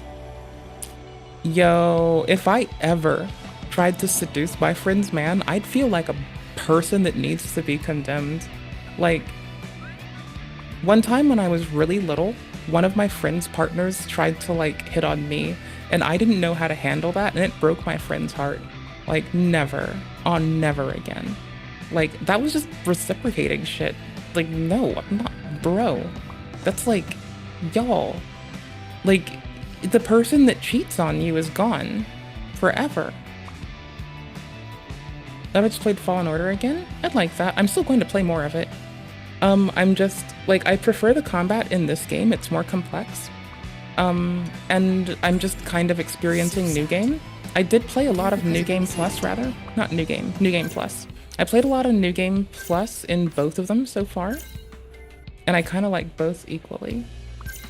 Yo, if I ever tried to seduce my friend's man, I'd feel like a person that needs to be condemned. Like, one time when I was really little, one of my friend's partners tried to like hit on me, and I didn't know how to handle that, and it broke my friend's heart. Like, never. On never again. Like, that was just reciprocating shit. Like, no, I'm not, bro. That's like, y'all. Like, the person that cheats on you is gone. Forever. I just played Fallen Order again? I'd like that. I'm still going to play more of it. I'm just, like, I prefer the combat in this game. It's more complex. And I'm just kind of experiencing New Game. I did play a lot of New Game Plus, rather. Not New Game, New Game Plus. I played a lot of New Game Plus in both of them so far. And I kind of like both equally.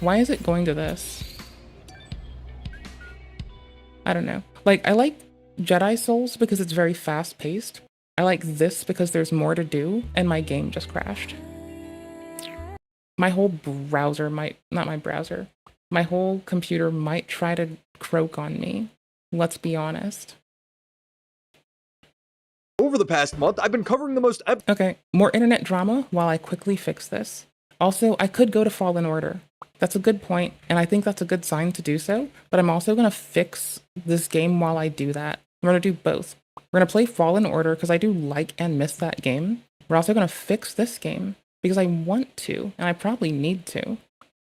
Why is it going to this? I don't know. Like, I like Jedi Souls because it's very fast-paced. I like this because there's more to do, and my game just crashed. My whole browser might... Not my browser. My whole computer might try to croak on me. Let's be honest.
Over the past month, I've been covering the most...
Okay, more internet drama while I quickly fix this. Also, I could go to Fallen Order. That's a good point, and I think that's a good sign to do so, but I'm also going to fix this game while I do that. I'm going to do both. We're going to play Fallen Order because I do like and miss that game. We're also going to fix this game because I want to, and I probably need to.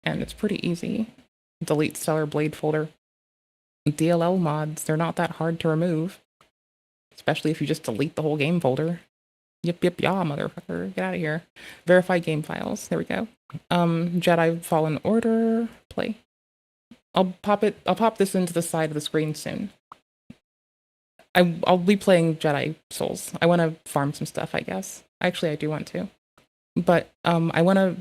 And it's pretty easy. Delete Stellar Blade folder. DLL mods, they're not that hard to remove. Especially if you just delete the whole game folder. Yep, yeah, motherfucker. Get out of here. Verify game files. There we go. Jedi Fallen Order. Play. I'll pop this into the side of the screen soon. I'll be playing Jedi Souls. I want to farm some stuff, I guess. Actually, I do want to. But I want to...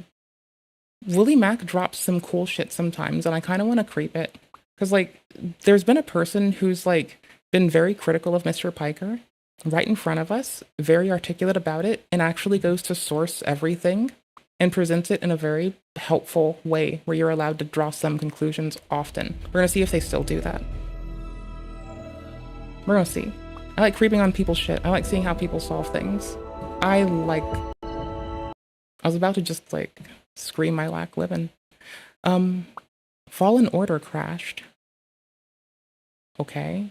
Willy Mac drops some cool shit sometimes, and I kind of want to creep it. Because, like, there's been a person who's, like, been very critical of Mr. Piker right in front of us, very articulate about it, and actually goes to source everything and presents it in a very helpful way where you're allowed to draw some conclusions often. We're going to see if they still do that. We're gonna see. I like creeping on people's shit. I like seeing how people solve things. I was about to just, like, scream my lack living. Fallen Order crashed. Okay.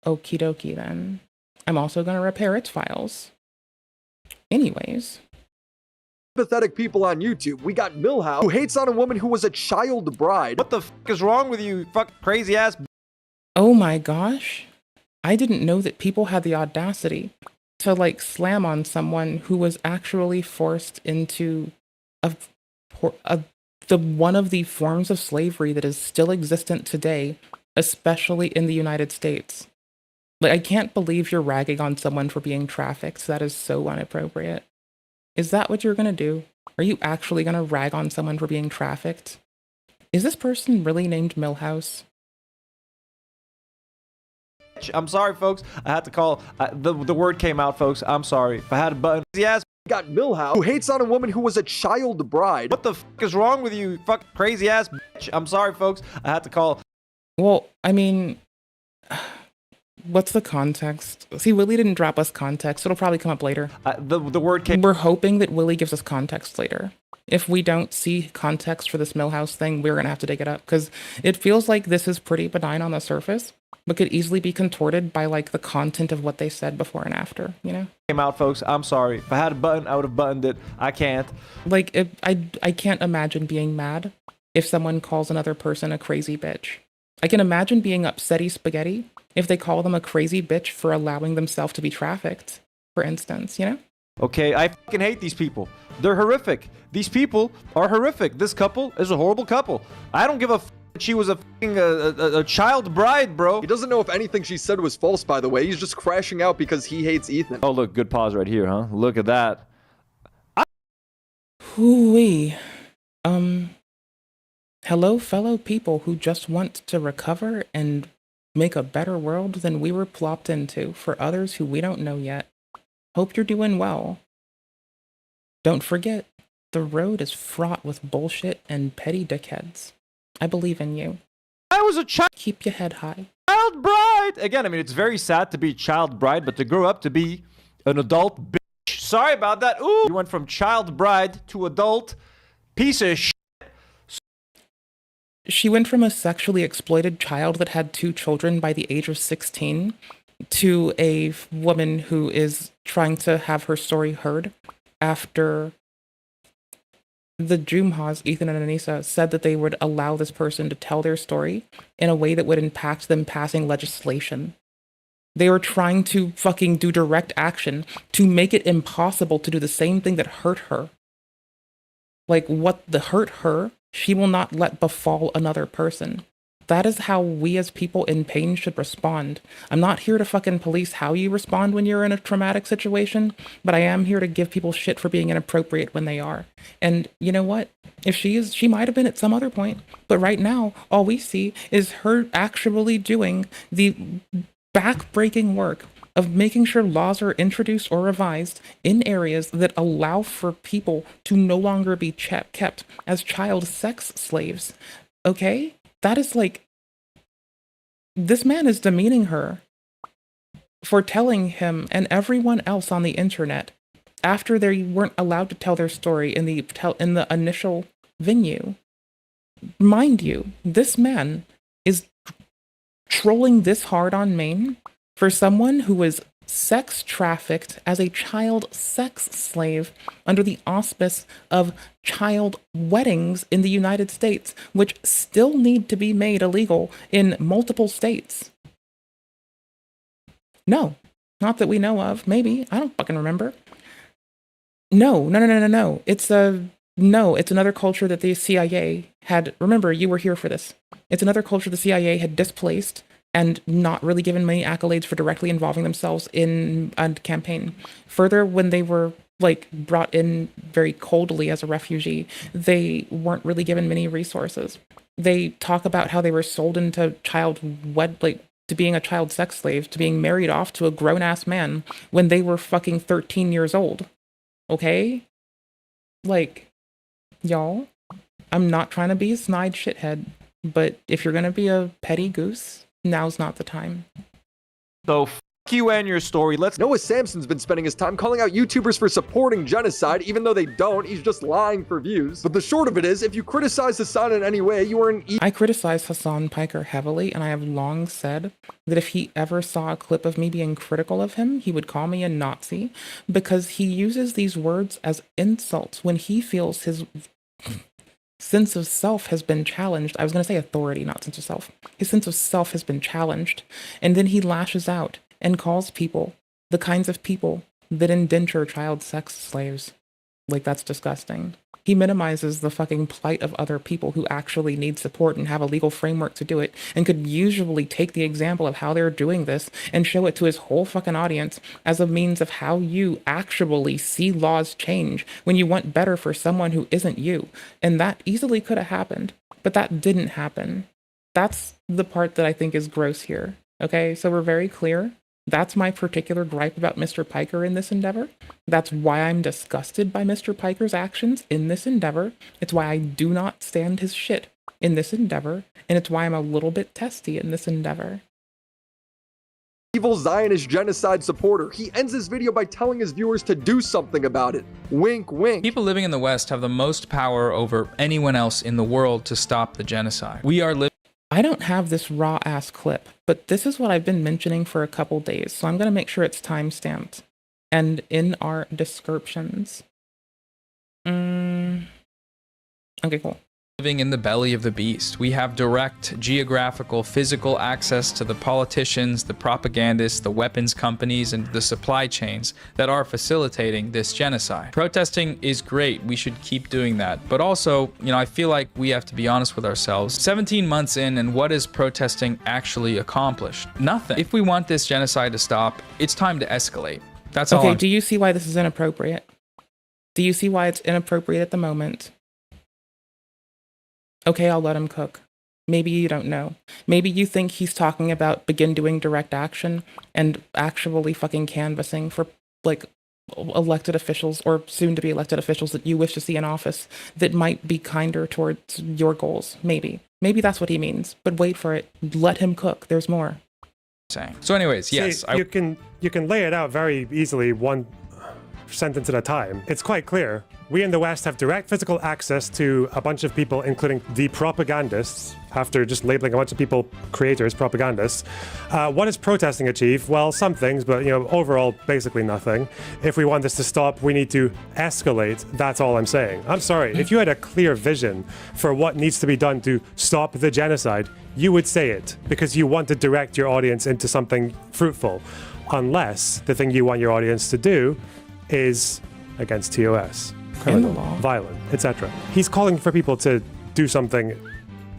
Okie dokie then. I'm also gonna repair its files. Anyways.
Pathetic people on YouTube. We got Milhouse, who hates on a woman who was a child bride. What the fuck is wrong with you, fuck crazy ass?
Oh my gosh. I didn't know that people had the audacity to, like, slam on someone who was actually forced into one of the forms of slavery that is still existent today, especially in the United States. Like, I can't believe you're ragging on someone for being trafficked. That is so inappropriate. Is that what you're gonna do? Are you actually gonna rag on someone for being trafficked? Is this person really named Milhouse?
I'm sorry, folks. I had to call. The word came out, folks. I'm sorry. If I had a button. Yes.
Got Milhouse, who hates on a woman who was a child bride.
What the fuck is wrong with you, fuck crazy ass bitch? I'm sorry, folks. I had to call.
Well, I mean, what's the context? See, Willy didn't drop us context. It'll probably come up later.
The word came.
We're hoping that Willy gives us context later. If we don't see context for this Milhouse thing, we're gonna have to dig it up, because it feels like this is pretty benign on the surface, but could easily be contorted by, like, the content of what they said before and after, you know?
Came out, folks. I'm sorry. If I had a button, I would have buttoned it. I can't.
Like, I can't imagine being mad if someone calls another person a crazy bitch. I can imagine being upsetty spaghetti if they call them a crazy bitch for allowing themselves to be trafficked, for instance, you know?
Okay, I fucking hate these people. They're horrific. These people are horrific. This couple is a horrible couple. I don't give a she was a fucking a child bride, bro.
He doesn't know if anything she said was false, by the way. He's just crashing out because he hates Ethan.
Oh, look, good pause right here, huh? Look at that.
Hoo-wee. Hello, fellow people who just want to recover and make a better world than we were plopped into for others who we don't know yet. Hope you're doing well. Don't forget, the road is fraught with bullshit and petty dickheads. I believe in you.
I was a child.
Keep your head high.
Child bride. Again, I mean, it's very sad to be child bride, but to grow up to be an adult bitch. Sorry about that. Ooh. You went from child bride to adult piece of shit.
She went from a sexually exploited child that had 2 children by the age of 16 to a woman who is trying to have her story heard after the Jumhas, Ethan and Anissa, said that they would allow this person to tell their story in a way that would impact them passing legislation. They were trying to fucking do direct action to make it impossible to do the same thing that hurt her. Like, what the hurt her, she will not let befall another person. That is how we as people in pain should respond. I'm not here to fucking police how you respond when you're in a traumatic situation, but I am here to give people shit for being inappropriate when they are. And you know what? If she might have been at some other point, but right now, all we see is her actually doing the back-breaking work of making sure laws are introduced or revised in areas that allow for people to no longer be kept as child sex slaves. Okay? That is like, this man is demeaning her for telling him and everyone else on the internet after they weren't allowed to tell their story in the initial venue. Mind you, this man is trolling this hard on Maine for someone who was sex trafficked as a child sex slave under the auspice of child weddings in the United States, which still need to be made illegal in multiple states. No, not that we know of. Maybe. I don't fucking remember. No. It's another culture that the CIA had. Remember, you were here for this. It's another culture the CIA had displaced and not really given many accolades for directly involving themselves in a campaign. Further, when they were like brought in very coldly as a refugee, they weren't really given many resources. They talk about how they were sold into to being a child sex slave, to being married off to a grown-ass man when they were fucking 13 years old. Okay? Like, y'all, I'm not trying to be a snide shithead, But if you're gonna be a petty goose, now's not the time.
So you and your story.
Noah Samson's been spending his time calling out YouTubers for supporting genocide, even though they don't. He's just lying for views. But the short of it is, if you criticize Hassan in any way, you are an
I criticize Hassan Piker heavily, and I have long said that if he ever saw a clip of me being critical of him, he would call me a Nazi, because he uses these words as insults when he feels his sense of self has been challenged. I was going to say authority, not sense of self. His sense of self has been challenged, and then he lashes out and calls people the kinds of people that indenture child sex slaves. Like, that's disgusting. He minimizes the fucking plight of other people who actually need support and have a legal framework to do it, and could usually take the example of how they're doing this and show it to his whole fucking audience as a means of how you actually see laws change when you want better for someone who isn't you. And that easily could have happened, but that didn't happen. That's the part that I think is gross here. Okay, so we're very clear. That's my particular gripe about Mr. Piker in this endeavor. That's why I'm disgusted by Mr. Piker's actions in this endeavor. It's why I do not stand his shit in this endeavor. And it's why I'm a little bit testy in this endeavor.
evil Zionist genocide supporter. He ends his video by telling his viewers to do something about it. Wink, wink.
People living in the West have the most power over anyone else in the world to stop the genocide. We are living.
I don't have this raw ass clip, but this is what I've been mentioning for a couple days, so I'm going to make sure it's timestamped and in our descriptions. Okay, cool.
Living in the belly of the beast. We have direct geographical, physical access to the politicians, the propagandists, the weapons companies, and the supply chains that are facilitating this genocide. Protesting is great. We should keep doing that. But also, I feel like we have to be honest with ourselves. 17 months in, and what has protesting actually accomplished? Nothing. If we want this genocide to stop, it's time to escalate. That's all.
Okay, do you see why this is inappropriate? Do you see why it's inappropriate at the moment? Okay, I'll let him cook. Maybe you don't know. Maybe you think he's talking about begin doing direct action and actually fucking canvassing for, like, elected officials or soon to be elected officials that you wish to see in office that might be kinder towards your goals. Maybe. Maybe that's what he means. But wait for it. Let him cook. There's more.
So anyways, yes.
See, you can lay it out very easily, one sentence at a time. It's quite clear. We in the West have direct physical access to a bunch of people, including the propagandists, after just labeling a bunch of people creators, propagandists. What does protesting achieve? Well, some things, but overall, basically nothing. If we want this to stop, we need to escalate. That's all I'm saying. I'm sorry, if you had a clear vision for what needs to be done to stop the genocide, you would say it, because you want to direct your audience into something fruitful. Unless the thing you want your audience to do is against TOS, criminal, violent, etc. He's calling for people to do something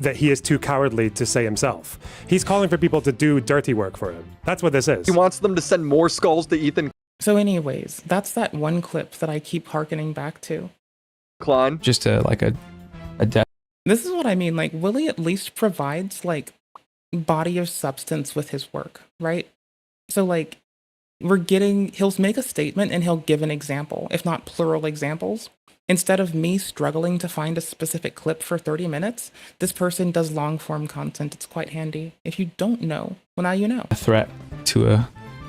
that he is too cowardly to say himself. He's calling for people to do dirty work for him. That's what this is.
He wants them to send more skulls to Ethan.
So anyways, that's that one clip that I keep hearkening back to.
Klein.
Just a death.
This is what I mean. Like, Willy at least provides, like, body of substance with his work, right? So, like, he'll make a statement and he'll give an example, if not plural examples. Instead of me struggling to find a specific clip for 30 minutes, this person does long form content. It's quite handy. If you don't know, well, now you know.
A threat to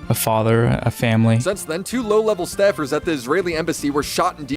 a father, a family.
Since then, 2 low-level staffers at the Israeli embassy were shot and